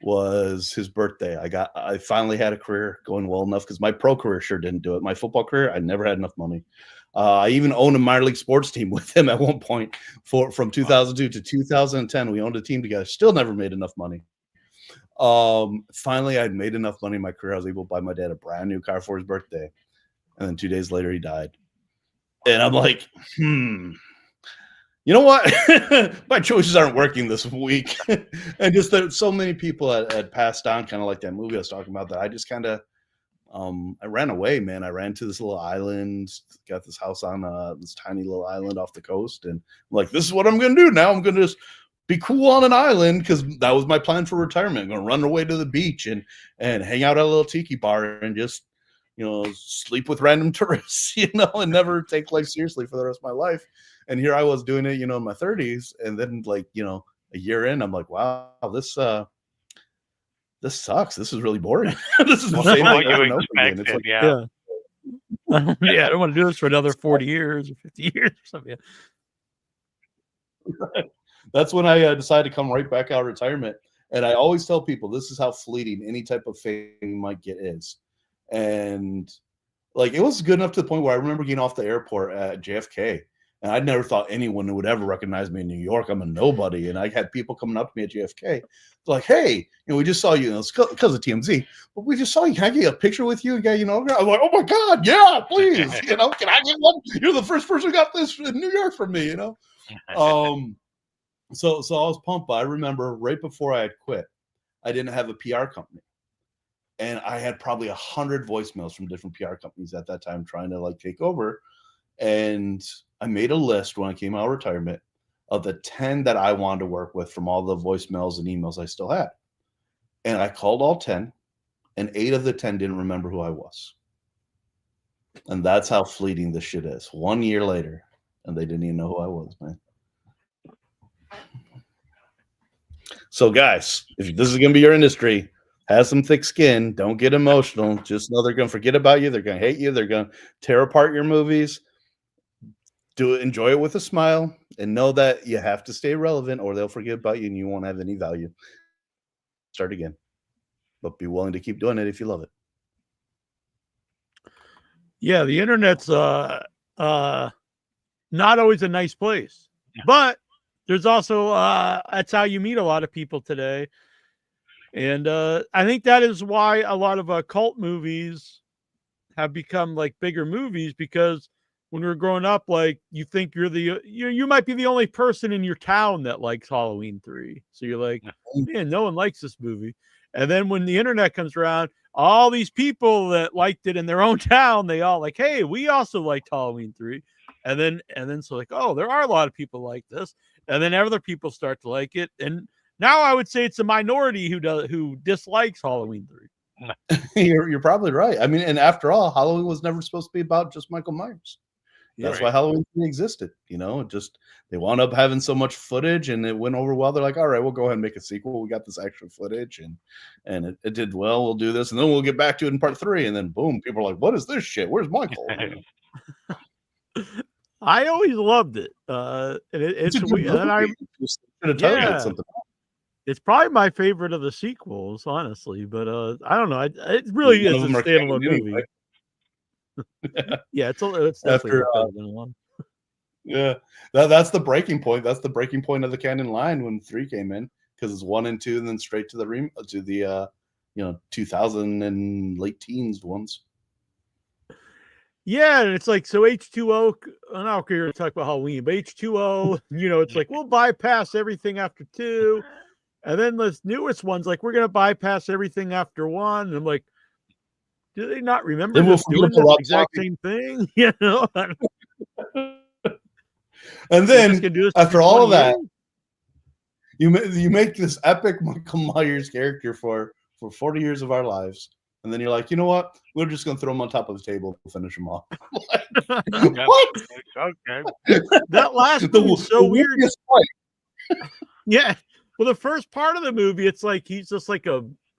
was his birthday. I finally had a career going well enough, because my pro career sure didn't do it. My football career, I never had enough money. I even owned a minor league sports team with him at one point from 2002 to 2010. We owned a team together. Still never made enough money. Finally, I'd made enough money in my career. I was able to buy my dad a brand new car for his birthday. And then 2 days later, he died. And I'm like, you know what? My choices aren't working this week. And just that so many people had passed on, kind of like that movie I was talking about, that I just kind of, I ran away, man. I ran to this little island, got this house on this tiny little island off the coast. And I'm like, this is what I'm going to do now. I'm going to just be cool on an island, because that was my plan for retirement. I'm going to run away to the beach and hang out at a little tiki bar and just, sleep with random tourists, and never take life seriously for the rest of my life. And here I was doing it, in my 30s. And then like, a year in, I'm like, wow, this sucks. This is really boring. This is the same thing over and over again. It's like, yeah. Yeah, I don't want to do this for another 40 years or 50 years or something. That's when I decided to come right back out of retirement. And I always tell people, this is how fleeting any type of fame you might get is. And like, it was good enough to the point where I remember getting off the airport at JFK, and I never thought anyone would ever recognize me in New York. I'm a nobody. And I had people coming up to me at JFK, like, hey, we just saw you, it's because of TMZ, but we just saw you. Can I get a picture with you? I'm like, oh my God, yeah, please. Can I get one? You're the first person who got this in New York from me, So I was pumped. But I remember right before I had quit, I didn't have a PR company. And I had probably 100 voicemails from different PR companies at that time trying to like take over. And I made a list when I came out of retirement of the 10 that I wanted to work with from all the voicemails and emails I still had. And I called all 10, and 8 of the 10 didn't remember who I was. And that's how fleeting this shit is. 1 year later, and they didn't even know who I was, man. So guys, if this is going to be your industry, have some thick skin. Don't get emotional. Just know they're going to forget about you. They're going to hate you. They're going to tear apart your movies. Enjoy it with a smile, and know that you have to stay relevant, or they'll forget about you and you won't have any value. Start again, but be willing to keep doing it if you love it. Yeah, the internet's not always a nice place, but there's also that's how you meet a lot of people today. And I think that is why a lot of cult movies have become like bigger movies, because when we're growing up, like, you think you might be the only person in your town that likes Halloween 3. So you're like, man, no one likes this movie. And then when the internet comes around, all these people that liked it in their own town, they all like, hey, we also liked Halloween 3. And then so like, oh, there are a lot of people like this. And then other people start to like it. And now I would say it's a minority who dislikes Halloween 3. You're probably right. I mean, and after all, Halloween was never supposed to be about just Michael Myers. That's why Halloween existed. Just they wound up having so much footage, and it went over well. They're like, all right, we'll go ahead and make a sequel. We got this extra footage, and it did well. We'll do this, and then we'll get back to it in part 3. And then boom, people are like, what is this shit? Where's Michael? I always loved it. It's weird. It's probably my favorite of the sequels, honestly. But I don't know. It really is a standalone movie. Right? Yeah, it's definitely better than 1. Yeah, that's the breaking point. That's the breaking point of the canon line when 3 came in, because it's 1 and 2, and then straight to the 2000 and late teens ones. Yeah, and it's like, so H2O. I'm not here to talk about Halloween, but H2O. It's like, we'll bypass everything after 2, and then the newest one's like, we're gonna bypass everything after 1. And I'm like, do they not remember doing the exact same thing? And then after all of that, you make this epic Michael Myers character for 40 years of our lives, and and then you're like, you know what? We're just gonna throw them on top of the table and finish them off. Yeah, What? okay. That last The movie's so weird. weirdest fight. Yeah. Well, the first part of the movie, it's like he's just like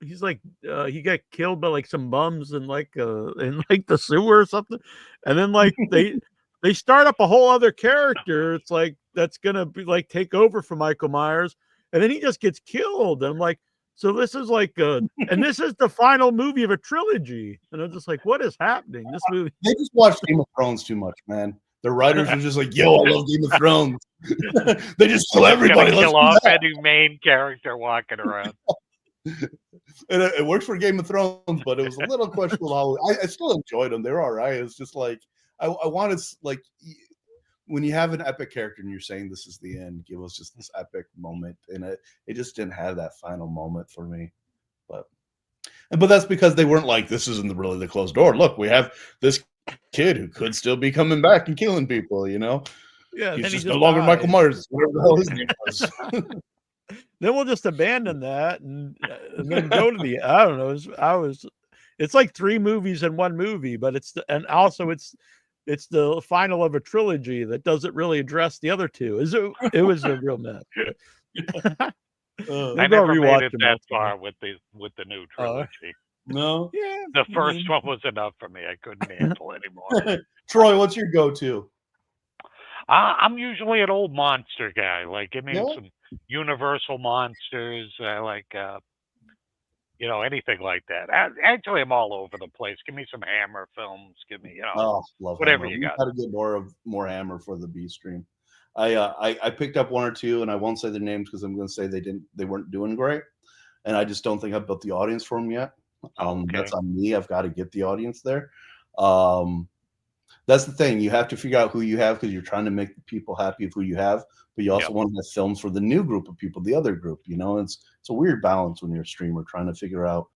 he got killed by like some bums in like the sewer or something. And then like they start up a whole other character. It's like that's gonna be like take over for Michael Myers, and then he just gets killed. And I'm like, so this is like and this is the final movie of a trilogy. And I'm just like, what is happening? This movie. They just watched Game of Thrones too much, man. The writers are just like, yo, I love Game of Thrones. They just kill everybody. Kill off any main character walking around. And it works for Game of Thrones, but it was a little questionable how I still enjoyed them. They're all right. It's just like I wanted, like, when you have an epic character and you're saying this is the end, give us just this epic moment, and it just didn't have that final moment for me. But that's because they weren't like, this isn't really the closed door. Look, we have this kid who could still be coming back and killing people, you know. Yeah, he's just no longer Michael Myers, whatever the hell his name was. Then we'll just abandon that and then go to the I don't know. It's like 3 movies in one movie, but it's the final of a trilogy that doesn't really address the other 2. It was a real mess. I never made it that far with the new trilogy. No, yeah, the first one was enough for me. I couldn't handle anymore. Troy, what's your go-to? I'm usually an old monster guy. Like, give me some Universal monsters. I like, anything like that. Actually, I'm all over the place. Give me some Hammer films. Give me, love whatever Hammer. you got. Got to get more Hammer for the B stream. I picked up 1 or 2, and I won't say their names because I'm going to say they weren't doing great, and I just don't think I've built the audience for them yet. That's on me. I've got to get the audience there. That's the thing. You have to figure out who you have because you're trying to make the people happy with who you have, but you also want to have films for the new group of people, the other group. It's a weird balance when you're a streamer trying to figure out,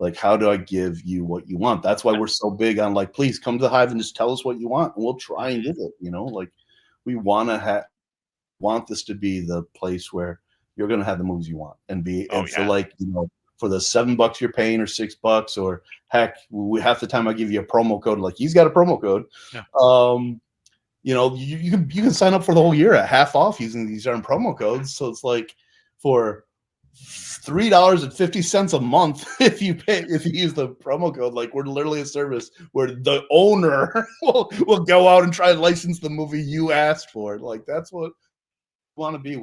like, how do I give you what you want? That's why we're so big on, like, please come to the Hive and just tell us what you want, and we'll try and give it. Like, we want this to be the place where you're going to have the movies you want and feel like, for the $7 you're paying or $6, or heck, half the time I give you a promo code. Like, he's got a promo code. You can sign up for the whole year at half off using these darn promo codes. So it's like for $3.50 a month if you use the promo code. Like, we're literally a service where the owner will go out and try and license the movie you asked for. Like, that's what want to be.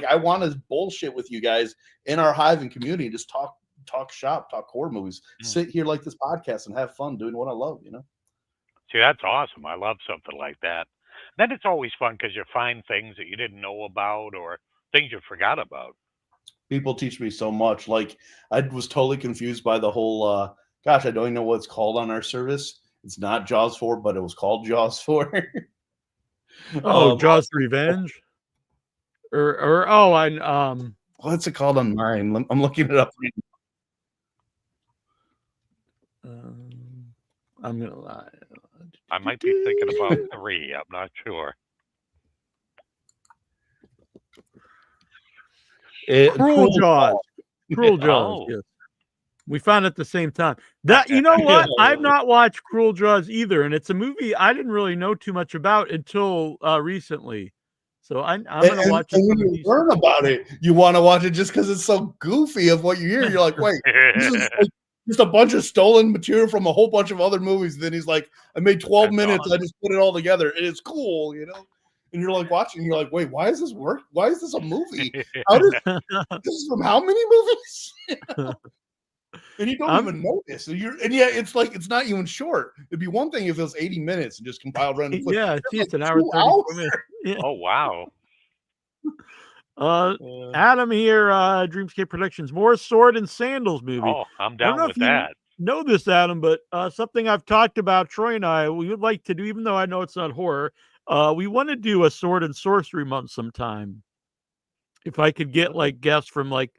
I want to bullshit with you guys in our Hive and community, just talk shop, talk horror movies, sit here like this podcast and have fun doing what I love. See, that's awesome. I love something like that. Then it's always fun because you find things that you didn't know about or things you forgot about. People teach me so much. Like, I was totally confused by the whole I don't even know what it's called on our service. It's not Jaws 4, but it was called Jaws 4. Jaws Revenge. What's it called on mine? I'm looking it up. I'm gonna lie. I might be thinking about 3. I'm not sure. Cruel Jaws. Cruel Jaws. Yes. We found it at the same time. You know what? I've not watched Cruel Jaws either, and it's a movie I didn't really know too much about until recently. So I'm going to watch it. And when you learn about it, you want to watch it just because it's so goofy of what you hear. You're like, wait, this is like just a bunch of stolen material from a whole bunch of other movies. Then he's like, I made 12 minutes. Awesome. I just put it all together. And it's cool, And you're like watching. You're like, wait, why is this work? Why is this a movie? This is from how many movies? And you don't even notice. It's like it's not even short. It'd be one thing if it was 80 minutes and just compiled random footage. Yeah, it's an hour 30 minutes. Yeah. Oh wow. Adam here, Dreamscape Productions, more Sword and Sandals movie. Oh, I'm down with that. Know this, Adam, but something I've talked about, Troy and I, we would like to do, even though I know it's not horror, we want to do a Sword and Sorcery month sometime. If I could get like guests from like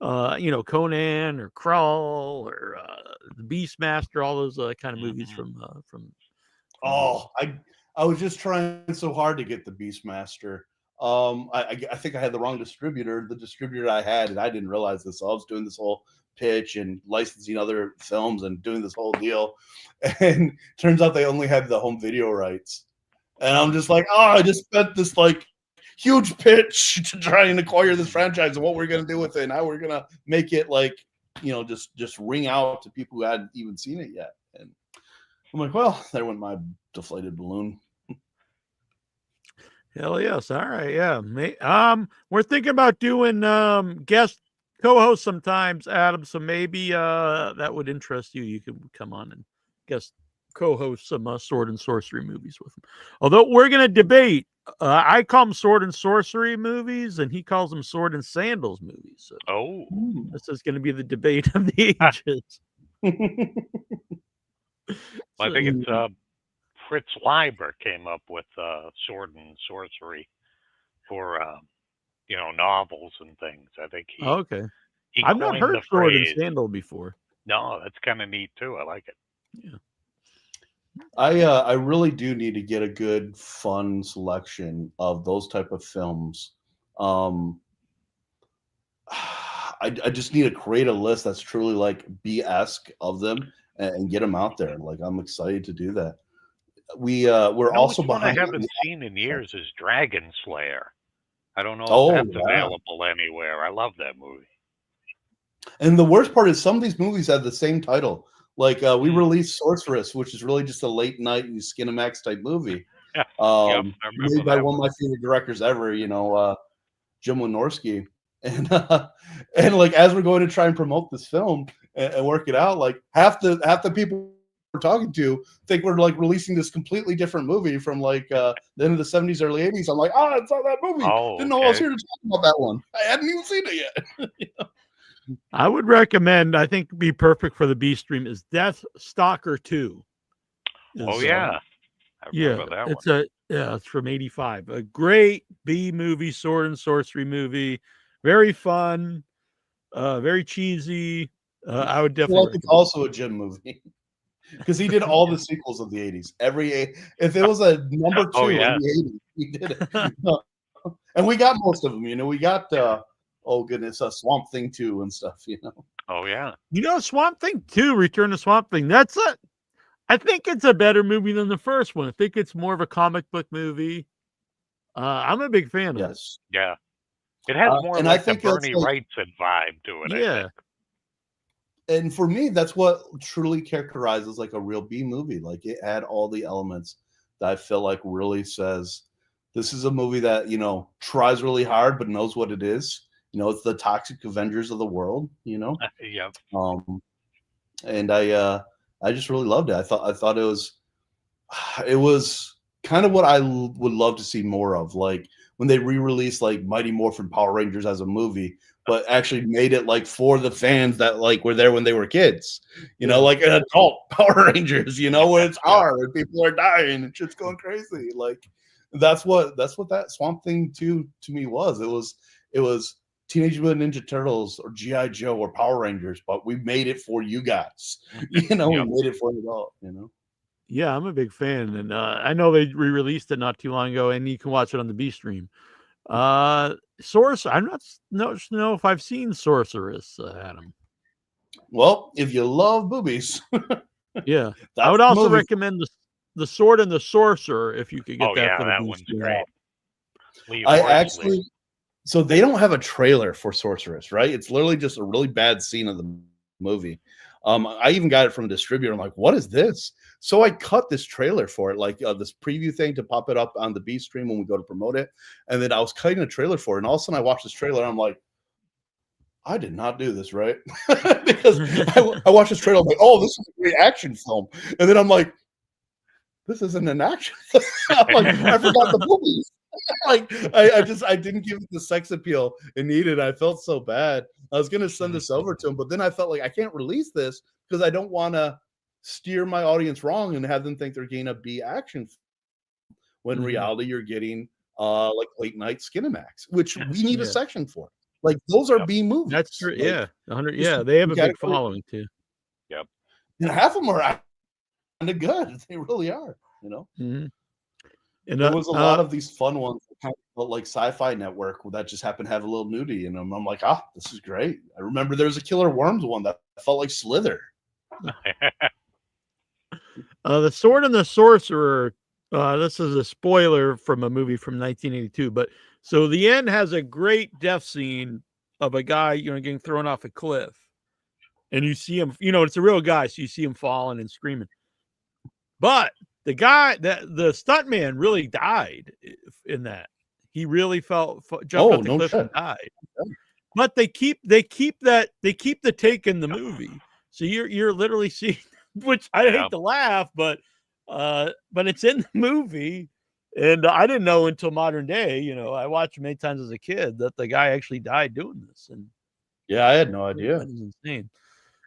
Conan or Crawl or the Beastmaster, all those kind of movies from. I was just trying so hard to get the Beastmaster. I think I had the wrong distributor. The distributor I had, and I didn't realize this. So I was doing this whole pitch and licensing other films and doing this whole deal. And turns out they only had the home video rights. And I'm just like, oh, I just spent this like huge pitch to try and acquire this franchise and what we're gonna do with it and how we're gonna make it like, just ring out to people who hadn't even seen it yet. And I'm like, well, there went my deflated balloon. Hell yes. All right. Yeah. We're thinking about doing guest co-host sometimes, Adam. So maybe that would interest you. You could come on and guest co-host some sword and sorcery movies with him. Although we're gonna debate. I call them sword and sorcery movies, and he calls them sword and sandals movies. So this is going to be the debate of the ages. I think it's Fritz Leiber came up with sword and sorcery for novels and things. I think he. Okay. He I've not heard sword and sandal before. No, that's kind of neat too. I like it. Yeah. I really do need to get a good, fun selection of those type of films. I just need to create a list that's truly like B-esque of them and get them out there. Like I'm excited to do that. We're also behind. I haven't seen in years is Dragon Slayer. I don't know if that's available anywhere. I love that movie. And the worst part is some of these movies have the same title. Like we released Sorceress, which is really just a late night Skinamax type movie. Made by one of my favorite directors ever, Jim Wynorski. And like as we're going to try and promote this film and work it out, like half the people we're talking to think we're like releasing this completely different movie from like the end of the 70s, early 80s. I'm like, it's not that movie. Didn't know I was here to talk about that one. I hadn't even seen it yet. I would recommend, I think be perfect for the B stream is Death Stalker 2. I remember that one. It's from 85. A great B movie, sword and sorcery movie. Very fun, very cheesy. I would definitely. Well, it's also a Jim movie because he did all the sequels of the 80s. If it was a number 2 in the 80s, he did it. And we got most of them. We got. Oh goodness, Swamp Thing 2 and stuff, Oh yeah. Swamp Thing 2, Return to Swamp Thing. I think it's a better movie than the first one. I think it's more of a comic book movie. I'm a big fan of it. Yeah. It has more like the Bernie Wrightson vibe to it. Yeah. I think. And for me, that's what truly characterizes like a real B movie. Like it had all the elements that I feel like really says this is a movie that, tries really hard but knows what it is. It's the Toxic Avengers of the world, Yep. And I just really loved it. I thought it was kind of what I would love to see more of, like when they re-released like Mighty Morphin Power Rangers as a movie, but actually made it like for the fans that like were there when they were kids, like an adult Power Rangers, where it's hard and people are dying and shit's going crazy. Like that's what that Swamp Thing 2 to me was. It was Teenage Mutant Ninja Turtles or G.I. Joe or Power Rangers, but we made it for you guys. We made it for you all, Yeah, I'm a big fan. And I know they re-released it not too long ago, and you can watch it on the B stream. I'm not know if I've seen Sorceress, Adam. Well, if you love boobies. Yeah. I would also recommend the Sword and the Sorcerer if you could get that for the that B one's stream. great. So they don't have a trailer for Sorceress, right? It's literally just a really bad scene of the movie. I even got it from a distributor. I'm like, what is this? So I cut this trailer for it, like this preview thing to pop it up on the B stream when we go to promote it. And then I was cutting a trailer for it. And all of a sudden I watched this trailer and I'm like, I did not do this, right? Because I watched this trailer. I'm like, oh, this is a great action film. And then I'm like, this isn't an action. I'm like, I forgot the movies. Like I didn't give it the sex appeal it needed. I felt so bad. I was gonna send this over to him, but then I felt like I can't release this because I don't want to steer my audience wrong and have them think they're getting a B action when in reality you're getting like late night Skinamax, which we need a section for. Like those are B movies. That's true. Like, yeah, 100. Yeah, they have a big following too. Yep. And half of them are kind of good. They really are. Mm-hmm. And there was a lot of these fun ones that kind of felt like Sci-Fi Network that just happened to have a little nudie in them. I'm like, this is great. I remember there was a Killer Worms one that felt like Slither. The Sword and the Sorcerer. This is a spoiler from a movie from 1982, but so the end has a great death scene of a guy, getting thrown off a cliff, and you see him. It's a real guy, so you see him falling and screaming. But the guy, the stuntman, really died in that. He really jumped off the cliff and died. But they keep the take in the movie, so you're literally seeing. Which I hate to laugh, but it's in the movie, and I didn't know until modern day. I watched many times as a kid that the guy actually died doing this, and I had no idea. That is insane.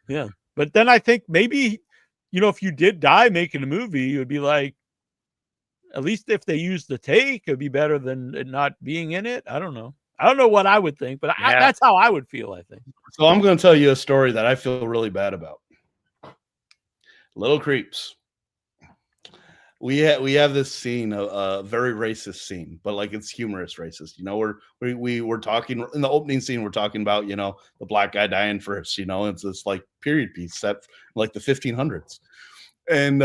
Yeah, but then I think maybe if you did die making a movie, it would be like, at least if they used the take, it'd be better than it not being in it. I don't know. I don't know what I would think, but that's how I would feel, I think. So I'm going to tell you a story that I feel really bad about. Little Creeps. We have this scene, a very racist scene, but like it's humorous racist. We're talking in the opening scene. We're talking about the black guy dying first. It's this like period piece set like the 1500s, and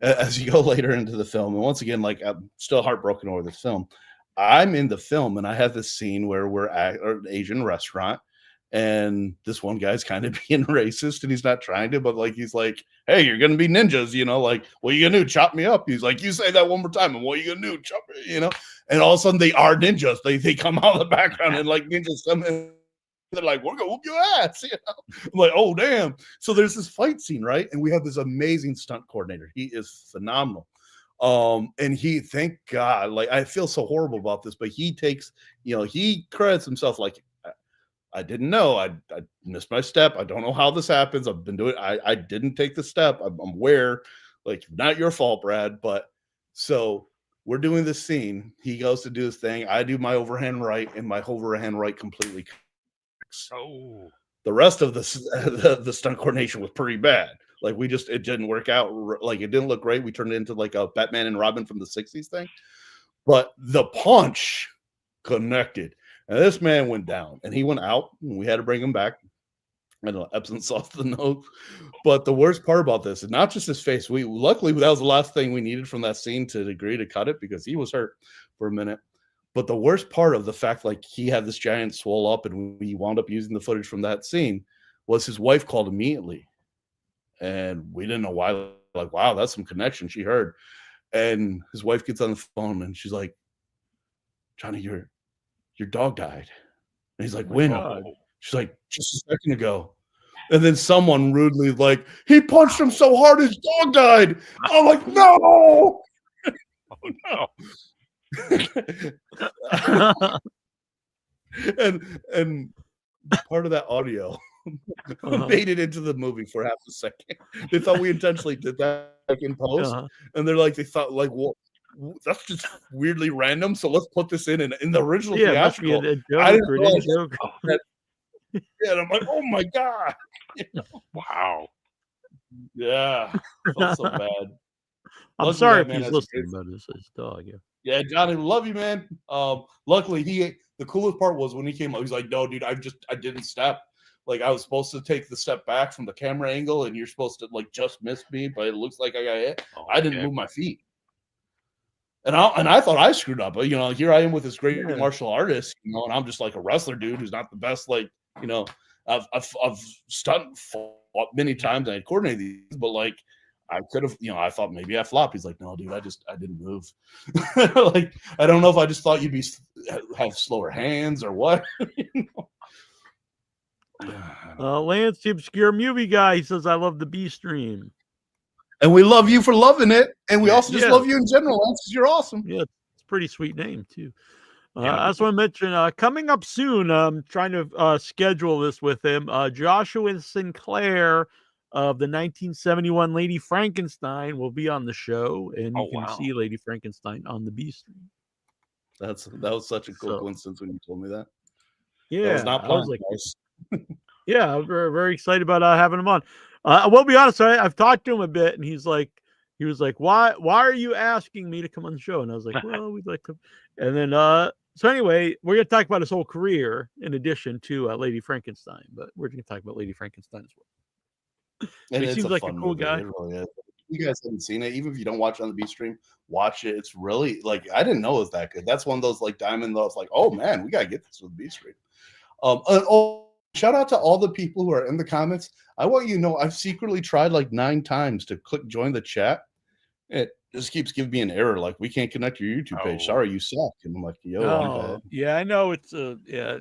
as you go later into the film, and once again, like I'm still heartbroken over this film. I'm in the film, and I have this scene where we're at an Asian restaurant. And this one guy's kind of being racist, and he's not trying to, but like he's like, "Hey, you're gonna be ninjas, like what are you gonna do? Chop me up?" He's like, "You say that one more time, and what are you gonna do? Chop me?" And all of a sudden they are ninjas. They come out of the background and like ninjas come in. They're like, "We're gonna whoop your ass," I'm like, "Oh damn!" So there's this fight scene, right? And we have this amazing stunt coordinator. He is phenomenal. And thank God, like I feel so horrible about this, but he takes, he credits himself like, I didn't know. I missed my step. I don't know how this happens. I've been doing. I didn't take the step. I'm aware. Like, not your fault, Brad. But so we're doing this scene. He goes to do his thing. I do my overhand right, and my overhand right completely. Oh. The rest of the stunt coordination was pretty bad. Like it didn't work out. Like it didn't look great. We turned it into like a Batman and Robin from the 60s thing. But the punch connected. And this man went down, and he went out, and we had to bring him back. I know Epsom sauce the nose. But the worst part about this is not just his face. Luckily that was the last thing we needed from that scene to agree to cut it, because he was hurt for a minute. But the worst part of the fact, like he had this giant swell up, and we wound up using the footage from that scene, was his wife called immediately. And we didn't know why. Like, wow, that's some connection. She heard. And his wife gets on the phone, and she's like, "Johnny, your dog died." And he's like, "When?" She's like, "Just a second ago." And then someone rudely like, "He punched him so hard his dog died." I'm like, "No." Oh no. and part of that audio made it into the movie for half a second. They thought we intentionally did that like in post, and they thought like, well, that's just weirdly random, so let's put this in the original theatrical. I didn't realize that. Yeah, and I'm like, oh my god. Wow. Yeah, felt so bad. I'm sorry if he's listening about his dog. Yeah, Johnny, love you, man. Luckily, the coolest part was when he came up, he's like, "No, dude, I didn't step. Like I was supposed to take the step back from the camera angle, and you're supposed to like just miss me, but it looks like I got hit. I didn't move my feet." And I thought I screwed up, but here I am with this great martial artist, and I'm just like a wrestler dude who's not the best. Like, I've stunt fought many times and I coordinated these, but like I could have, I thought maybe I flopped. He's like, "No, dude, I didn't move." Like, I don't know if I just thought you'd have slower hands or what. Lance, the obscure movie guy, he says, "I love the B stream." And we love you for loving it. And we also just love you in general, Lance. You're awesome. Yeah, it's a pretty sweet name, too. I just want to mention, coming up soon, I'm trying to schedule this with him. Joshua Sinclair of the 1971 Lady Frankenstein will be on the show, and you can see Lady Frankenstein on the B stream. That was such a cool coincidence when you told me that. Yeah, that was not planned. Yeah, I'm very, very excited about having him on. I will be honest, I've talked to him a bit, and he's like, he was like, why are you asking me to come on the show? And I was like, well, we'd like to. And then, so anyway, we're going to talk about his whole career in addition to Lady Frankenstein, but we're going to talk about Lady Frankenstein as well. And he it's seems a like fun a cool movie. guy. It really is. You guys haven't seen it, even if you don't watch it on the B stream, watch it. It's really like, I didn't know it was that good. That's one of those like diamond loves, like, oh man, we gotta get this with the B stream. Shout out to all the people who are in the comments. I want you to know I've secretly tried like 9 times to click join the chat. It just keeps giving me an error, like we can't connect your YouTube page. Sorry, you suck. And I'm like, yo, I'm bad. Yeah, I know it's yeah.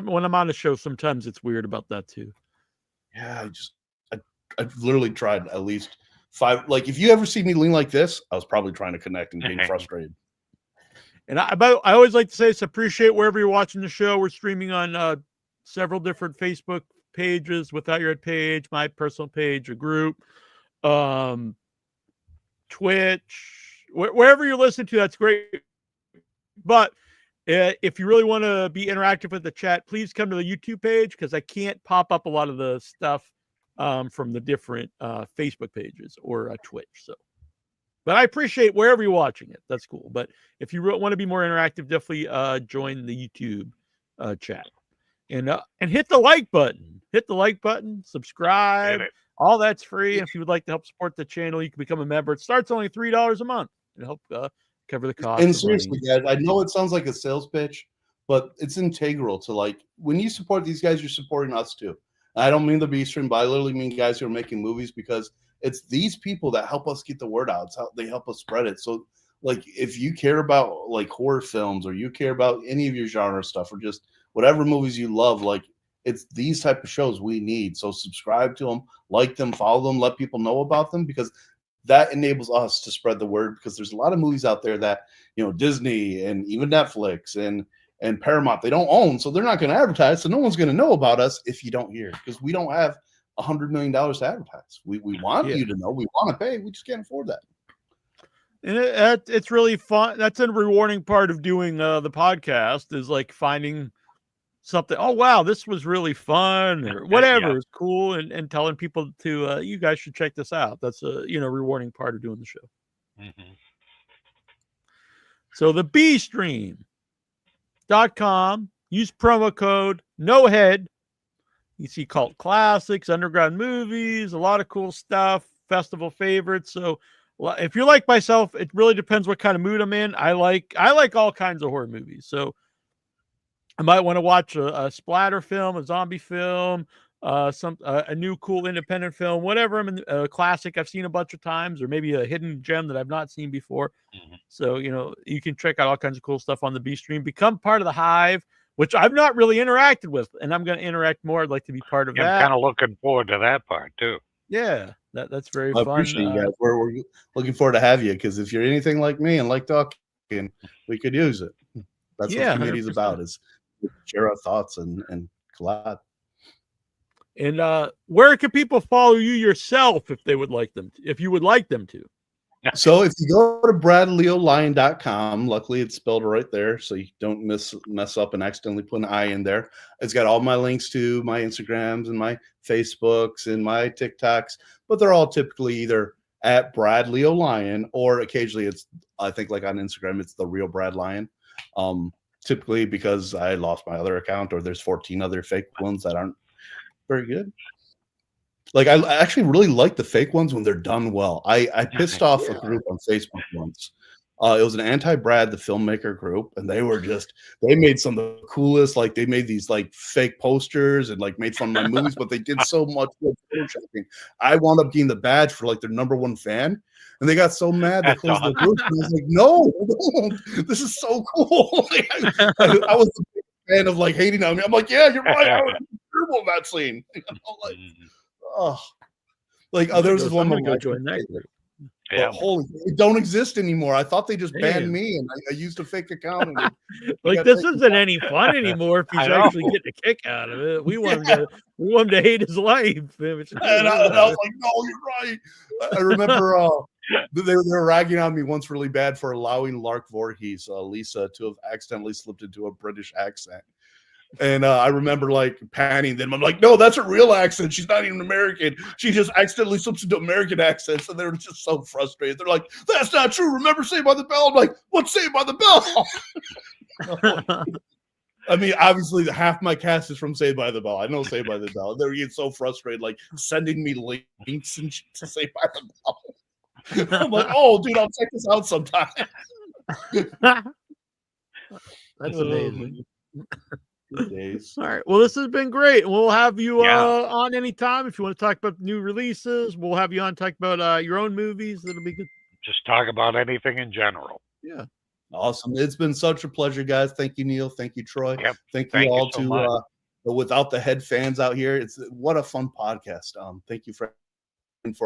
When I'm on the show, sometimes it's weird about that too. Yeah, I've literally tried at least 5. Like, if you ever see me lean like this, I was probably trying to connect and being frustrated. And I always like to say, appreciate wherever you're watching the show. We're streaming on several different Facebook pages, Without Your Head page, my personal page, a group, Twitch, wherever you're listening to, that's great. But if you really want to be interactive with the chat, please come to the YouTube page, because I can't pop up a lot of the stuff from the different Facebook pages or Twitch. So, but I appreciate wherever you're watching it. That's cool. But if you want to be more interactive, definitely join the YouTube chat and hit the like button. Hit the like button. Subscribe. All that's free. And if you would like to help support the channel, you can become a member. It starts only $3 a month and help cover the cost. And seriously, guys, I know it sounds like a sales pitch, but it's integral to, like, when you support these guys, you're supporting us too. I don't mean the B stream, but I literally mean guys who are making movies, because it's these people that help us get the word out. It's how they help us spread it. So, like, if you care about like horror films, or you care about any of your genre stuff, or just whatever movies you love, like, it's these type of shows we need. So subscribe to them, like them, follow them, let people know about them, because that enables us to spread the word. Because there's a lot of movies out there that, you know, Disney and even Netflix and Paramount, they don't own, so they're not going to advertise. So no one's going to know about us if you don't hear, because we don't have $100 million to advertise. We want you to know. We want to pay. We just can't afford that. And it's really fun. That's a rewarding part of doing the podcast, is like finding something. Oh, wow, this was really fun, or whatever is cool, and telling people to you guys should check this out. That's a rewarding part of doing the show. Mm-hmm. So the bstream.com, use promo code NOHEAD. You see cult classics, underground movies, a lot of cool stuff, festival favorites. So if you're like myself, it really depends what kind of mood I'm in. I like all kinds of horror movies. So I might want to watch a splatter film, a zombie film, a new cool independent film, whatever. I'm in a classic I've seen a bunch of times, or maybe a hidden gem that I've not seen before. Mm-hmm. So, you can check out all kinds of cool stuff on the B stream. Become part of the Hive, which I've not really interacted with, and I'm going to interact more. I'd like to be part of that. I'm kind of looking forward to that part too. Yeah, that's very fun. I appreciate you guys. We're looking forward to have you, because if you're anything like me and like talking, we could use it. That's what community is about, is share our thoughts and collab. And where can people follow you yourself if they would like them to, if you would like them to? So if you go to bradleolyon.com, luckily it's spelled right there, so you don't mess up and accidentally put an I in there. It's got all my links to my Instagrams and my Facebooks and my TikToks, but they're all typically either at bradleolyon, or occasionally it's, I think, like on Instagram, it's the real Brad Lyon. Typically because I lost my other account, or there's 14 other fake ones that aren't very good. Like, I actually really like the fake ones when they're done well. I pissed off a group on Facebook once. It was an anti-Brad, the filmmaker group, and they made some of the coolest, like, they made these like fake posters and like made fun of my movies, but they did so much good photoshopping. I wound up getting the badge for like their #1 fan, and they got so mad they closed the group. And I was like, no, don't. This is so cool. Like, I was a big fan of like hating on me. I'm like, yeah, you're right. I was terrible in that scene. Like, oh, like there was this one. I'm gonna go join that. Yeah, holy, it don't exist anymore. I thought they just banned me, and I used a fake account. And like, this isn't any fun anymore if he's actually getting a kick out of it. We want him to hate his life. And I was like, no, you're right. I remember they were ragging on me once really bad for allowing Lark Voorhees, Lisa, to have accidentally slipped into a British accent. And I remember like panning them. I'm like, no, that's a real accent. She's not even American. She just accidentally slips into American accents. And they were just so frustrated. They're like, that's not true. Remember Saved by the Bell? I'm like, what's Saved by the Bell? I mean, obviously half my cast is from Saved by the Bell. I know Saved by the Bell. They're getting so frustrated, like sending me links and shit to Saved by the Bell. I'm like, oh, dude, I'll check this out sometime. That's amazing. Days. All right. Well, this has been great. We'll have you on anytime if you want to talk about new releases. We'll have you on talk about your own movies. It'll be good. Just talk about anything in general. Yeah. Awesome. It's been such a pleasure, guys. Thank you, Neil. Thank you, Troy. Yep. Thank Thank you all you so to much. the Without the Head fans out here. It's what a fun podcast. Thank you for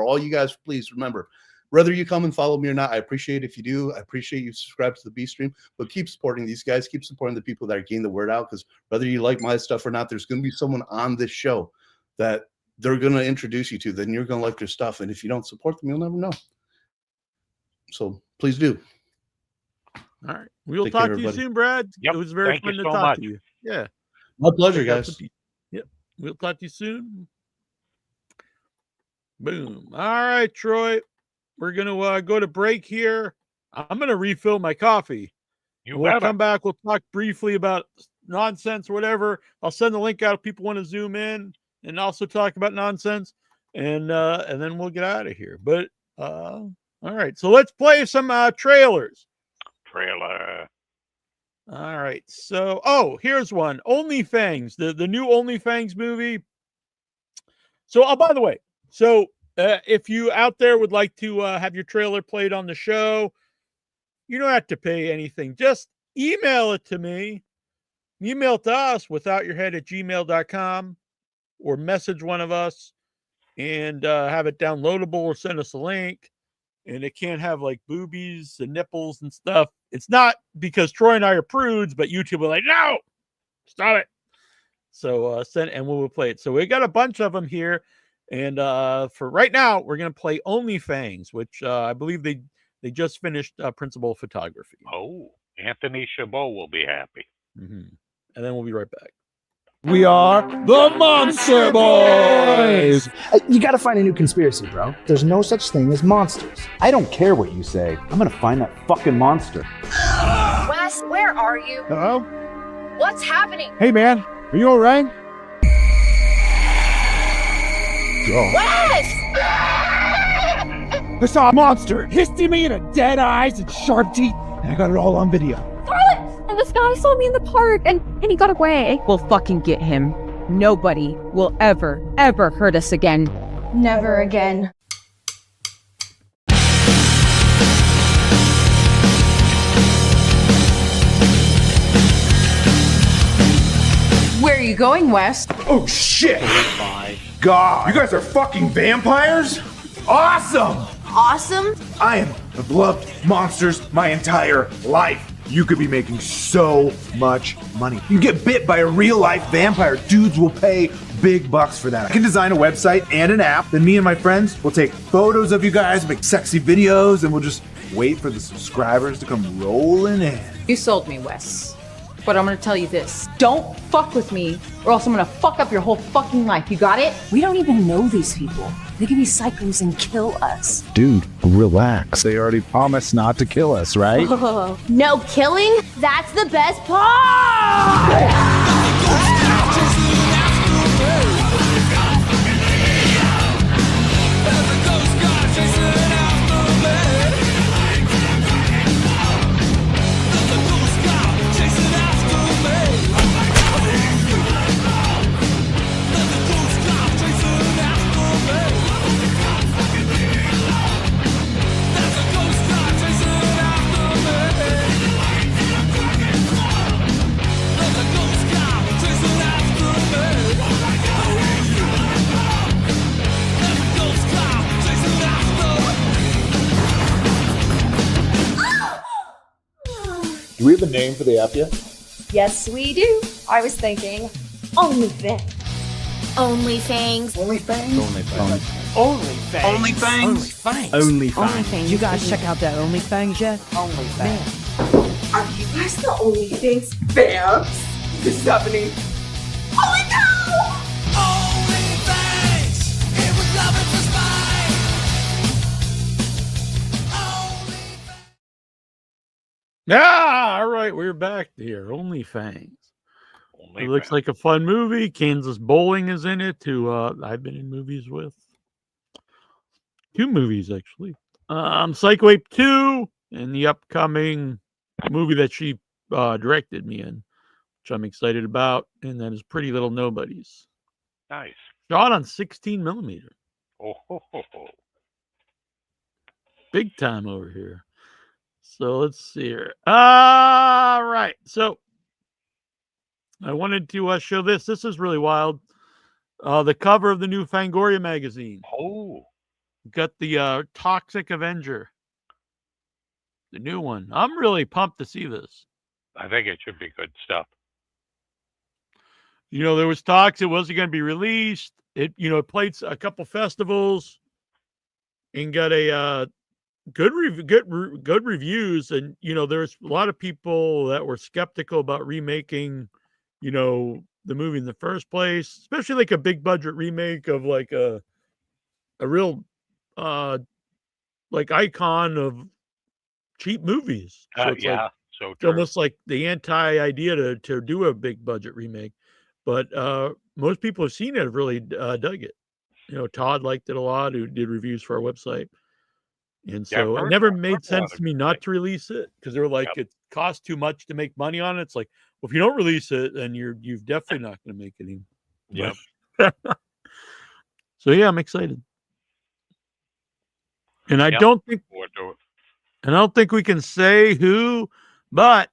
all you guys. Please remember, whether you come and follow me or not, I appreciate it if you do. I appreciate you subscribe to the B Stream, but keep supporting these guys. Keep supporting the people that are getting the word out, because whether you like my stuff or not, there's going to be someone on this show that they're going to introduce you to. Then you're going to like their stuff, and if you don't support them, you'll never know. So please do. All right. We'll Take talk care, to you everybody. soon, Brad. Yep. It was very Thank fun you to so talk much. to you. Yeah. My pleasure, guys. Yep. We'll talk to you soon. Boom. All right, Troy. We're going to go to break here. I'm going to refill my coffee. We'll come back. We'll talk briefly about nonsense, whatever. I'll send the link out if people want to zoom in and also talk about nonsense. And then we'll get out of here. But all right. So let's play some trailers. Trailer. All right. So, here's one. OnlyFangs, the new OnlyFangs movie. So, by the way, if you out there would like to have your trailer played on the show, you don't have to pay anything. Just email it to me. Email it to us, withoutyourhead@gmail.com, or message one of us and have it downloadable, or send us a link. And it can't have like boobies and nipples and stuff. It's not because Troy and I are prudes, but YouTube will like, no, stop it. So send, and we will play it. So we got a bunch of them here. And for right now, we're going to play OnlyFangs, which I believe they just finished principal photography. Oh, Anthony Chabot will be happy. Mm-hmm. And then we'll be right back. We are the Monster Boys! You gotta find a new conspiracy, bro. There's no such thing as monsters. I don't care what you say. I'm gonna find that fucking monster. Wes, where are you? Hello? What's happening? Hey, man. Are you alright? Wes! I saw a monster hissing me and dead eyes and sharp teeth, and I got it all on video. Scarlet! And this guy saw me in the park, and he got away. We'll fucking get him. Nobody will ever hurt us again. Never again. Where are you going, Wes? Oh shit! My God, you guys are fucking vampires? Awesome! Awesome? I have loved monsters my entire life. You could be making so much money. You get bit by a real-life vampire. Dudes will pay big bucks for that. I can design a website and an app. Then me and my friends will take photos of you guys, make sexy videos, and we'll just wait for the subscribers to come rolling in. You sold me, Wes. But I'm gonna tell you this. Don't fuck with me, or else I'm gonna fuck up your whole fucking life. You got it? We don't even know these people. They could be psychos and kill us. Dude, relax. They already promised not to kill us, right? Oh, no killing? That's the best part! Do we have a name for the app yet? Yes, we do. I was thinking OnlyFangs. OnlyFangs. OnlyFangs. You guys check out that OnlyFangs yet? Are you guys the OnlyFangs fans? This is happening Holy cow! Only thanks. It was love at first bite. Yeah, all right, we're back here. Only Fangs. It looks like a fun movie. Kansas Bowling is in it, who I've been in movies with. 2 movies, actually. Psycho Ape 2 and the upcoming movie that she directed me in, which I'm excited about, and that is Pretty Little Nobodies. Nice. Shot on 16 millimeter. Oh, ho, ho, ho. Big time over here. So let's see here. All right. So I wanted to show this. This is really wild. The cover of the new Fangoria magazine. Oh. Got the Toxic Avenger. The new one. I'm really pumped to see this. I think it should be good stuff. You know, there was talks it wasn't going to be released. It, you know, it played a couple festivals and got a good reviews. And, you know, there's a lot of people that were skeptical about remaking, you know, the movie in the first place, especially like a big budget remake of like a real like icon of cheap movies. So it's yeah, like, so it's true. almost like the anti idea to do a big budget remake. But most people who've seen it have really dug it. You know, Todd liked it a lot, who did reviews for our website. And so it never made sense to me not to release it, because they were like, it costs too much to make money on it. It's like, well, if you don't release it, then you've definitely not going to make any. Yep. So yeah, I'm excited. And I don't think we can say who, but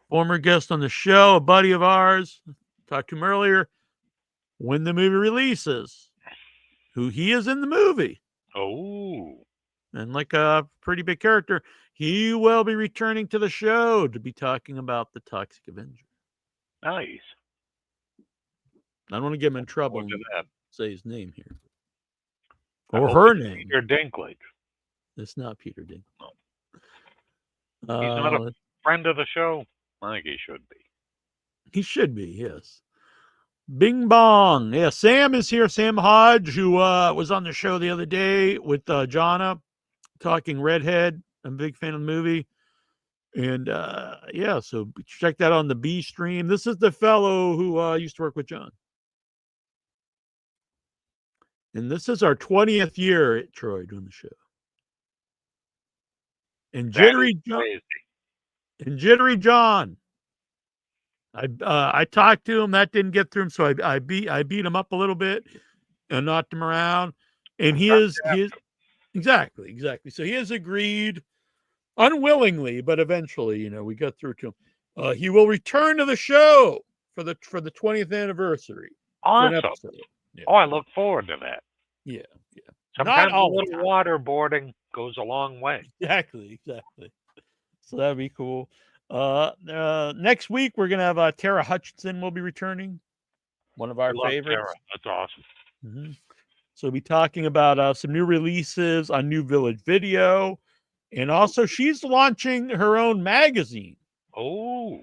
former guest on the show, a buddy of ours, talked to him earlier, when the movie releases, who he is in the movie. Oh. And like a pretty big character, he will be returning to the show to be talking about the Toxic Avenger. Nice. I don't want to get him in trouble and say his name here. I Or hope her it's name. Peter Dinklage. It's not Peter Dinklage. No. He's not a friend of the show. I think he should be. He should be, yes. Bing bong. Yeah, Sam is here. Sam Hodge, who was on the show the other day with Jonna, talking Redhead. I'm a big fan of the movie. And yeah, so check that on the B stream. This is the fellow who used to work with John. And this is our 20th year at Troy doing the show. And Jittery John. I talked to him. That didn't get through him, so I beat him up a little bit and knocked him around. And he is exactly. So he has agreed, unwillingly, but eventually, you know, we got through to him. He will return to the show for the 20th anniversary. Awesome. Yeah. Oh, I look forward to that. Yeah. Sometimes a little waterboarding goes a long way. Exactly. So that'd be cool. Next week we're gonna have Tara Hutchinson will be returning, one of our favorites. Tara. That's awesome. Mm-hmm. So we'll be talking about some new releases on New Village Video, and also she's launching her own magazine. Oh,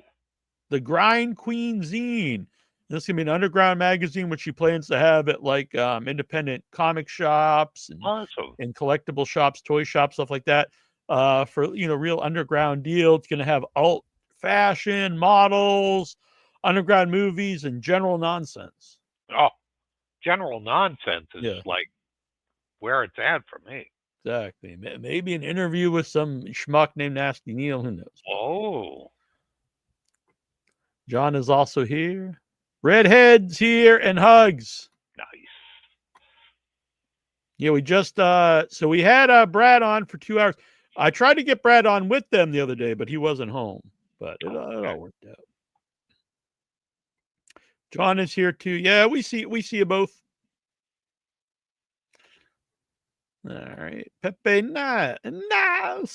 the Grind Queen Zine. This is gonna be an underground magazine, which she plans to have at like independent comic shops and collectible shops, toy shops, stuff like that. For real underground deal. It's gonna have alt fashion models, underground movies, and general nonsense. Oh, general nonsense is like where it's at for me. Exactly. Maybe an interview with some schmuck named Nasty Neil. Who knows? Oh. John is also here. Redhead's here, and Hugs. Nice. Yeah, we just so we had Brad on for 2 hours. I tried to get Brad on with them the other day, but he wasn't home. But it all worked out. John is here too. Yeah, we see you both. All right, Pepe, nice.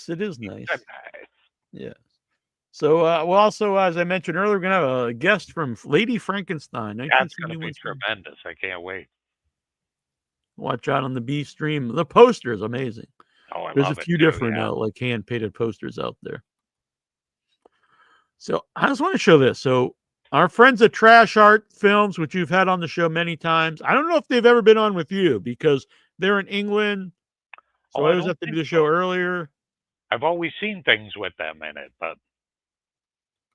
It is nice. Yeah. So, well, also, as I mentioned earlier, we're going to have a guest from Lady Frankenstein. That's going to be tremendous. I can't wait. Watch out on the B stream. The poster is amazing. Oh, There's a few different like hand-painted posters out there. So I just want to show this. So Our friends at Trash Art Films, which you've had on the show many times. I don't know if they've ever been on with you because they're in England. So I always have to do the show earlier. I've always seen things with them in it, but.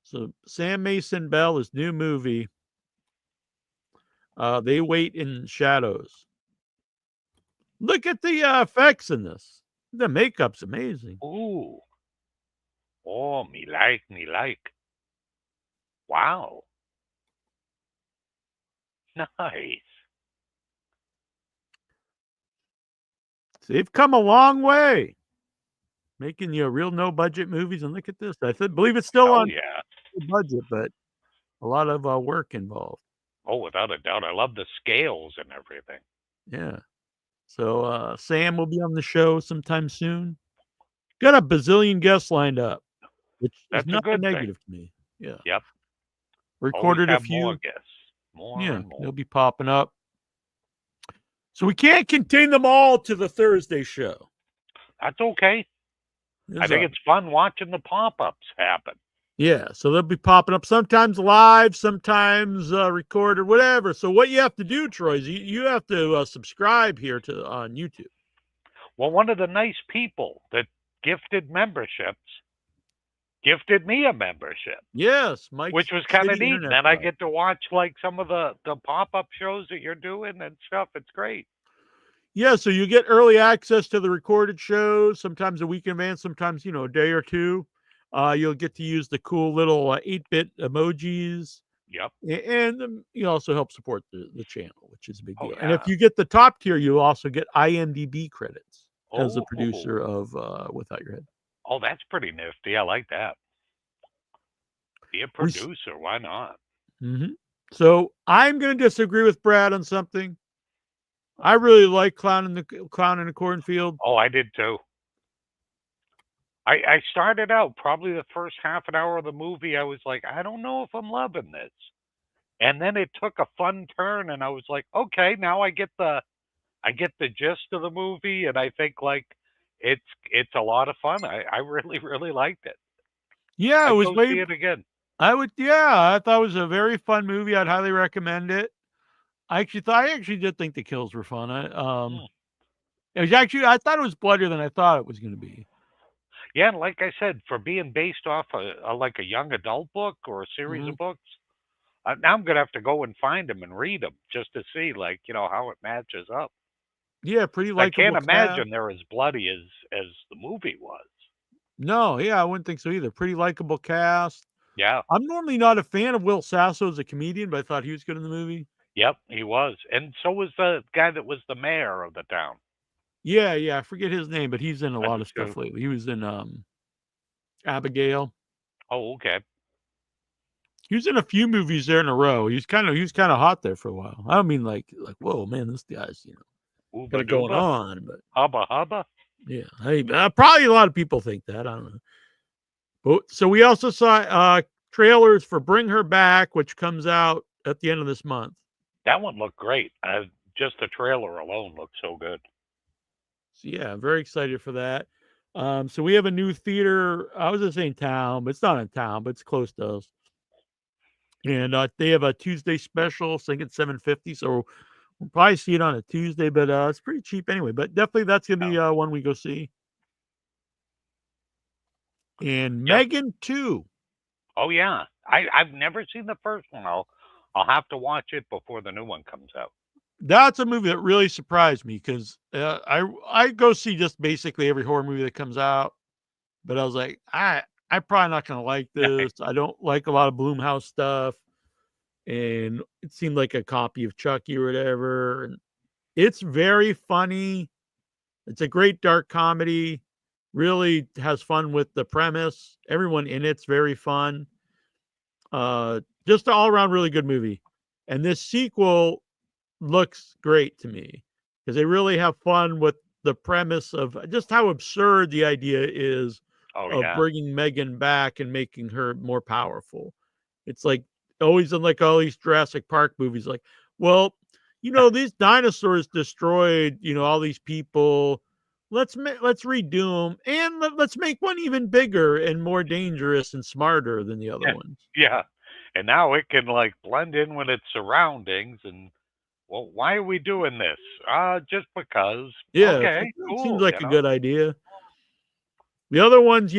So Sam Mason Bell, his new movie, They Wait in Shadows. Look at the effects in this. The makeup's amazing. Ooh. Oh, me like. Wow. Nice. They've come a long way. Making real no-budget movies. And look at this. I believe it's still on budget, but a lot of work involved. Oh, without a doubt. I love the scales and everything. Yeah. So Sam will be on the show sometime soon. Got a bazillion guests lined up, which That's is not a good negative thing. to me. Yeah. Yep. Recorded Always a few. More guests. More and more. They'll be popping up. So we can't contain them all to the Thursday show. That's okay. I think it's fun watching the pop-ups happen. Yeah, so they'll be popping up sometimes live, sometimes recorded, whatever. So what you have to do, Troy, is you have to subscribe here on YouTube. Well, one of the nice people that gifted memberships gifted me a membership. Yes, Mike. Which was kind of neat. And then I get to watch like some of the pop-up shows that you're doing and stuff. It's great. Yeah, so you get early access to the recorded shows, sometimes a week in advance, sometimes, a day or two. You'll get to use the cool little 8-bit emojis. Yep. And you also help support the channel, which is a big deal. Yeah. And if you get the top tier, you'll also get IMDb credits as a producer of Without Your Head. Oh, that's pretty nifty. I like that. Be a producer. Why not? Mm-hmm. So I'm going to disagree with Brad on something. I really like Clown in the Cornfield. Oh, I did too. I started out probably the first half an hour of the movie. I was like, I don't know if I'm loving this. And then it took a fun turn, and I was like, okay, now I get the gist of the movie, and I think like it's a lot of fun. I really, really liked it. Yeah, I'd go see it again. I thought it was a very fun movie. I'd highly recommend it. I actually did think the kills were fun. It was I thought it was bloodier than I thought it was going to be. Yeah, and like I said, for being based off like a young adult book or a series of books, now I'm gonna have to go and find them and read them just to see, like, how it matches up. Yeah, pretty likable. I can't imagine cast. they're as bloody as the movie was. No, yeah, I wouldn't think so either. Pretty likable cast. Yeah. I'm normally not a fan of Will Sasso as a comedian, but I thought he was good in the movie. Yep, he was. And so was the guy that was the mayor of the town. Yeah, I forget his name, but he's in a lot of stuff lately. He was in Abigail. Oh, okay. He was in a few movies there in a row. He was kind of hot there for a while. I don't mean like whoa, man, this guy's got it going on, but hubba. Yeah, hey, probably a lot of people think that. I don't know. But so we also saw trailers for Bring Her Back, which comes out at the end of this month. That one looked great. Just the trailer alone looked so good. So yeah, I'm very excited for that. So we have a new theater. I was just saying town, but it's not in town, but it's close to us. And they have a Tuesday special, I think it's $7.50. So we'll probably see it on a Tuesday, but it's pretty cheap anyway. But definitely that's gonna be one we go see. And Megan 2. Oh yeah, I've never seen the first one. I'll have to watch it before the new one comes out. That's a movie that really surprised me because I go see just basically every horror movie that comes out, but I was like, I'm probably not gonna like this. I don't like a lot of Blumhouse stuff, and it seemed like a copy of Chucky or whatever. And it's very funny. It's a great dark comedy. Really has fun with the premise. Everyone in it's very fun. Just an all-around really good movie. And this sequel looks great to me because they really have fun with the premise of just how absurd the idea is of bringing Megan back and making her more powerful. It's like always in like all these Jurassic Park movies, like, well, these dinosaurs destroyed, all these people. Let's redo them and let's make one even bigger and more dangerous and smarter than the other ones. Yeah. And now it can like blend in with its surroundings. And well, why are we doing this? Just because. Yeah, it's Okay, like, it seems cool. like a good idea. The other ones,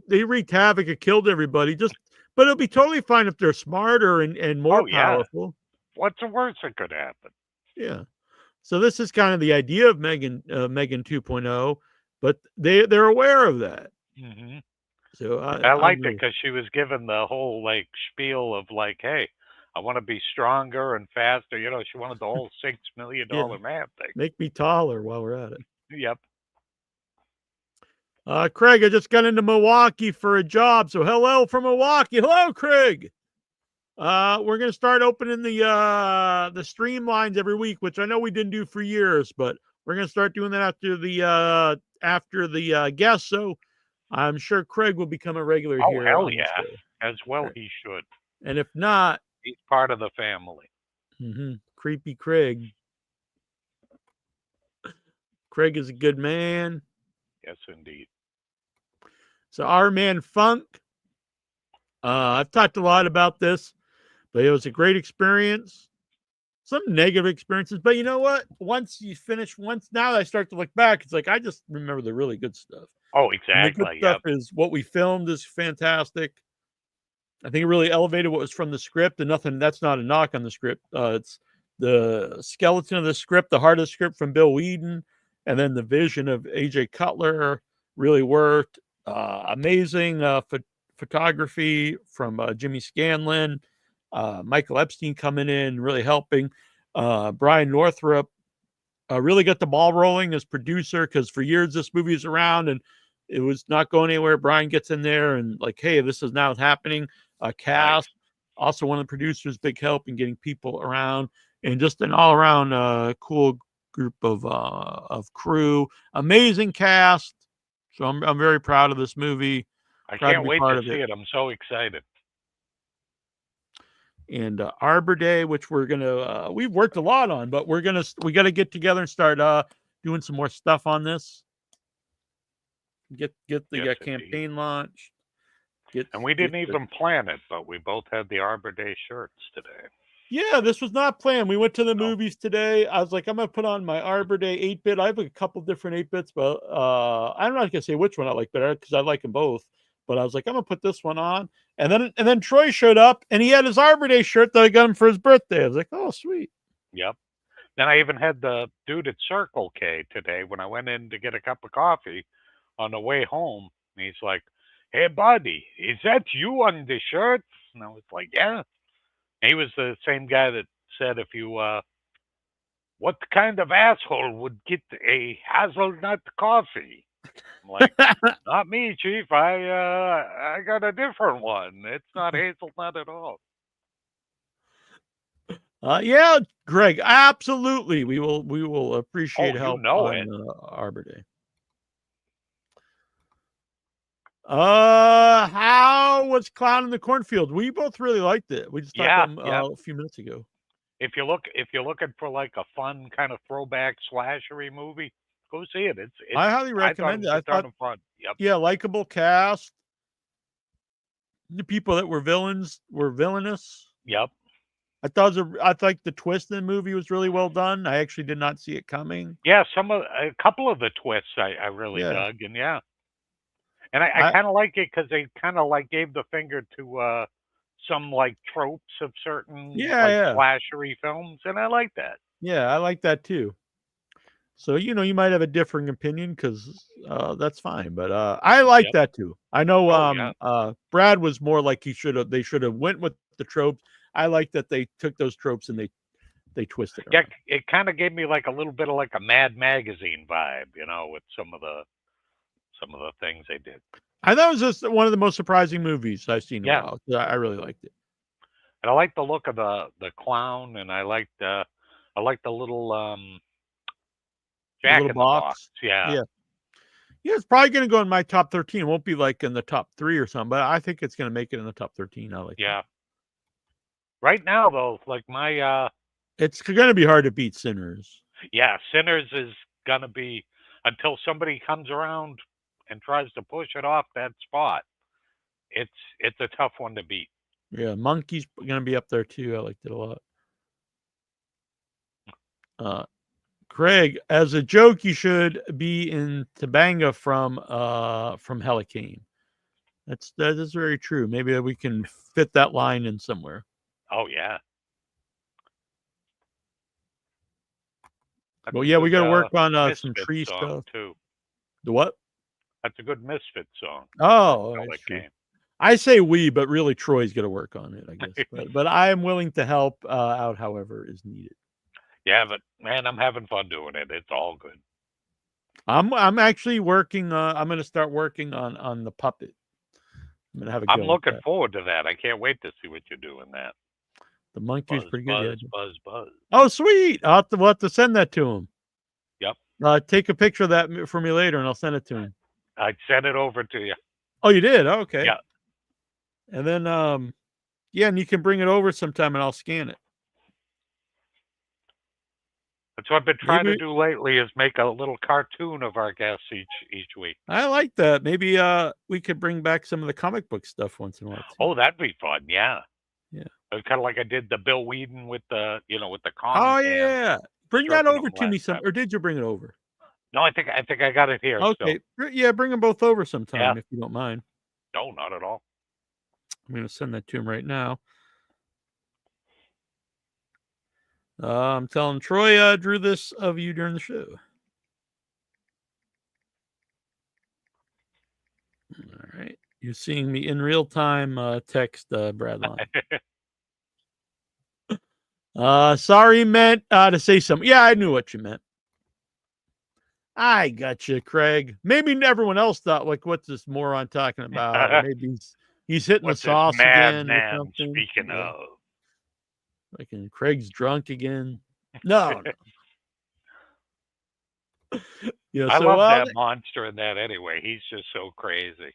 they wreaked havoc and killed everybody. But it'll be totally fine if they're smarter and more Oh yeah. powerful. What's the worst that could happen? Yeah. So this is kind of the idea of Megan 2.0, but they're aware of that. Mm-hmm. So I liked it because she was given the whole like spiel of like, hey, I want to be stronger and faster. She wanted the whole $6 million man thing. Make me taller while we're at it. Yep. Craig, I just got into Milwaukee for a job. So hello from Milwaukee. Hello, Craig. We're gonna start opening the streamlines every week, which I know we didn't do for years, but we're gonna start doing that after the guests. So I'm sure Craig will become a regular here. Oh hell yeah! As well he should. And if not, he's part of the family. Creepy Craig. Craig is a good man. Yes, indeed. So our man Funk. I've talked a lot about this, but it was a great experience. Some negative experiences, but you know what? Once now that I start to look back, it's like I just remember the really good stuff. Oh, exactly. And the good stuff is what we filmed is fantastic. I think it really elevated what was from the script, and that's not a knock on the script. It's the skeleton of the script, the heart of the script from Bill Whedon, and then the vision of AJ Cutler really worked. Amazing photography from Jimmy Scanlon. Michael Epstein coming in, really helping. Brian Northrop really got the ball rolling as producer, because for years this movie is around and it was not going anywhere. Brian gets in there and like, hey, this is now happening. Cast, also one of the producers, big help in getting people around, and just an all around cool group of crew. Amazing cast. So I'm very proud of this movie. I can't wait to see it. I'm so excited. And Arbor Day, which we've worked a lot on, but we got to get together and start doing some more stuff on this. Get the campaign launched. And we didn't even plan it, but we both had the Arbor Day shirts today. Yeah, this was not planned. We went to the movies today. I was like, I'm gonna put on my Arbor Day 8-bit. I have a couple different 8-bits, but I'm not gonna say which one I like better because I like them both. But I was like, I'm gonna put this one on, and then Troy showed up and he had his Arbor Day shirt that I got him for his birthday. I was like, oh, sweet. Yep. Then I even had the dude at Circle K today when I went in to get a cup of coffee on the way home. And he's like, hey, buddy, is that you on the shirt? And I was like, yeah. And he was the same guy that said, if you, what kind of asshole would get a hazelnut coffee? I'm like, not me, Chief. I got a different one. It's not hazelnut at all. Yeah, Greg, absolutely. We will appreciate help on Arbor Day. How was Clown in the Cornfield? We both really liked it. We just talked about a few minutes ago. If you're looking for like a fun kind of throwback slashery movie, go see it. I highly recommend it. I thought fun. Yep. Yeah, likable cast. The people that were villains were villainous. Yep. I thought the twist in the movie was really well done. I actually did not see it coming. Yeah, a couple of the twists I really dug, and and I kind of like it because they kind of like gave the finger to some like tropes of certain slashery films, and I like that. Yeah, I like that too. So you might have a differing opinion because that's fine, but I like that too. I know Brad was more like they should have went with the tropes. I like that they took those tropes and they twisted it. Yeah, it kind of gave me like a little bit of like a Mad Magazine vibe, with some of the things they did. I thought it was just one of the most surprising movies I've seen in a while. I really liked it. And I like the look of the clown, and I like the little Jack in the Box. Yeah. It's probably going to go in my top 13. It won't be like in the top 3 or something, but I think it's going to make it in the top 13. I like that. Right now, though, like my it's going to be hard to beat Sinners. Yeah, Sinners is going to be, until somebody comes around and tries to push it off that spot. It's a tough one to beat. Yeah, Monkey's gonna be up there too. I liked it a lot. Craig, as a joke, you should be in Tobanga from Helicane. That is very true. Maybe we can fit that line in somewhere. Oh yeah. That's Well, a yeah, we good, got to work on some Misfits tree song, stuff. too. The what? That's a good Misfit song. Oh, That's that's true. came. I say we, but really Troy's got to work on it, I guess. but I am willing to help out however is needed. Yeah, but man, I'm having fun doing it. It's all good. I'm actually working. I'm going to start working on the puppet. I'm going to have a go. I'm looking forward to that. I can't wait to see what you do in that. The monkey is pretty good. Buzz. Oh, we'll have to send that to him. Yep. Take a picture of that for me later, and I'll send it to him. I'd send it over to you. Oh, you did? Oh, okay. Yeah. And then, yeah, and you can bring it over sometime, and I'll scan it. That's what I've been trying to do lately is make a little cartoon of our guests each week. I like that. Maybe we could bring back some of the comic book stuff once in a while. Too. Oh, that'd be fun. Yeah. Yeah. It's kind of like I did the Bill Whedon with the con. Oh yeah. Bring that over to me or did you bring it over? No, I think I got it here. Okay. So. Yeah, bring them both over sometime if you don't mind. No, not at all. I'm going to send that to him right now. I'm telling Troy drew this of you during the show. All right. You're seeing me in real time text Brad Line. Sorry, meant to say something. Yeah, I knew what you meant. I got you, Craig. Maybe everyone else thought, like, what's this moron talking about? Or maybe he's hitting the sauce again. Or something. Speaking of. Like, Craig's drunk again. No. Yeah, I love that monster in that anyway. He's just so crazy.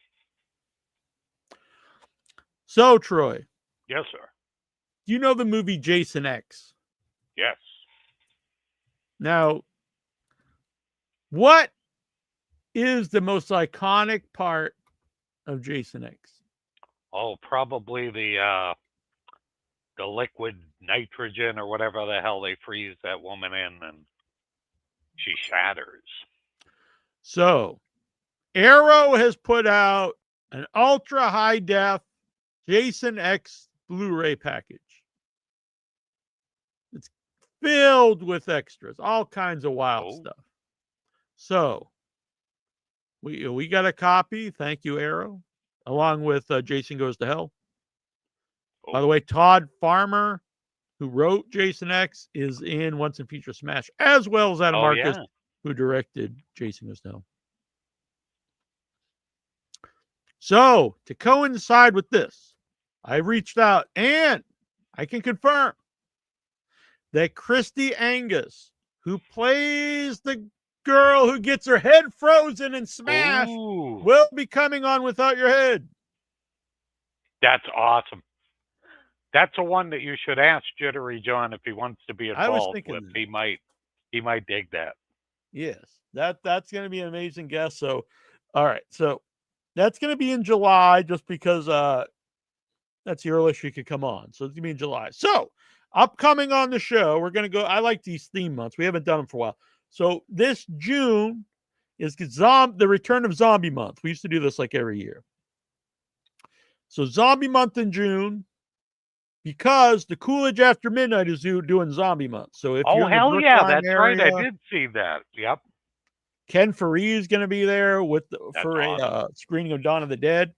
So, Troy. Yes, sir. Do you know the movie Jason X? Yes. Now, what is the most iconic part of Jason X? Oh, probably the liquid nitrogen or whatever the hell they freeze that woman in, and she shatters. So, Arrow has put out an ultra high def Jason X Blu-ray package. It's filled with extras, all kinds of wild stuff. So, we got a copy. Thank you, Arrow, along with Jason Goes to Hell. By the way, Todd Farmer, who wrote Jason X, is in Once and Future Smash, as well as Adam Marcus, who directed Jason Goes to Hell. So, to coincide with this, I reached out and I can confirm that Christy Angus, who plays the girl who gets her head frozen in Smash, will be coming on Without Your Head. That's awesome. That's the one that you should ask Jittery John if he wants to be involved with. He might dig that. Yes, that's going to be an amazing guest. So, all right, so that's going to be in July, just because that's the earliest she could come on. So it's going to be in July. So, upcoming on the show, we're going to go. I like these theme months. We haven't done them for a while. So this June is the return of Zombie Month. We used to do this like every year. So Zombie Month in June, because the Coolidge After Midnight is doing Zombie Month. So if you're hell in the yeah, Brookline that's area, right. I did see that. Yep. Ken Faree is going to be there for a screening of Dawn of the Dead.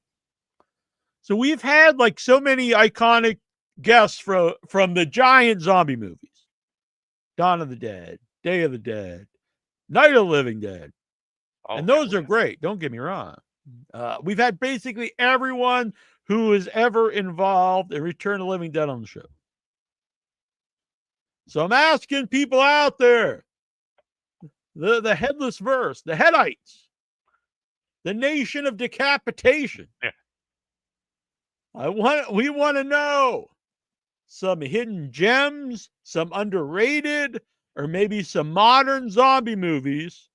So we've had like so many iconic guests from the giant zombie movies. Dawn of the Dead, Day of the Dead, Night of the Living Dead. And those are great. Don't get me wrong. We've had basically everyone who is ever involved in Return of the Living Dead on the show. So I'm asking people out there, the headless verse, the Headites, the nation of decapitation. Yeah. We want to know some hidden gems, some underrated, or maybe some modern zombie movies.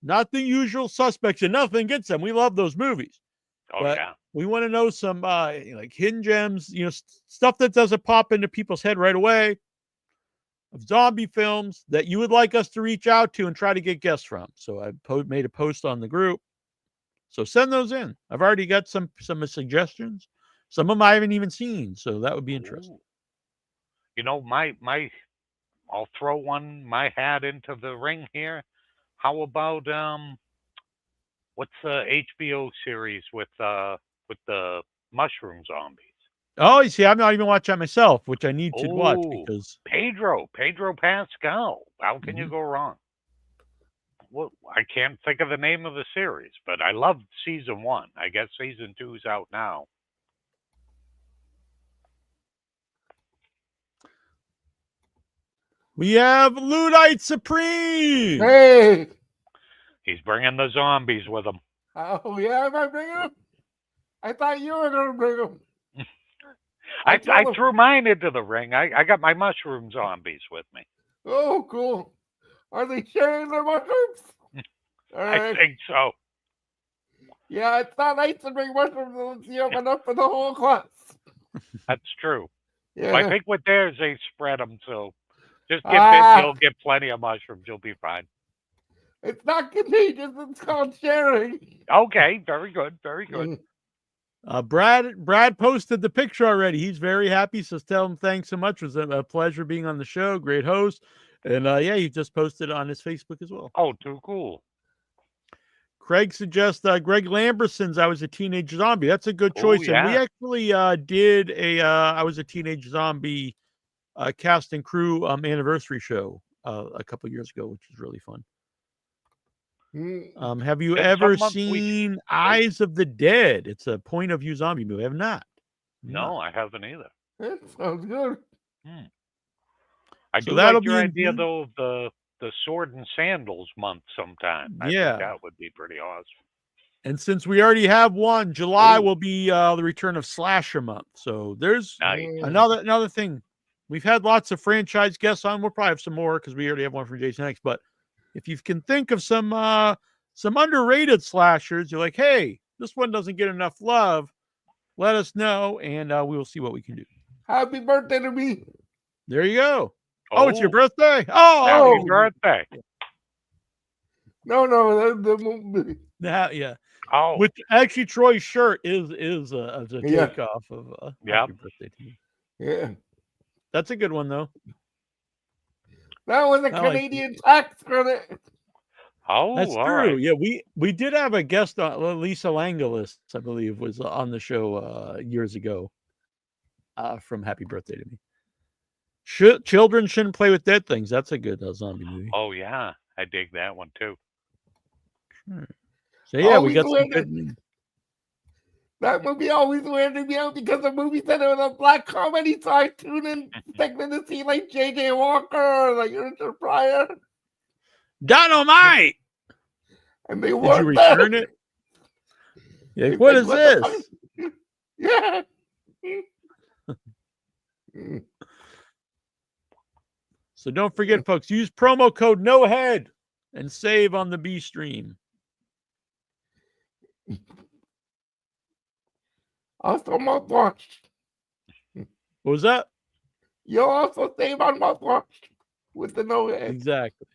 Not the usual suspects, and nothing against them. We love those movies. But We want to know some like hidden gems, stuff that doesn't pop into people's head right away of zombie films that you would like us to reach out to and try to get guests from. So I made a post on the group. So send those in. I've already got some suggestions. Some of them I haven't even seen, so that would be interesting. I'll throw my hat into the ring here. How about what's the HBO series with the mushroom zombies? Oh, you see, I'm not even watching that myself, which I need to watch because Pedro Pascal. How can you go wrong? Well, I can't think of the name of the series, but I loved season 1. I guess season 2 is out now. we have Ludite Supreme. Hey! He's bringing the zombies with him. Oh, yeah, am I bringing them? I thought you were going to bring them. I threw mine into the ring. I got my mushroom zombies with me. Oh, cool. Are they sharing their mushrooms? I think so. Yeah, it's not nice to bring mushrooms unless you have enough for the whole class. That's true. Yeah. Well, I think with theirs, they spread them, so just get bit, you'll get plenty of mushrooms. You'll be fine. It's not contagious. It's called sharing. Okay, very good. Very good. Brad posted the picture already. He's very happy. So tell him thanks so much. It was a pleasure being on the show. Great host. And he just posted it on his Facebook as well. Oh, too cool. Craig suggests Greg Lamberson's I Was a Teenage Zombie. That's a good choice. Yeah. And we actually did a I Was a Teenage Zombie cast and crew anniversary show a couple years ago, which was really fun. Have you ever seen Eyes of the Dead? It's a point of view zombie movie. I have not. No, I haven't either. That sounds good. I do like your idea, though, of the Sword and Sandals month sometime. I think that would be pretty awesome. And since we already have one, July will be the return of Slasher Month. So there's another thing. We've had lots of franchise guests on. We'll probably have some more because we already have one from Jason X. But if you can think of some underrated slashers, you're like, hey, this one doesn't get enough love, let us know, and we will see what we can do. Happy birthday to me. There you go. Oh, it's your birthday? Oh, happy birthday. No, the movie. Yeah. Oh. Which actually Troy's shirt is a takeoff of Happy Birthday to Me. Yeah. That's a good one, though. That was a Canadian tax credit. Oh, that's all true. right. Yeah, we did have a guest on, Lisa Langelis, I believe, was on the show years ago from Happy Birthday to Me. Children Shouldn't Play with Dead Things. That's a good zombie movie. Oh, yeah. I dig that one, too. So, yeah, we got some good... That movie always weirded me out because the movie said it was a black comedy, so I tuned in expecting to see like J.J. Walker or like Richard Pryor. Dynamite! And they Did you return it? Yeah, like, what is this? Yeah. So don't forget, folks, use promo code NOHEAD and save on the B stream. Also, mouthwash. What was that? You'll also save on mouthwash with the no head. Exactly.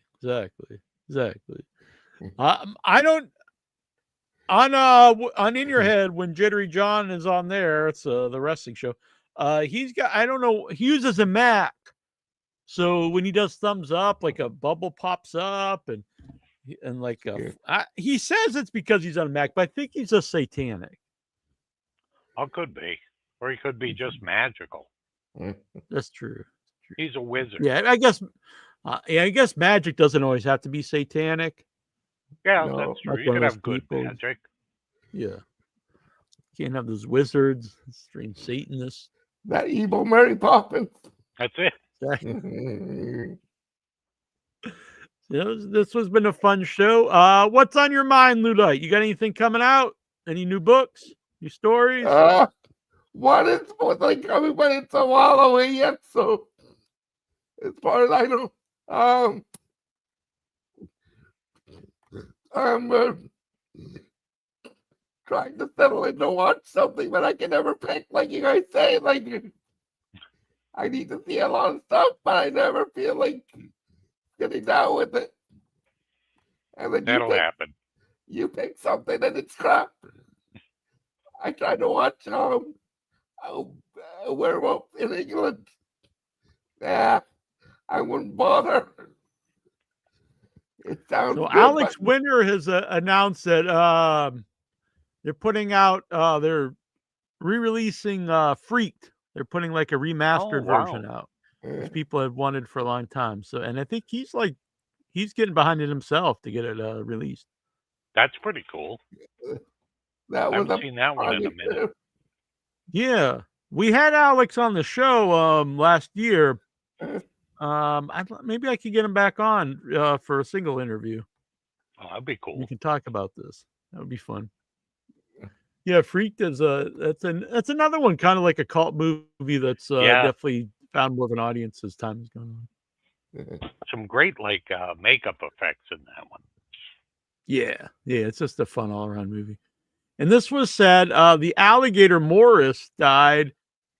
I don't on In Your Head when Jittery John is on there. It's the wrestling show. He's got, I don't know, he uses a Mac, so when he does thumbs up, like a bubble pops up, and like he says it's because he's on a Mac, but I think he's just satanic. Oh, could be, or he could be just magical. That's true. He's a wizard. Yeah, I guess magic doesn't always have to be satanic. Yeah, that's true. You can have good magic. Yeah. Can't have those wizards, strange Satanists. That evil Mary Poppins. That's it. This has been a fun show. What's on your mind, Ludite? You got anything coming out? Any new books? New stories? One is like coming, but it's a while away yet. So, as far as I know, trying to settle in to watch something, but I can never pick. Like you guys say, like I need to see a lot of stuff, but I never feel like getting down with it. And then That'll happen. You pick something and it's crap. I tried to watch Werewolf in England. Yeah, I wouldn't bother. It sounds So good, Alex but Winter has announced that they're putting out, they're re-releasing Freaked. They're putting like a remastered version out, which people have wanted for a long time. So, and I think he's getting behind it himself to get it released. That's pretty cool. I haven't seen that one in a minute. Yeah, we had Alex on the show last year. Maybe I could get him back on for a single interview. Oh, that'd be cool. We can talk about this. That would be fun. Yeah, Freaked is that's another one, kind of like a cult movie that's definitely found more of an audience as time has gone on. Some great makeup effects in that one. Yeah, it's just a fun all around movie. And this was sad. The alligator Morris died.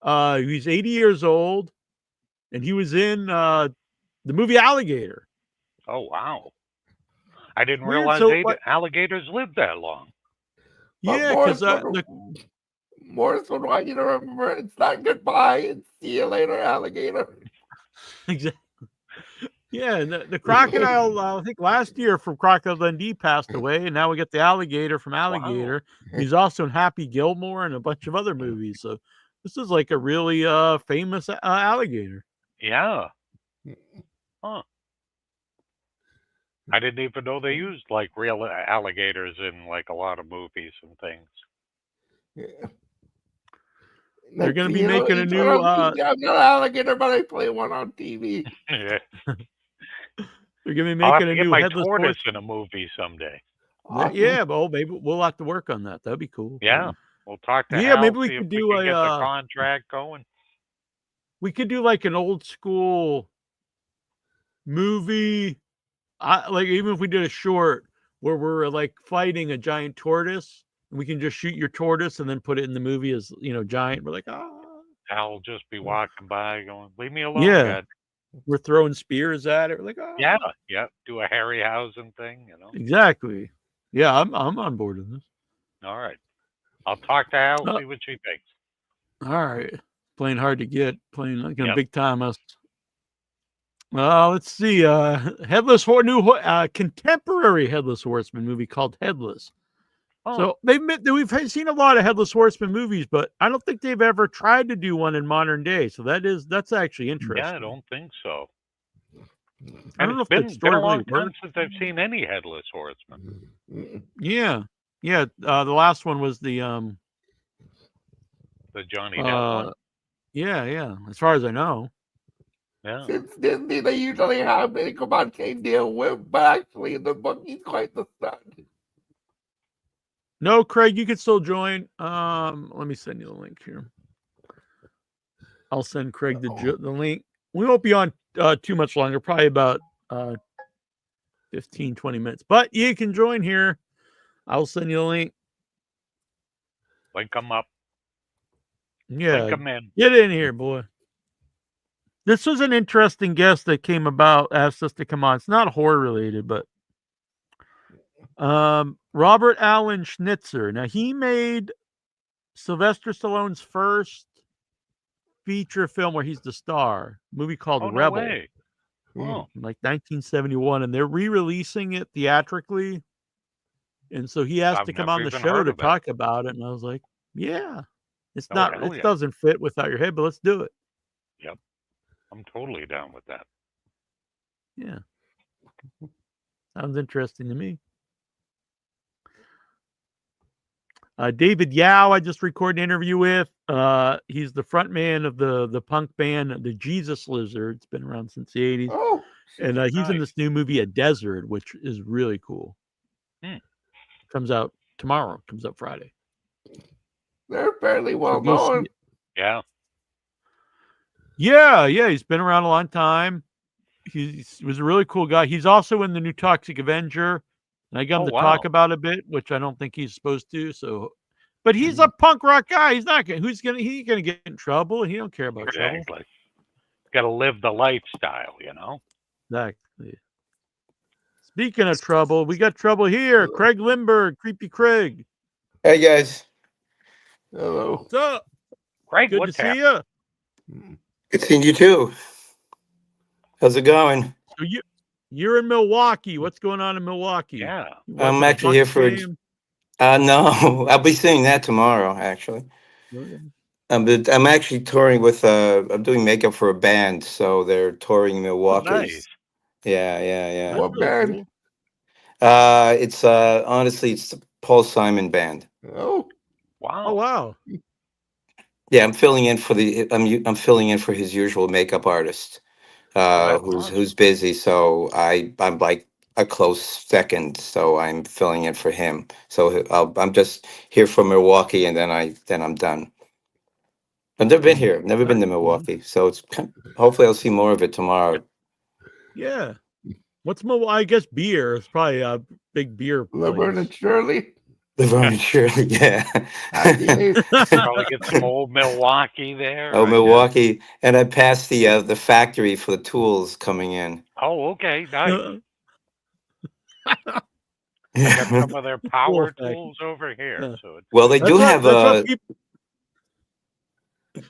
He's 80 years old, and he was in the movie Alligator. Oh wow! I didn't Weird, realize so, alligators lived that long. Yeah, because Morris would want you to remember it's not goodbye, it's see you later, alligator. Exactly. Yeah, and the crocodile, I think last year from Crocodile Dundee passed away, and now we get the alligator from Alligator. Wow. He's also in Happy Gilmore and a bunch of other movies. So this is like a really famous alligator. Yeah. Huh. I didn't even know they used like real alligators in like a lot of movies and things. Yeah. They're going to be making a new. I'm not an alligator, but I play one on TV. Yeah. They're going to be making a new headless tortoise in a movie someday. Awesome. Yeah, but maybe we'll have to work on that. That'd be cool. Yeah, we'll talk to Hal, maybe we see could if do we can get the contract going. We could do like an old school movie, like even if we did a short where we're like fighting a giant tortoise, and we can just shoot your tortoise and then put it in the movie as giant. We're like, I'll just be walking by going, leave me alone. Yeah. God. We're throwing spears at it. We're like, yeah. Do a Harryhausen thing, Exactly. Yeah, I'm on board with this. All right. I'll talk to Hal, see what she thinks. All right. Playing hard to get, playing like a big time us. Let's see. Contemporary Headless Horseman movie called Headless. So we've seen a lot of Headless Horseman movies, but I don't think they've ever tried to do one in modern day. So that's actually interesting. Yeah, I don't think so. I don't know if it's been a long time since I've seen any Headless Horseman. Yeah. The last one was the Johnny Depp one. Yeah. As far as I know. Yeah. Since Disney, they usually have Ichabod Crane deal with, but actually in the book, he's quite the stud. No, Craig, you can still join. Let me send you the link here. I'll send Craig the link. We won't be on too much longer, probably about 15, 20 minutes. But you can join here. I'll send you the link. Link them up. Yeah. Link them in. Get in here, boy. This was an interesting guest that came about, asked us to come on. It's not horror related, but Robert Alan Schnitzer. Now, he made Sylvester Stallone's first feature film where he's the star, a movie called Rebel. No way. Oh. Like 1971, and they're re-releasing it theatrically. And so he asked to come on the show to talk about it. And I was like, yeah, it doesn't fit without your head, but let's do it. Yep. I'm totally down with that. Yeah. Sounds interesting to me. David Yao, I just recorded an interview with. He's the front man of the punk band, the Jesus Lizard. It's been around since the 80s. Oh, and he's in this new movie, A Desert, which is really cool. Comes out tomorrow. Comes out Friday. They're fairly well known. Yeah. Yeah. He's been around a long time. He was a really cool guy. He's also in the new Toxic Avenger. And I got him to talk about a bit, which I don't think he's supposed to. So But he's a punk rock guy. He's not gonna. He's gonna get in trouble. He don't care about trouble. Exactly. Got to live the lifestyle, you know. Exactly. Speaking of trouble, we got trouble here. Craig Lindbergh, Creepy Craig. Hey guys. Hello. What's up? Craig, Good to see you. Good seeing you too. How's it going? So you're in Milwaukee. What's going on in Milwaukee? Yeah. I'm actually here for. No, I'll be seeing that tomorrow. Actually, I'm actually touring with. I'm doing makeup for a band, so they're touring Milwaukee. Nice. Yeah. What band? It's honestly, it's the Paul Simon band. Oh, wow. Oh wow. Yeah, I'm filling in for I'm filling in for his usual makeup artist, who's busy. So I'm like a close second. So I'm filling in for him. So I'm just here for Milwaukee, and then I'm done. I've never been here. I've never been to Milwaukee. So it's hopefully I'll see more of it tomorrow. Yeah. What's Milwaukee? I guess beer. It's probably a big beer place. Laverne and Shirley. Laverne and Shirley, yeah. Probably get some old Milwaukee there. Oh, Milwaukee, and I passed the factory for the tools coming in. Oh, okay, nice. I got some of their power tools over here. So well, they do have a.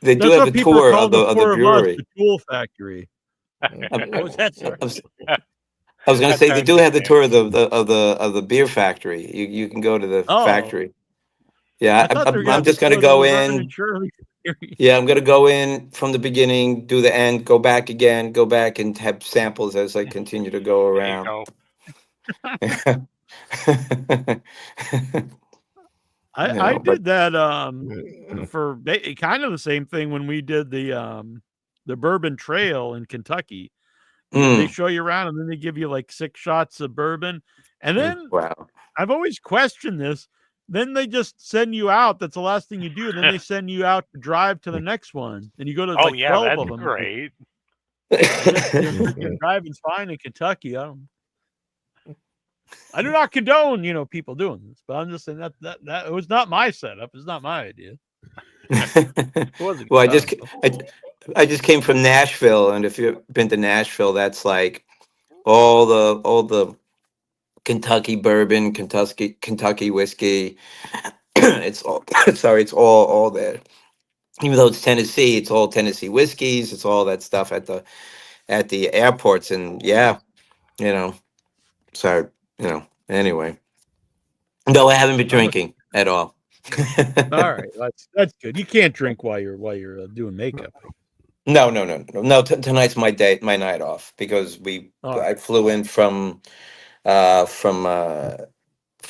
They do have a tour of the brewery. The Tool Factory. What was that? Sorry. I was going to say they do have the tour of the beer factory. You can go to the factory. Yeah, I'm just going to go in. Yeah, I'm going to go in from the beginning, do the end, go back again, go back and have samples as I continue to go around. I did that for kind of the same thing when we did the Bourbon Trail in Kentucky. They show you around and then they give you like 6 shots of bourbon. And then I've always questioned this. Then they just send you out. That's the last thing you do. Then they send you out to drive to the next one. And you go to 12 of them. Great. Driving's fine in Kentucky. I do not condone, people doing this, but I'm just saying that it was not my setup. It's not my idea. Well, I just came from Nashville, and if you've been to Nashville, that's like all the Kentucky bourbon, Kentucky whiskey. It's all there. Even though it's Tennessee, it's all Tennessee whiskeys. It's all that stuff at the airports, and anyway. No, I haven't been drinking at all. All right, that's good. You can't drink while you're doing makeup. No. Tonight's my night off because I flew in from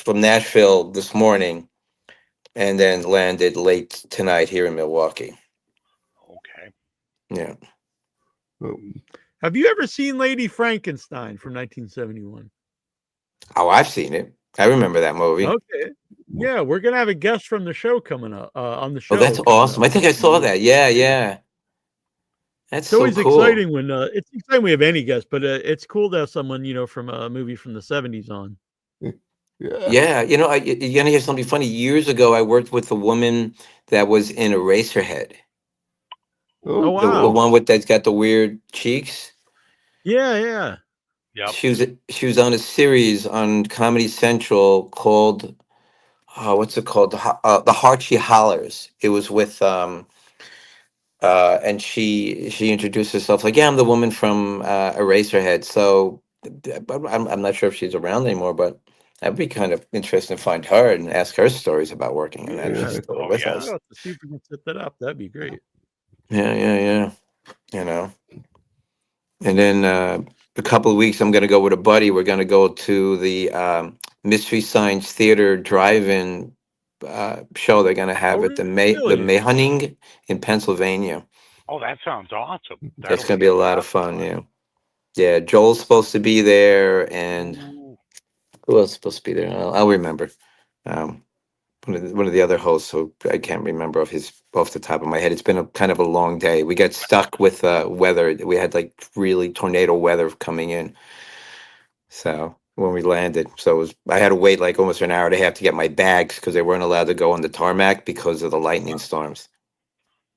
Nashville this morning, and then landed late tonight here in Milwaukee. Okay. Yeah. Have you ever seen Lady Frankenstein from 1971? Oh, I've seen it. I remember that movie. Okay. Yeah, we're gonna have a guest from the show coming up on the show. Oh, that's awesome! I think I saw that. Yeah. That's always so cool. exciting when it's exciting we have any guest, but it's cool to have someone from a movie from the 70s on. Yeah, you're gonna hear something funny. Years ago, I worked with a woman that was in Eraserhead. Oh wow! The one that's got the weird cheeks. Yeah. Yep. She was on a series on Comedy Central called, what's it called? The Heart She Hollers. It was with and she introduced herself like, yeah, I'm the woman from Eraserhead. So I'm not sure if she's around anymore, but that'd be kind of interesting to find her and ask her stories about working in that store with us. To see if we can set that up. That'd be great. Yeah. And then a couple of weeks, I'm going to go with a buddy. We're going to go to the Mystery Science Theater drive-in show they're going to have at the Mayhunning in Pennsylvania. Oh, that sounds awesome. That's going to be a lot of fun. Yeah. Joel's supposed to be there, and who else is supposed to be there? I'll remember. One of the other hosts, who I can't remember off the top of my head. It's been kind of a long day. We got stuck with weather. We had like really tornado weather coming in, so when we landed. So I had to wait like almost an hour and a half to get my bags because they weren't allowed to go on the tarmac because of the lightning storms.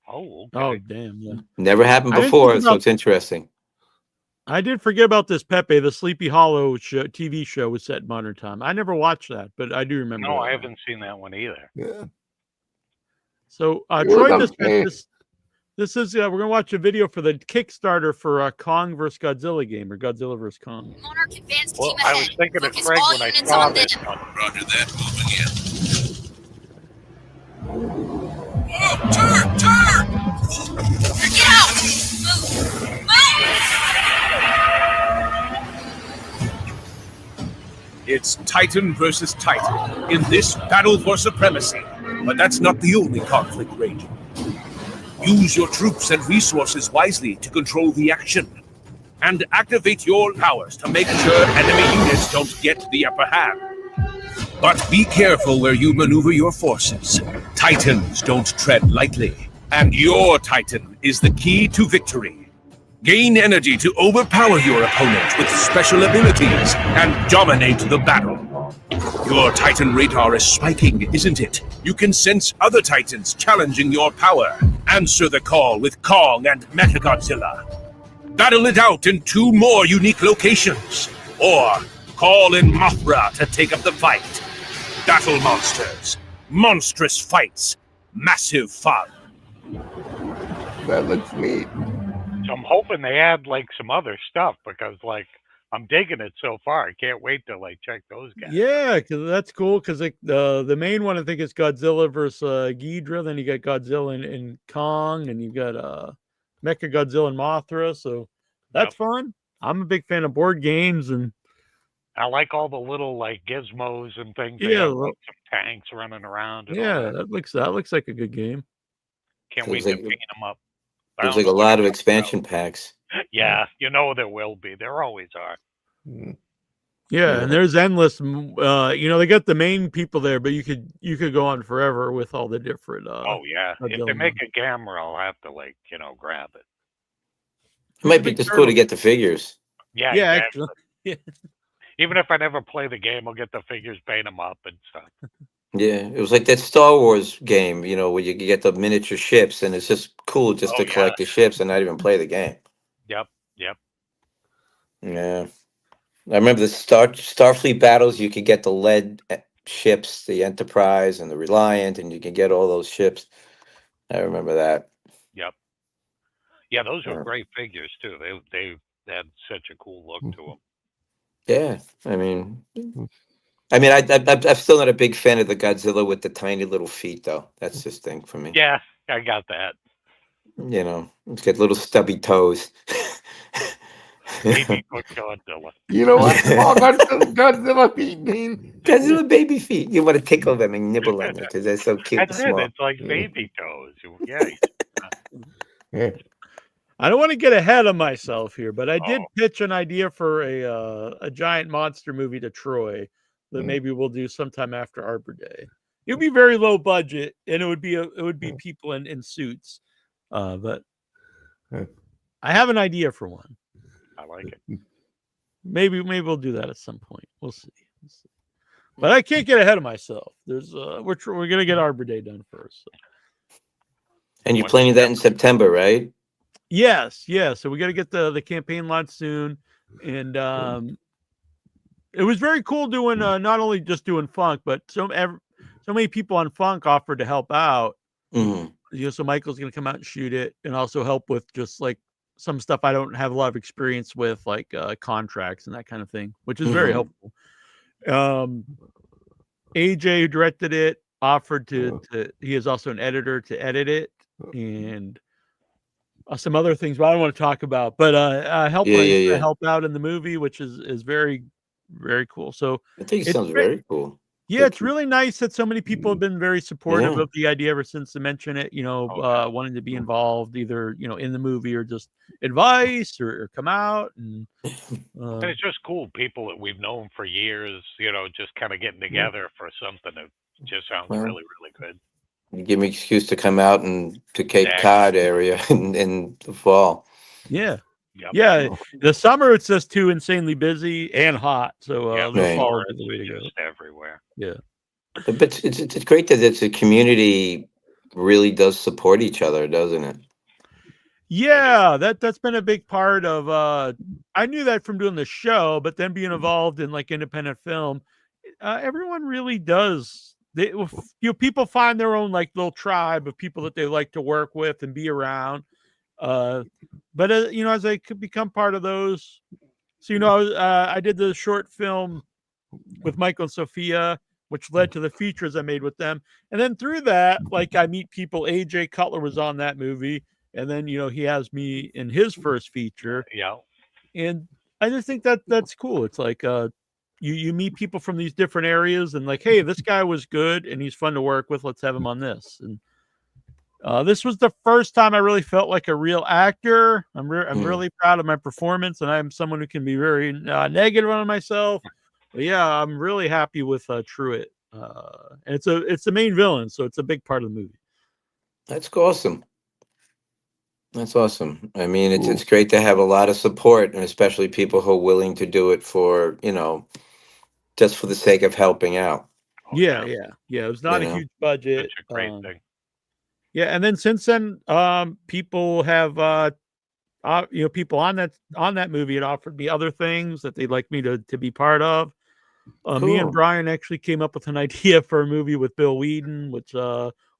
Oh, okay. Oh, damn, yeah. Never happened I didn't think before, so about- it's interesting. I did forget about this Pepe, the Sleepy Hollow TV show was set in modern time. I never watched that, but I do remember. No, that. I haven't seen that one either. Yeah. So It Troy was just okay. this is we're gonna watch a video for the Kickstarter for Kong vs Godzilla game or Godzilla vs Kong. Well, I was thinking of Craig when I saw this. Roger that. Moving in. Whoa! Turn! Get out! It's Titan versus Titan in this battle for supremacy. But that's not the only conflict raging. Use your troops and resources wisely to control the action. And activate your powers to make sure enemy units don't get the upper hand. But be careful where you maneuver your forces. Titans don't tread lightly. And your Titan is the key to victory. Gain energy to overpower your opponent with special abilities and dominate the battle. Your Titan radar is spiking, isn't it? You can sense other Titans challenging your power. Answer the call with Kong and Mechagodzilla. Battle it out in 2 more unique locations. Or call in Mothra to take up the fight. Battle monsters. Monstrous fights. Massive fun. That looks neat. So I'm hoping they add like some other stuff because like I'm digging it so far. I can't wait to like check those guys. Yeah, because that's cool. Because like the main one I think is Godzilla versus Ghidorah. Then you got Godzilla and Kong, and you got Mechagodzilla and Mothra. So that's fun. I'm a big fan of board games, and I like all the little like gizmos and things. They Yeah, have, like some tanks running around. And all yeah, that. that looks like a good game. Can't There's wait to like- paint them up. I There's don't like a know what lot of they're expansion packs. about. Yeah, you know there will be. There always are. Yeah, and there's endless. They got the main people there, but you could go on forever with all the different. Oh yeah. If they Godzilla make a camera, I'll have to like grab it. It might be just cool to get the figures. Yeah. Yeah, Exactly. actually. Even if I never play the game, I'll get the figures, paint them up, and stuff. Yeah, it was like that Star Wars game, where you get the miniature ships, and it's just cool just to collect the ships and not even play the game. Yep. Yeah, I remember the Starfleet battles. You could get the lead ships, the Enterprise and the Reliant, and you can get all those ships. I remember that. Yep. Yeah, those were Yeah. great figures too. They had such a cool look to them. Yeah, I'm still not a big fan of the Godzilla with the tiny little feet, though. That's this thing for me. Yeah, I got that. It's got little stubby toes. Baby foot Godzilla. You know what? Small Godzilla feet mean? Godzilla baby feet. You want to tickle them and nibble on them because they're so cute That's and small. it. It's like baby toes. Yeah. I don't want to get ahead of myself here, but I did Oh. pitch an idea for a giant monster movie to Troy that maybe we'll do sometime after Arbor Day. It would be very low budget, and it would be people in suits. But I have an idea for one. I like it. Maybe we'll do that at some point. We'll see. But I can't get ahead of myself. There's we're gonna get Arbor Day done first. So. And you're planning that in September, right? Yes. So we got to get the campaign launched soon, and it was very cool doing not only just doing Funk, but so many people on Funk offered to help out. Mm-hmm. So Michael's going to come out and shoot it, and also help with just like some stuff I don't have a lot of experience with, like contracts and that kind of thing, which is very helpful. AJ, who directed it, offered to he is also an editor to edit it, and some other things, but I don't want to talk about. But help out in the movie, which is very, very cool. So I think it sounds very cool. Yeah, it's really nice that so many people have been very supportive of the idea ever since they mentioned it. Wanting to be involved, either in the movie or just advice or come out. And it's just cool. People that we've known for years, just kind of getting together for something that just sounds really, really good. You give me an excuse to come out and to Cape Cod area in the fall. Yeah. Yep. Yeah, the summer it's just too insanely busy and hot. So Yeah, the Right. fall tourists is the way to go. just everywhere. Yeah. But it's great that it's a community really does support each other, doesn't it? Yeah, that's been a big part of I knew that from doing the show, but then being involved in like independent film, everyone really does. People find their own like little tribe of people that they like to work with and be around. But as I could become part of those, so I did the short film with Michael and Sophia, which led to the features I made with them. And then through that, like I meet people. AJ Cutler was on that movie, and then he has me in his first feature. Yeah. And I just think that's cool. It's like you meet people from these different areas, and like, hey, this guy was good and he's fun to work with. Let's have him on this. And this was the first time I really felt like a real actor. I'm really proud of my performance, and I'm someone who can be very negative on myself. But yeah, I'm really happy with Truett. And it's the main villain, so it's a big part of the movie. That's awesome. That's awesome. I mean, it's great to have a lot of support, and especially people who are willing to do it for just for the sake of helping out. Yeah. It was not a huge budget. Such a great thing. Yeah, and then since then, people have people on that movie had offered me other things that they'd like me to be part of. Me and Brian actually came up with an idea for a movie with Bill Whedon, which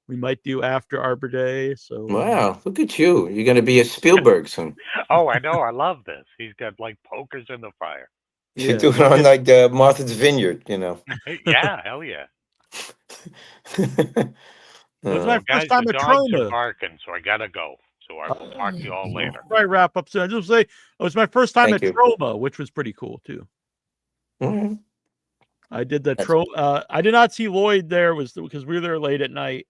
we might do after Arbor Day. So wow, look at you! You're going to be a Spielberg soon. Oh, I know. I love this. He's got like pokers in the fire. You should do it on like Martha's Vineyard, Yeah, hell yeah. It was my Guys, first time the at dogs are Troma. barking, so I gotta go. So I will talk to you all later. Right, wrap up soon. I just say it was my first time Thank at you. Troma, which was pretty cool too. Mhm. I did the Troma. I did not see Lloyd there, was because we were there late at night.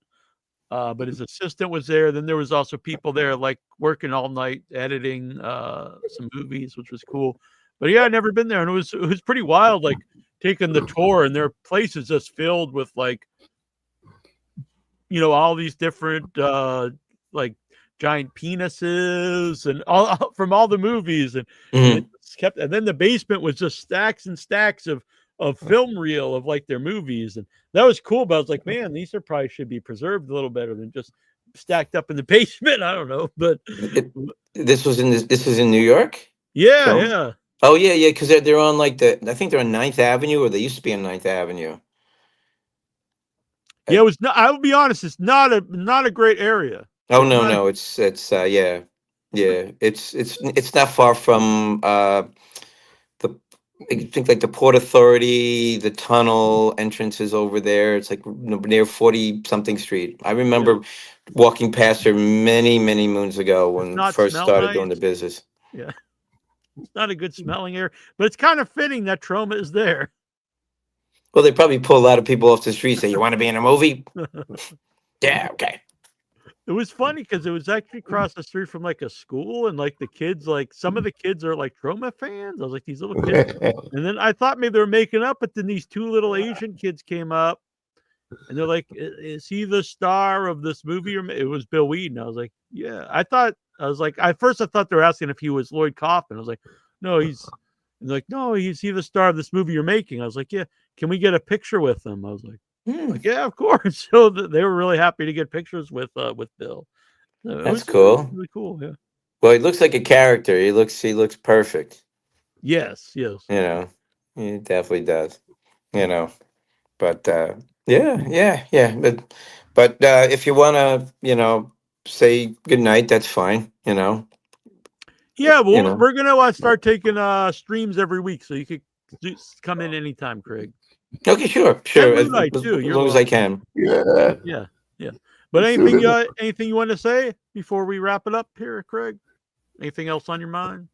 But his assistant was there. Then there was also people there like working all night editing some movies, which was cool. But yeah, I'd never been there, and it was pretty wild. Like taking the tour, and their place is just filled with like all these different like giant penises and all from all the movies, and it kept. And then the basement was just stacks and stacks of film reel of like their movies, and that was cool. But I was like, man, these probably should be preserved a little better than just stacked up in the basement. I don't know, but this is in New York. Yeah, So? yeah. Oh yeah, because they're on like I think they're on 9th Avenue, or they used to be on 9th Avenue. Yeah, it was not. I will be honest, it's not a great area. Oh no, it's yeah. It's not far from I think like the Port Authority, the tunnel entrances over there. It's like near 40 something street. I remember walking past there many moons ago when first started doing the business. Yeah, it's not a good smelling area, but it's kind of fitting that Troma is there. Well, they probably pull a lot of people off the street. Say, "You want to be in a movie?" Yeah, okay. It was funny because it was actually across the street from like a school, and like the kids, like some of the kids are like Troma fans. I was like, these little kids, and then I thought maybe they were making up, but then these two little Asian kids came up, and they're like, "Is he the star of this movie?" Or it was Bill Whedon. I was like, "Yeah." I thought at first I thought they were asking if he was Lloyd Kaufman. I was like, "No, he's." Like, "No, is he the star of this movie you're making?" I was like, "Yeah." Can we get a picture with him? I was like, yeah, of course. So they were really happy to get pictures with Bill. That's cool. Really cool. Yeah. Well, he looks like a character. He looks perfect. Yes. He definitely does. But yeah. But if you want to, say goodnight, that's fine. Yeah, well, we're gonna start taking streams every week, so you could come in anytime, Craig. Okay, sure. As long as I can. Yeah. But anything you want to say before we wrap it up here, Craig? Anything else on your mind?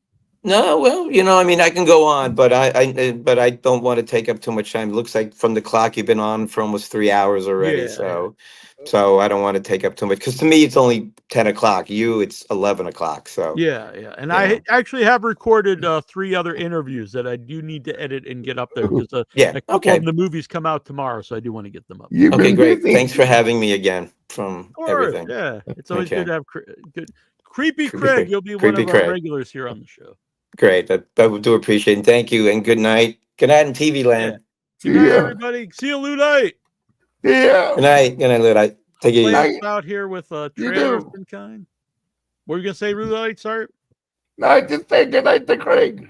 No, well, I mean, I can go on, but I don't want to take up too much time. It looks like from the clock you've been on for almost 3 hours already. Yeah. So I don't want to take up too much, because to me it's only 10 o'clock. It's 11 o'clock. So yeah. And I actually have recorded 3 other interviews that I do need to edit and get up there, because a couple of the movies come out tomorrow, so I do want to get them up. Okay, great. Thanks for having me again from everything. Yeah, it's always good to have good. Creepy Craig, you'll be one Creepy of our Craig. regulars here on the show. Great. I would do appreciate it. Thank you and good night. Good night in TV land. Good night, everybody. See you, Ludite. Yeah. Good night. Good night, Ludite. Take it Play easy. us out here with a trailer of some kind. What were you gonna say, Ludite? Sorry. No, I just say good night to Craig.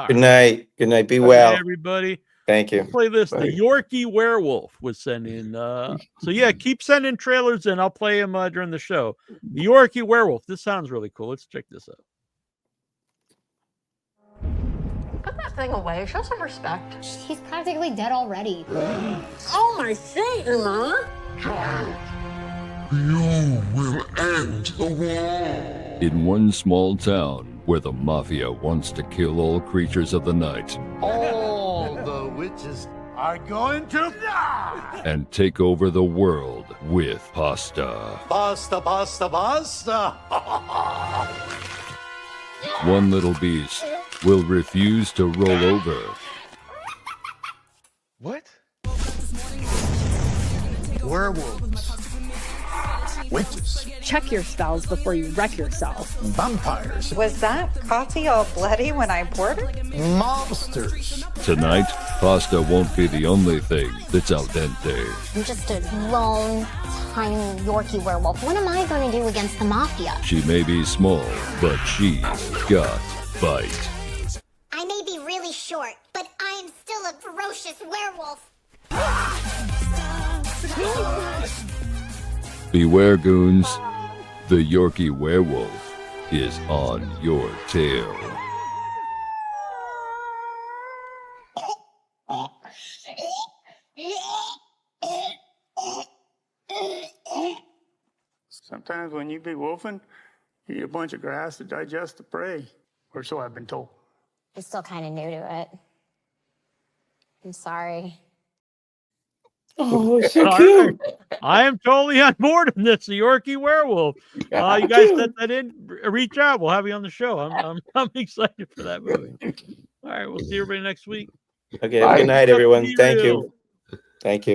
Good night. Good night. Be Good well. night, everybody. Thank you. We'll play this. The Yorkie Werewolf was sending. So yeah, keep sending trailers in. I'll play them during the show. The Yorkie Werewolf. This sounds really cool. Let's check this out. Put that thing away. Show some respect. He's practically dead already. Oh my Satan, Mom! You will end the war. In one small town where the mafia wants to kill all creatures of the night All the witches are going to die. and take over the world with pasta. Basta, basta, basta. One little beast will refuse to roll over. What? Werewolves. Witches. Check your spells before you wreck yourself. Vampires. Was that coffee all bloody when I poured it? Mobsters. Tonight, pasta won't be the only thing that's al dente. I'm just a lone, tiny Yorkie werewolf. What am I going to do against the mafia? She may be small, but she's got bite. I may be really short, but I am still a ferocious werewolf. Beware, goons. The Yorkie werewolf is on your tail. Sometimes when you be wolfing, you eat a bunch of grass to digest the prey, or so I've been told. I'm still kind of new to it. I'm sorry. Oh, so All cute. right. I am totally on board in this. The Yorkie Werewolf. You guys sent that in. Reach out. We'll have you on the show. I'm excited for that movie. All right. We'll see everybody next week. Okay. Good night, everyone. Thank you. Thank you.